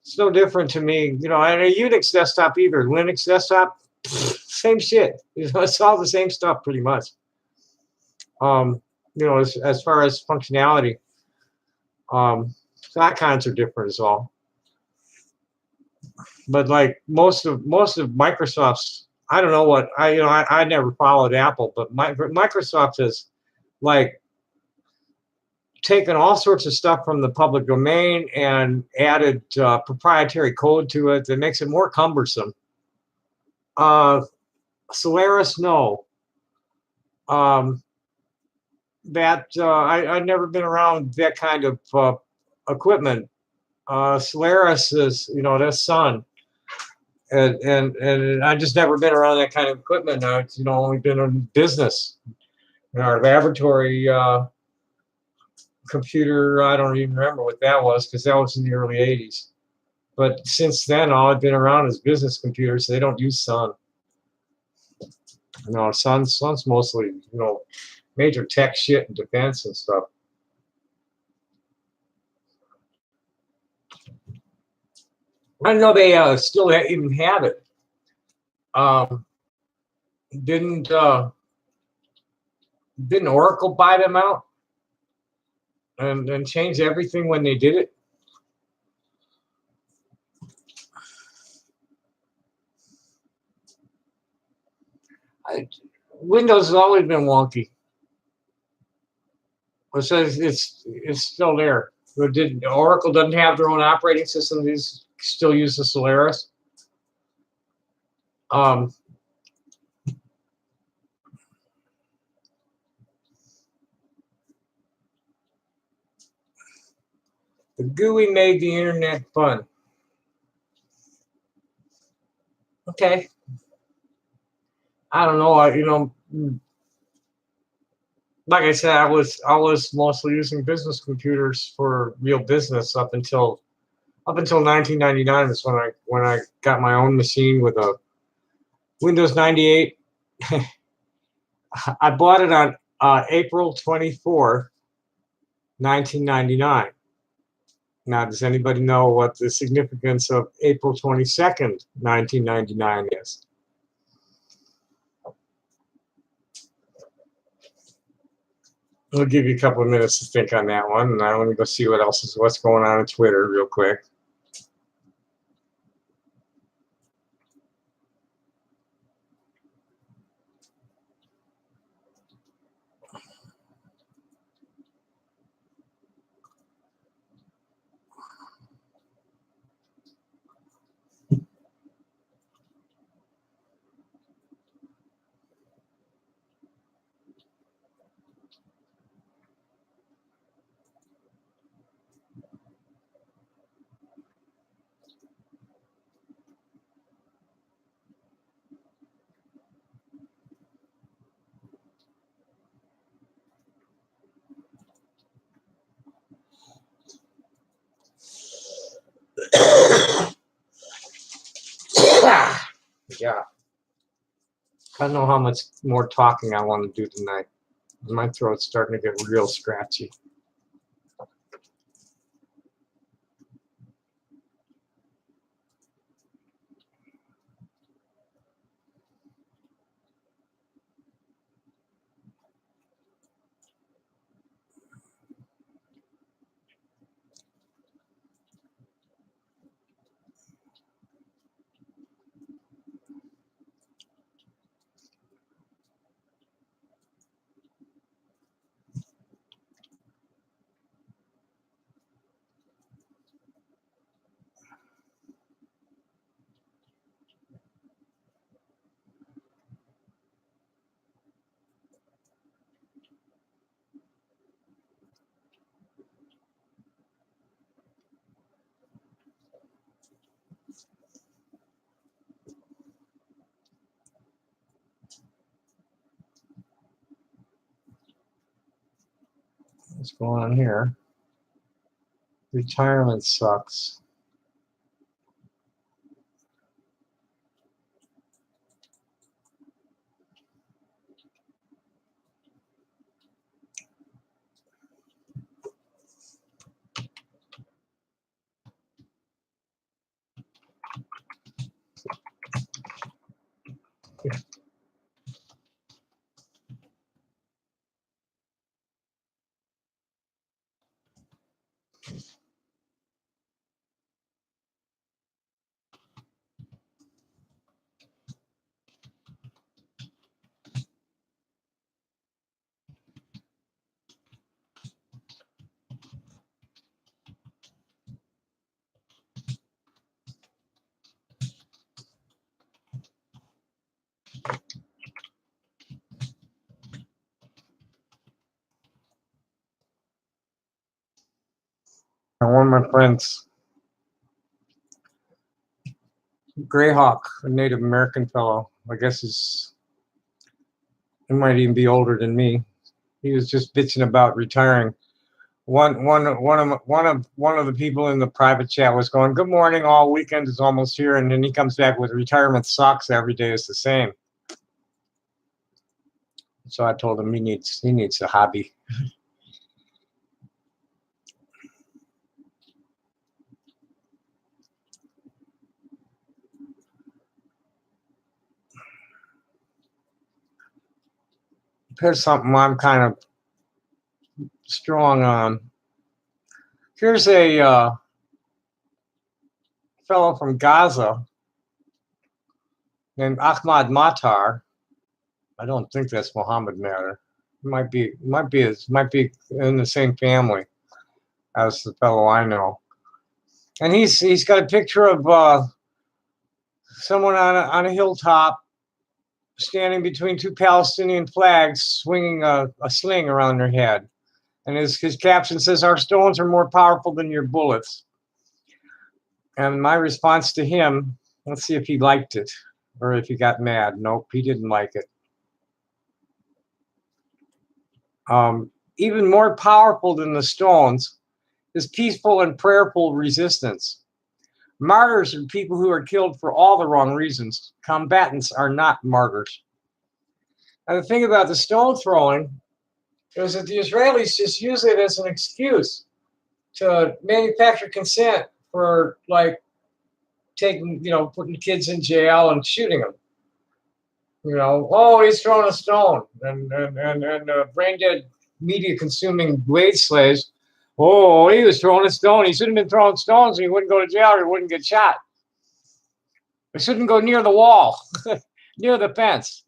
it's no different to me, and a Unix desktop either. Linux desktop, same shit. It's all the same stuff pretty much. As far as functionality, icons are different is all. But like most of Microsoft's, I don't know what I never followed Apple, but Microsoft has like taken all sorts of stuff from the public domain and added proprietary code to it that makes it more cumbersome. Solaris, no. I've never been around that kind of equipment. Solaris is, that's Sun. And I just never been around that kind of equipment. I've only been in business. And our laboratory computer, I don't even remember what that was because that was in the early 80s. But since then, all I've been around is business computers. They don't use Sun. No, Sun's mostly, major tech shit and defense and stuff. I know they still even have it. Didn't Oracle buy them out and change everything when they did it? Windows has always been wonky. It says it's still there. Oracle doesn't have their own operating system. They still use the Solaris. The GUI made the internet fun. Okay. I don't know. Like I said, I was mostly using business computers for real business up until 1999 is when I got my own machine with a Windows 98. I bought it on April 24, 1999. Now, does anybody know what the significance of April 22nd, 1999 is? I'll give you a couple of minutes to think on that one, and I'm going to go see what's going on Twitter real quick. Yeah. I don't know how much more talking I want to do tonight. My throat's starting to get real scratchy. What's going on here? Retirement sucks. And one of my friends, Greyhawk, a Native American fellow, I guess he might even be older than me, He was just bitching about retiring. One of the people in the private chat was going, "Good morning, all weekend is almost here," and then he comes back with retirement sucks. Every day is the same. So I told him he needs a hobby. Here's something I'm kind of strong on. Here's a fellow from Gaza named Ahmad Matar. I don't think that's Muhammad Matar. Might be in the same family as the fellow I know. And he's got a picture of someone on a hilltop standing between two Palestinian flags, swinging a sling around their head. And his caption says, "Our stones are more powerful than your bullets." And my response to him, let's see if he liked it or if he got mad. Nope, he didn't like it. Even more powerful than the stones is peaceful and prayerful resistance. Martyrs are people who are killed for all the wrong reasons. Combatants are not martyrs. And the thing about the stone throwing is that the Israelis just use it as an excuse to manufacture consent for, like, putting kids in jail and shooting them. Oh, he's throwing a stone, and brain dead media consuming wage slaves. Oh, he was throwing a stone. He shouldn't have been throwing stones. He wouldn't go to jail. Or he wouldn't get shot. He shouldn't go near the wall, near the fence.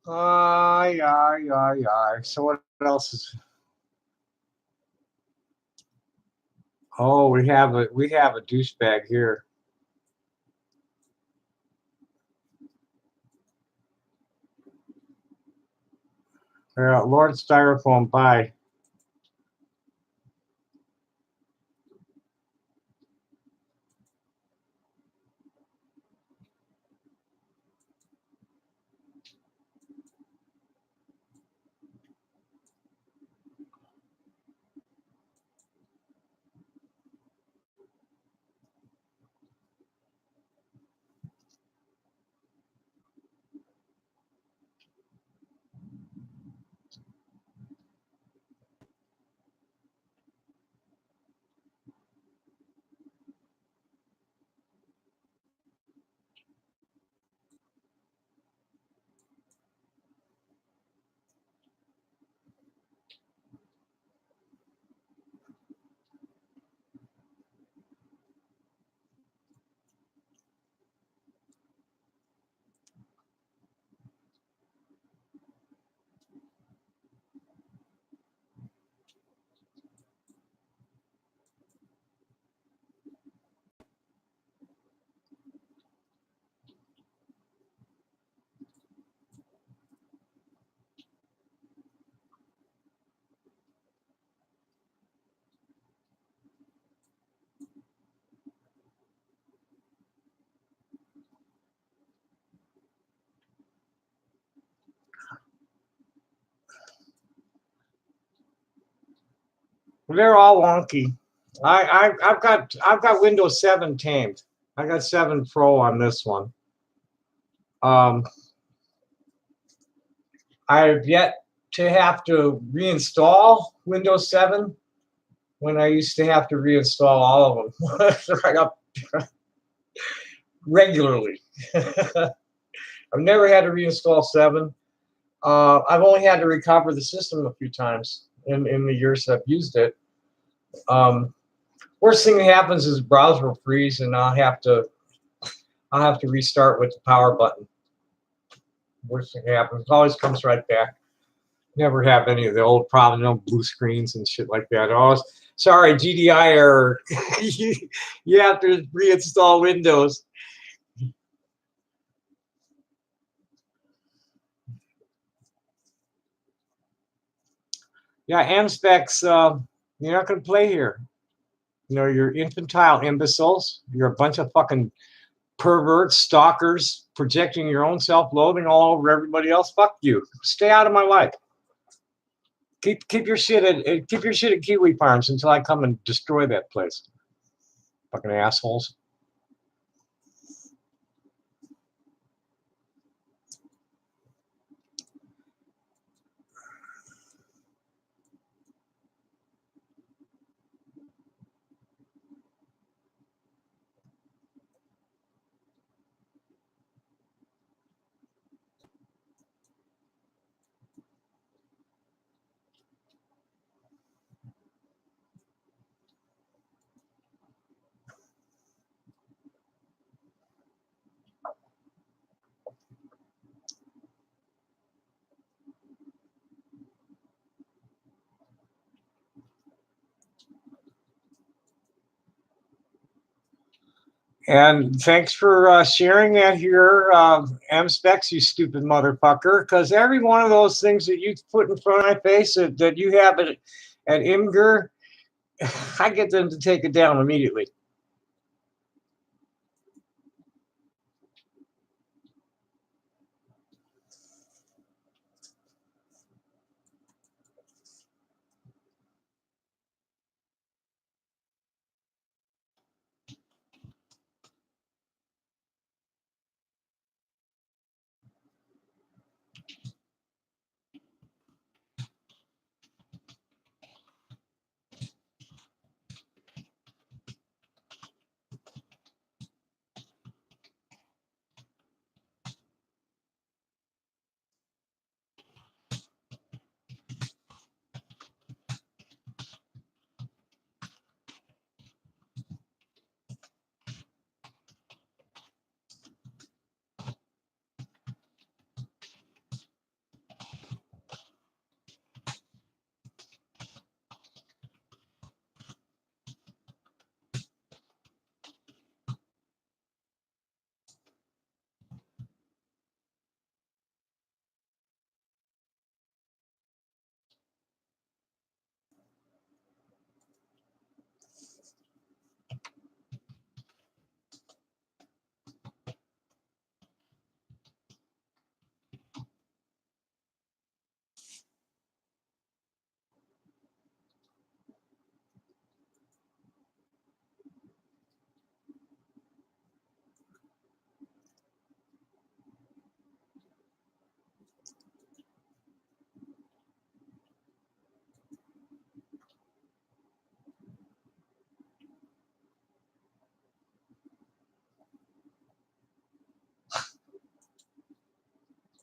Aye, aye, aye, aye. So what else is? Oh, we have a douchebag here. Lord Styrofoam, bye. They're all wonky. I've got Windows 7 tamed. I got 7 Pro on this one. I've yet to have to reinstall Windows 7 when I used to have to reinstall all of them right up regularly. I've never had to reinstall 7. I've only had to recover the system a few times in the years I've used it. Worst thing that happens is the browser will freeze, and I'll have to restart with the power button. Worst thing that happens, it always comes right back. Never have any of the old problems, no blue screens and shit like that. Oh, sorry, GDI error. You have to reinstall Windows. Yeah, M-Specs, you're not going to play here. You know, you're infantile imbeciles. You're a bunch of fucking perverts, stalkers, projecting your own self-loathing all over everybody else. Fuck you. Stay out of my life. Keep your shit at Kiwi Farms until I come and destroy that place. Fucking assholes. And thanks for sharing that here, M-Specs, you stupid motherfucker. Because every one of those things that you put in front of my face that you have at Imgur, I get them to take it down immediately.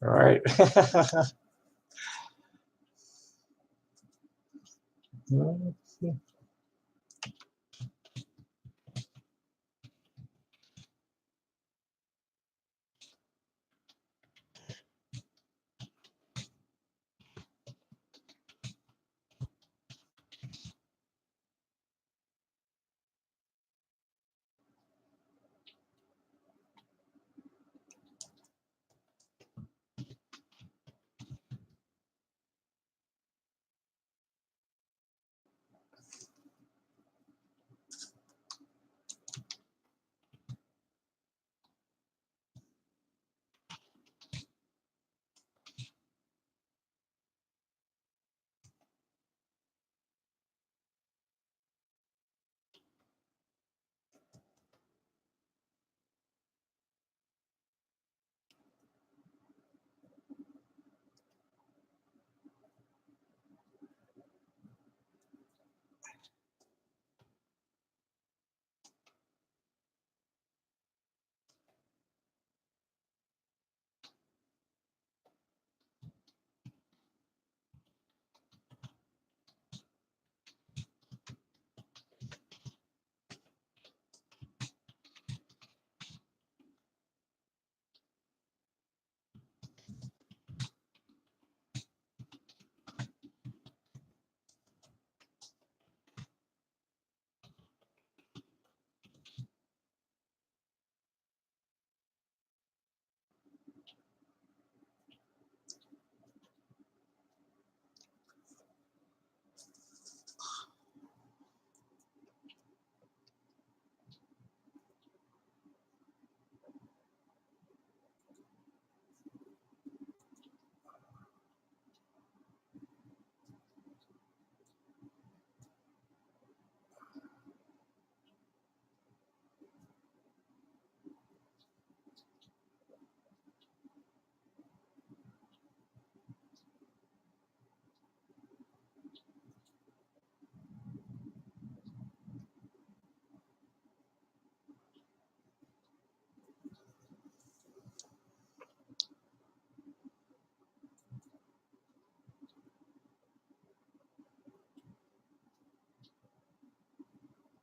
All right.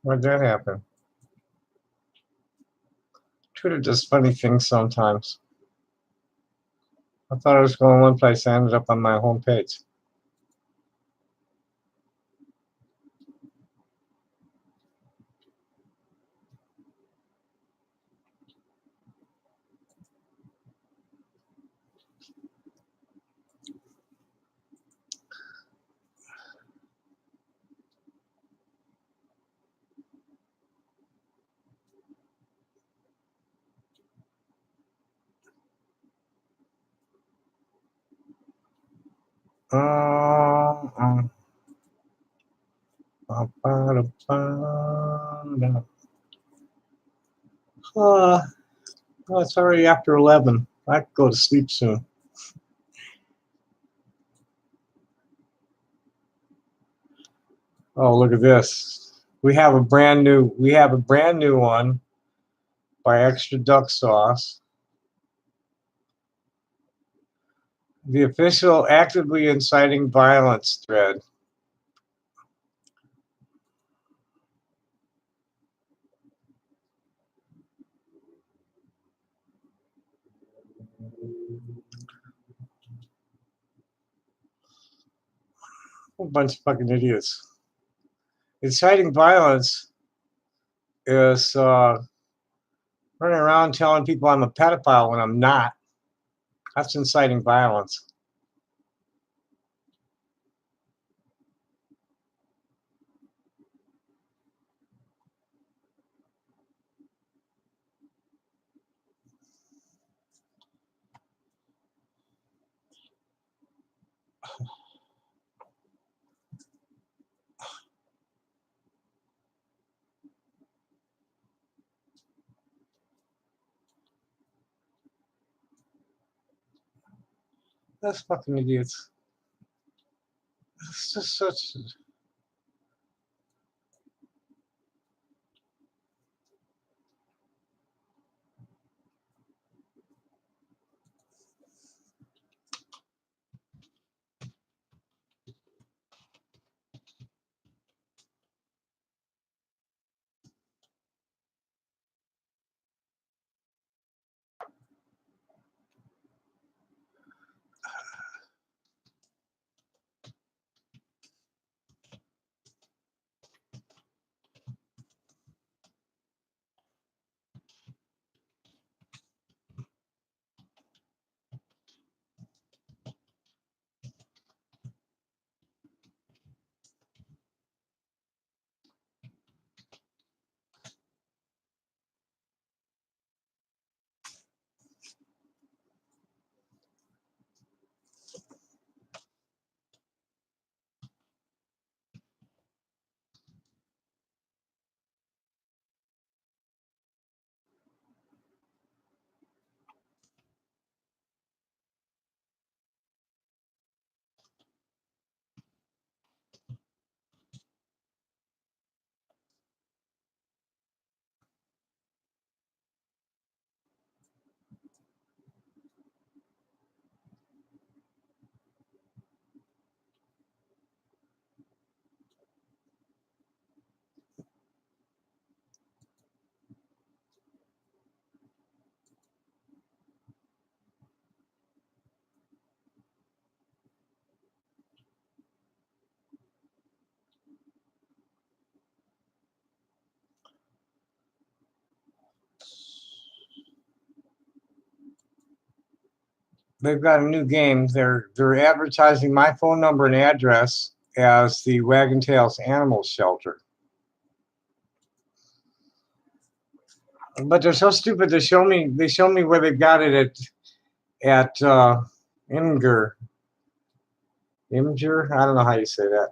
Why'd that happen? Twitter does funny things sometimes. I thought I was going one place. I ended up on my home page. Well, it's already after 11. I could go to sleep soon. Oh, look at this. We have a brand new one by Extra Duck Sauce. The official actively inciting violence thread. A bunch of fucking idiots. Inciting violence is running around telling people I'm a pedophile when I'm not. That's inciting violence. That's fucking idiots. It's just such. They've got a new game. They're advertising my phone number and address as the Wagon Tails Animal Shelter. But they're so stupid. They show me where they've got it at Imgur. Imgur? I don't know how you say that.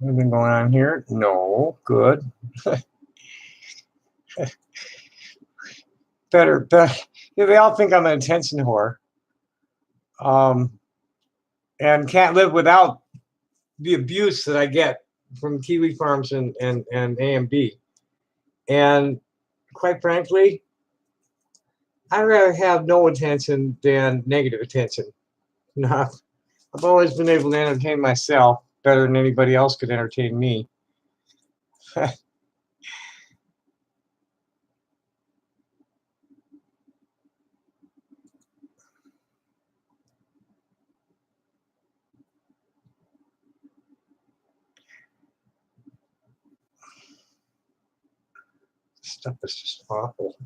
Anything going on here? No. Good. Better. Yeah, they all think I'm an attention whore. And can't live without the abuse that I get from Kiwi Farms and AMB. And quite frankly, I'd rather have no attention than negative attention. No, I've always been able to entertain myself better than anybody else could entertain me. Stuff is just awful.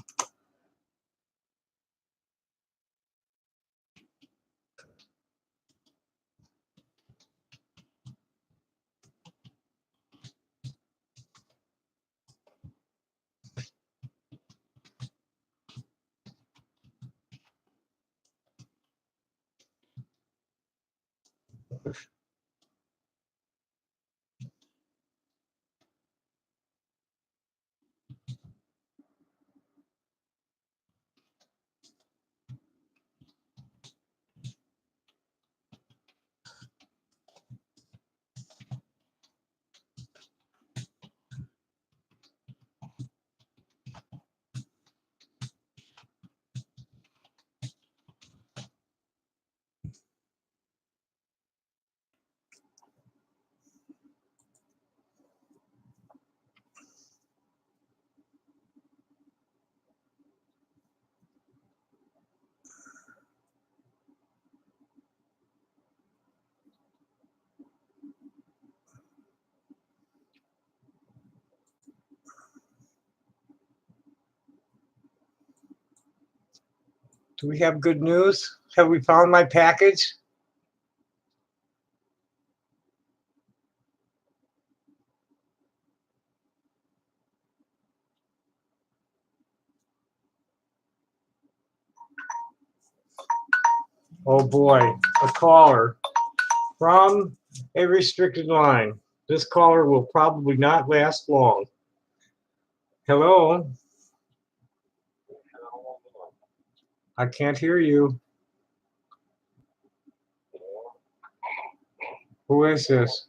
Do we have good news? Have we found my package? Oh boy, a caller from a restricted line. This caller will probably not last long. Hello? I can't hear you. Who is this?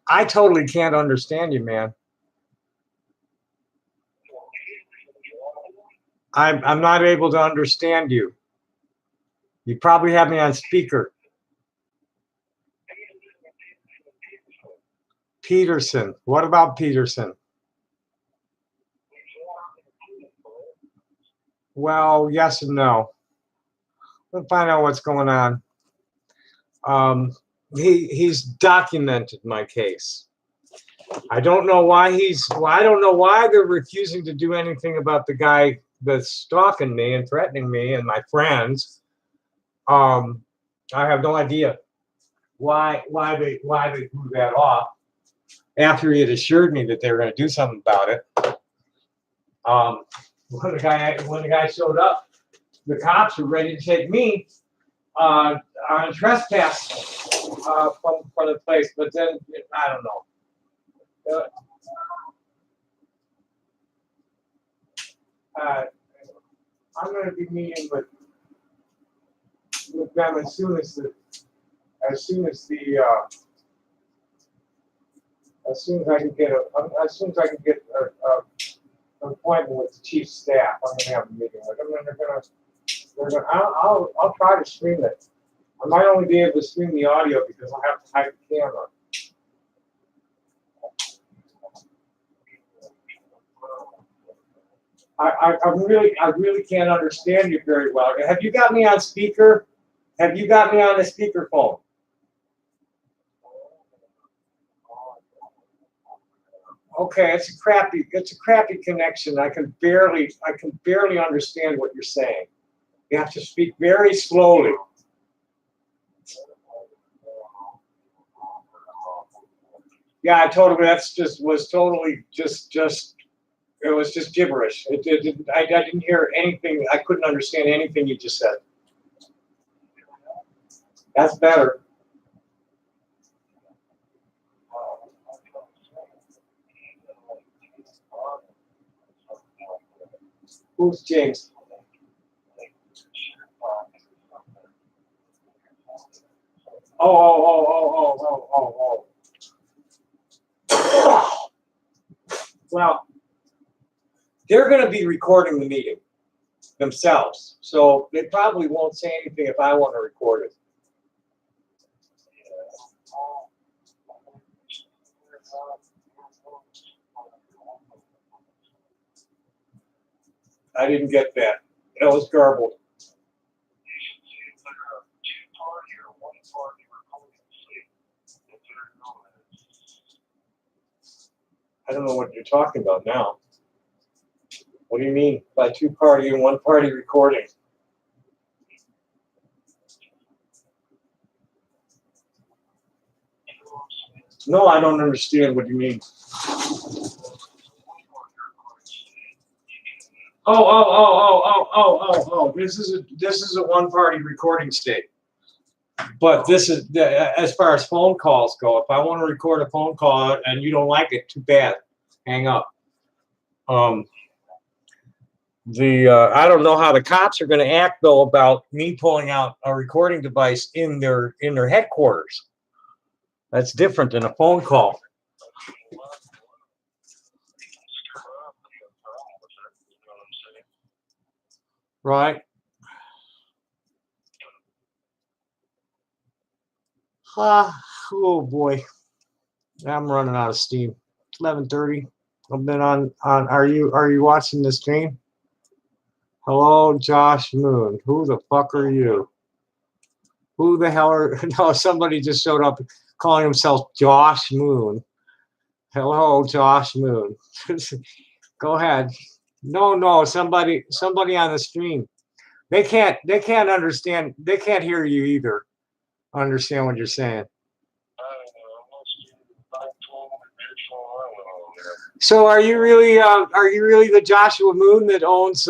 I totally can't understand you, man. I'm not able to understand you. You probably have me on speaker. Peterson. What about Peterson? Well, yes and no. We'll find out what's going on. He's documented my case. I don't know why I don't know why they're refusing to do anything about the guy that's stalking me and threatening me and my friends. I have no idea why they blew that off after he had assured me that they were going to do something about it. When the guy showed up, the cops were ready to take me on trespass from the place, but then I don't know. I'm going to be meeting with them as soon as I can get an appointment with the chief staff. I'm going to have a meeting with them, and I'll try to stream it. I might only be able to stream the audio because I'll have to hide the camera. I really can't understand you very well. Have you got me on speaker? Have you got me on the speakerphone? Okay, it's a crappy connection. I can barely understand what you're saying. You have to speak very slowly. Yeah, I totally. It was just gibberish. I didn't hear anything. I couldn't understand anything you just said. That's better. Who's James? Oh. Well, they're going to be recording the meeting themselves, so they probably won't say anything if I want to record it. I didn't get that. That was garbled. I don't know what you're talking about now. What do you mean by two-party and one-party recording? No, I don't understand what you mean. Oh. This is a one-party recording state. But this is as far as phone calls go. If I want to record a phone call and you don't like it, too bad. Hang up. I don't know how the cops are going to act though about me pulling out a recording device in their headquarters. That's different than a phone call. Right. Oh boy. I'm running out of steam. 11:30. I've been on are you watching the stream? Hello, Josh Moon. Who the fuck are you? Who the hell are no, somebody just showed up calling himself Josh Moon. Hello, Josh Moon. Go ahead. No, somebody on the stream. They can't understand. They can't hear you either. Understand what you're saying. So are you really the Joshua Moon that owns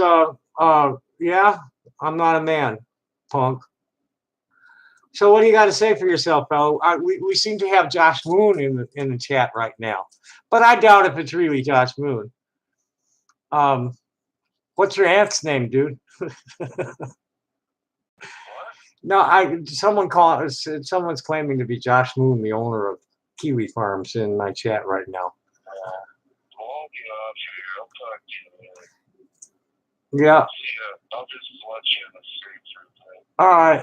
yeah? I'm not a man, punk. So what do you got to say for yourself, fellow? We seem to have Josh Moon in the chat right now, but I doubt if it's really Josh Moon. What's your aunt's name, dude? No, someone's claiming to be Josh Moon, the owner of Kiwi Farms, in my chat right now. Yeah. All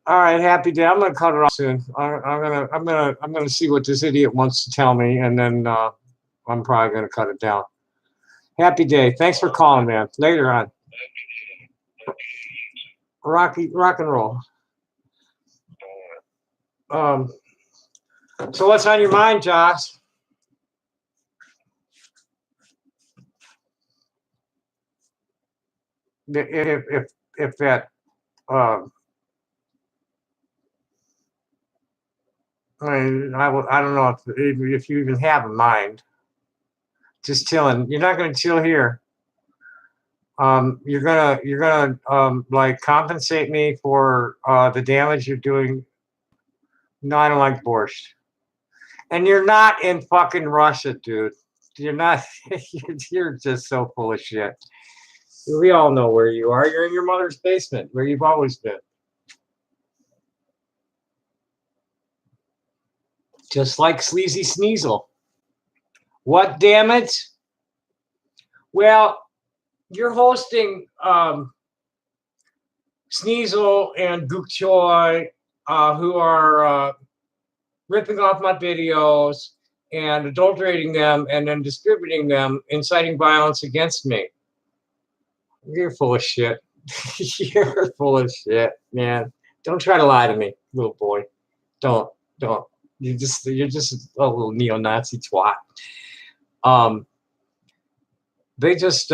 right. Happy day. I'm gonna cut it off soon. I'm gonna see what this idiot wants to tell me, and then I'm probably gonna cut it down. Happy day. Thanks for calling, man. Later on. Rock and roll. So what's on your mind, Josh? If that I don't know if you even have a mind. Just chilling. You're not going to chill here. You're gonna like compensate me for the damage you're doing. No, I don't like borscht. And you're not in fucking Russia, dude. You're not. You're just so full of shit. We all know where you are. You're in your mother's basement, where you've always been. Just like Sleazy Sneasel. What, damn it? Well, you're hosting Sneasel and Gook Choi, who are ripping off my videos and adulterating them and then distributing them, inciting violence against me. You're full of shit. You're full of shit, man. Don't try to lie to me, little boy. Don't. You're just a little neo-Nazi twat. They just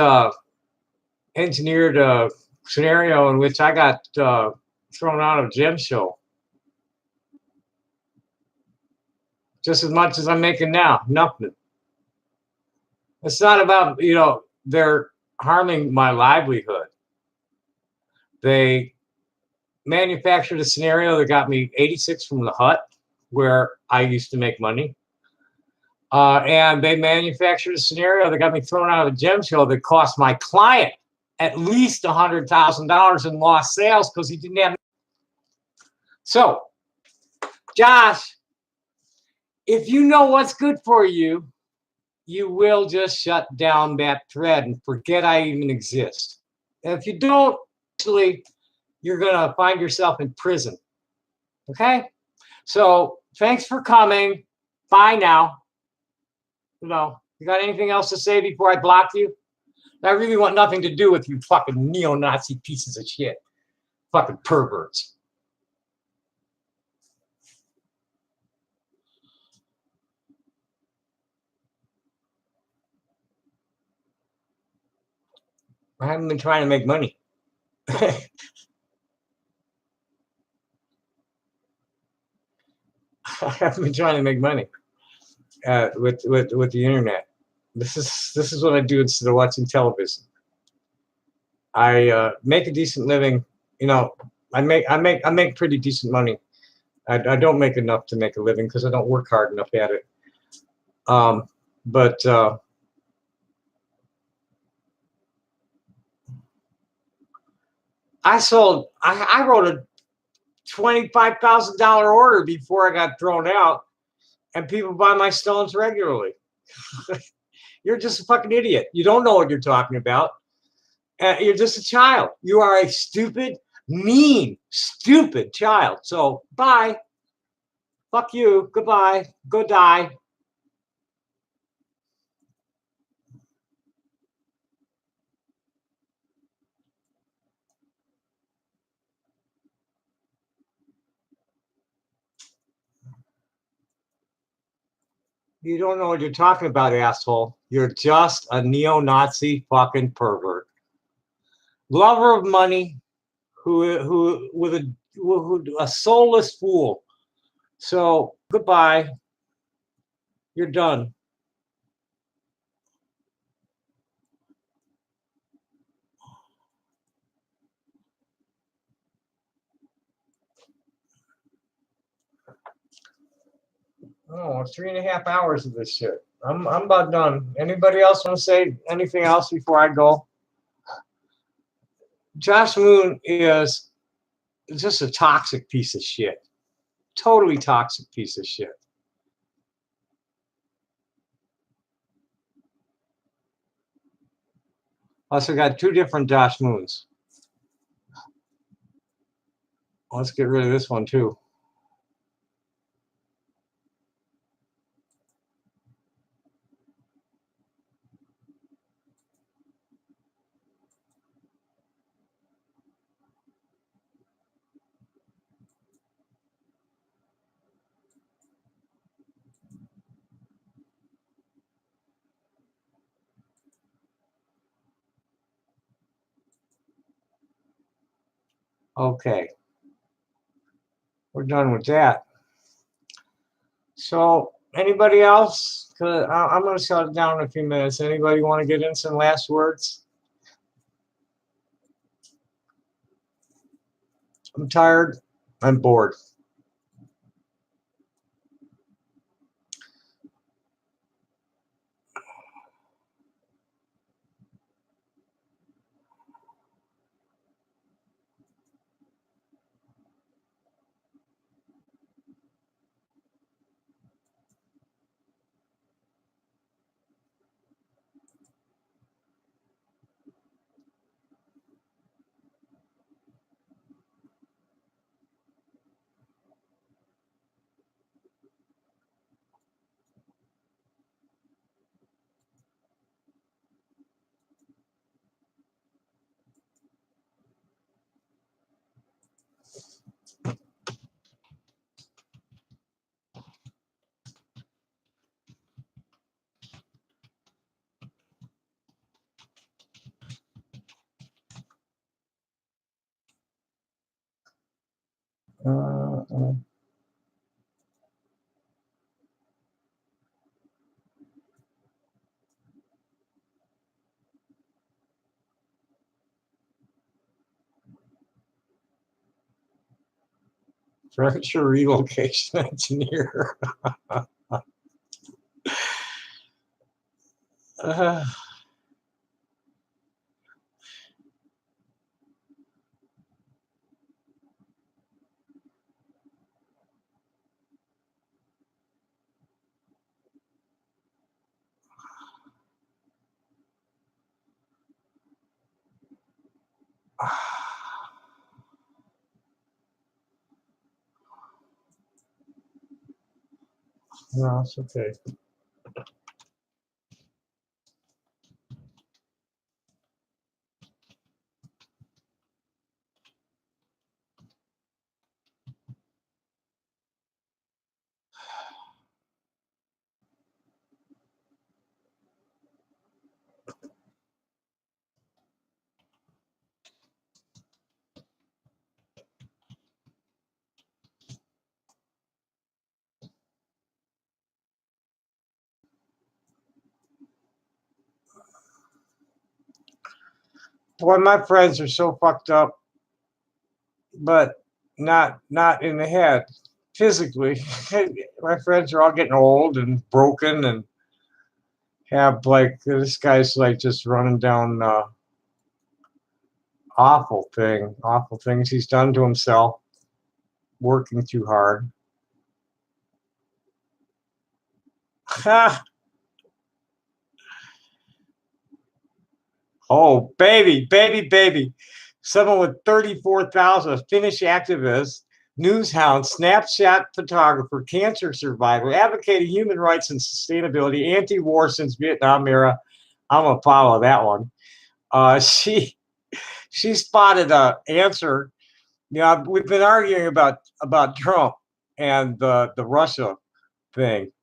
engineered a scenario in which I got thrown out of Jim's show. Just as much as I'm making now, nothing. It's not about, they're harming my livelihood. They manufactured a scenario that got me 86 from the hut, where I used to make money. And they manufactured a scenario that got me thrown out of a gem show that cost my client at least $100,000 in lost sales because he didn't have. So, Josh, if you know what's good for you, you will just shut down that thread and forget I even exist. And if you don't, actually, you're going to find yourself in prison. Okay? So, thanks for coming. Bye now. You got anything else to say before I block you? I really want nothing to do with you fucking neo-Nazi pieces of shit. Fucking perverts. I haven't been trying to make money. I haven't been trying to make money with the internet. This is what I do instead of watching television. I make a decent living. I make pretty decent money. I don't make enough to make a living because I don't work hard enough at it. But I wrote a $25,000 order before I got thrown out, and people buy my stones regularly. You're just a fucking idiot. You don't know what you're talking about. You're just a child. You are a stupid, mean, stupid child. So bye. Fuck you. Goodbye. Go die. You don't know what you're talking about, asshole. You're just a neo-Nazi fucking pervert. Lover of money, who a soulless fool. So goodbye. You're done. Oh, 3.5 hours of this shit. I'm about done. Anybody else want to say anything else before I go? Josh Moon is just a toxic piece of shit. Totally toxic piece of shit. Also got 2 different Josh Moons. Let's get rid of this one too. Okay. We're done with that. So anybody else? Cause I'm going to shut it down in a few minutes. Anybody want to get in some last words? I'm tired. I'm bored. Uh, Furniture relocation engineer. Uh, no, it's okay. Boy, my friends are so fucked up, but not in the head, physically. My friends are all getting old and broken and have like this guy's like just running down awful things he's done to himself, working too hard. Oh, baby. Someone with 34,000, a Finnish activist, news hound, Snapchat photographer, cancer survivor, advocating human rights and sustainability, anti-war since Vietnam era. I'm gonna follow that one. She spotted a answer. You know, we've been arguing about Trump and the Russia thing,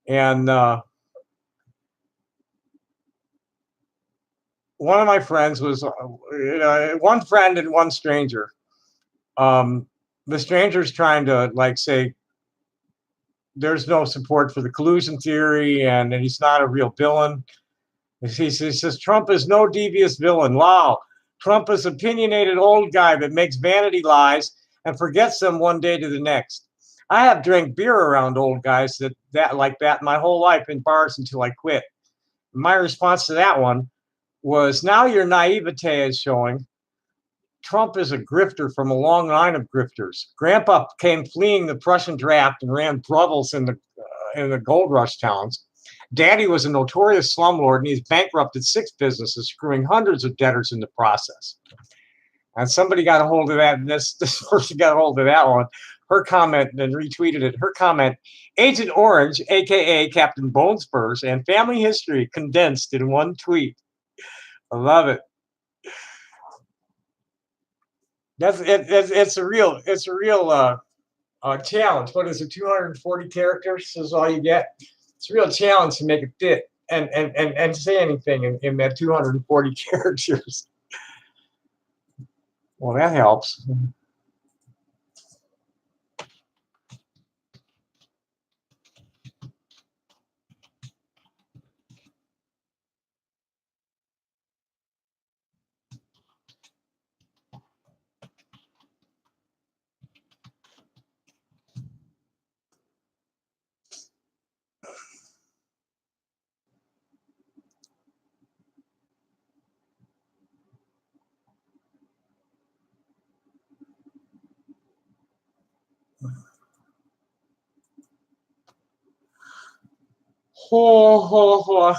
and one of my friends was one friend and one stranger. The stranger's trying to like say there's no support for the collusion theory and he's not a real villain. He says Trump is no devious villain. Wow. Trump is an opinionated old guy that makes vanity lies and forgets them one day to the next. I have drank beer around old guys that like that my whole life in bars until I quit. My response to that one was, now your naivete is showing. Trump is a grifter from a long line of grifters. Grandpa came fleeing the Prussian draft and ran brothels in the gold rush towns. Daddy was a notorious slumlord and he's bankrupted 6 businesses, screwing hundreds of debtors in the process. And somebody got a hold of that, and this person got a hold of that one. Her comment, and retweeted it. Her comment, Agent Orange, aka Captain Bonespurs, and family history condensed in one tweet. I love it. It's a real challenge. What is it? 240 characters is all you get. It's a real challenge to make it fit and say anything in that 240 characters. Well, that helps. Ho, ho, ho.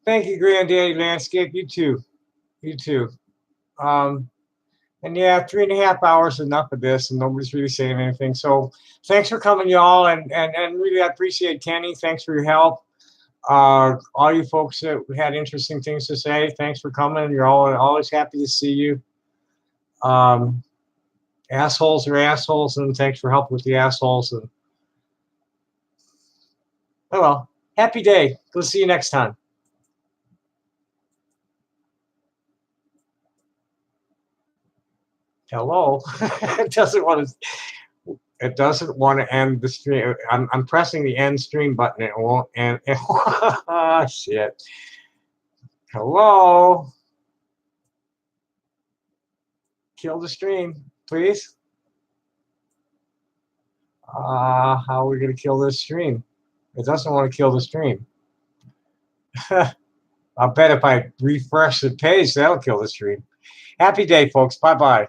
Thank you, Granddaddy Landscape. You too. You too. And yeah, 3.5 hours is enough of this, and nobody's really saying anything. So thanks for coming, y'all, and really I appreciate Kenny. Thanks for your help. All you folks that had interesting things to say, thanks for coming. You're all always happy to see you. Assholes are assholes, and thanks for helping with the assholes. And oh well, happy day. We'll see you next time. Hello. It doesn't want to. It doesn't want to end the stream. I'm pressing the end stream button. It won't end. Oh, shit. Hello. Kill the stream, please. How are we going to kill this stream? It doesn't want to kill the stream. I'll bet if I refresh the page, that'll kill the stream. Happy day, folks. Bye-bye.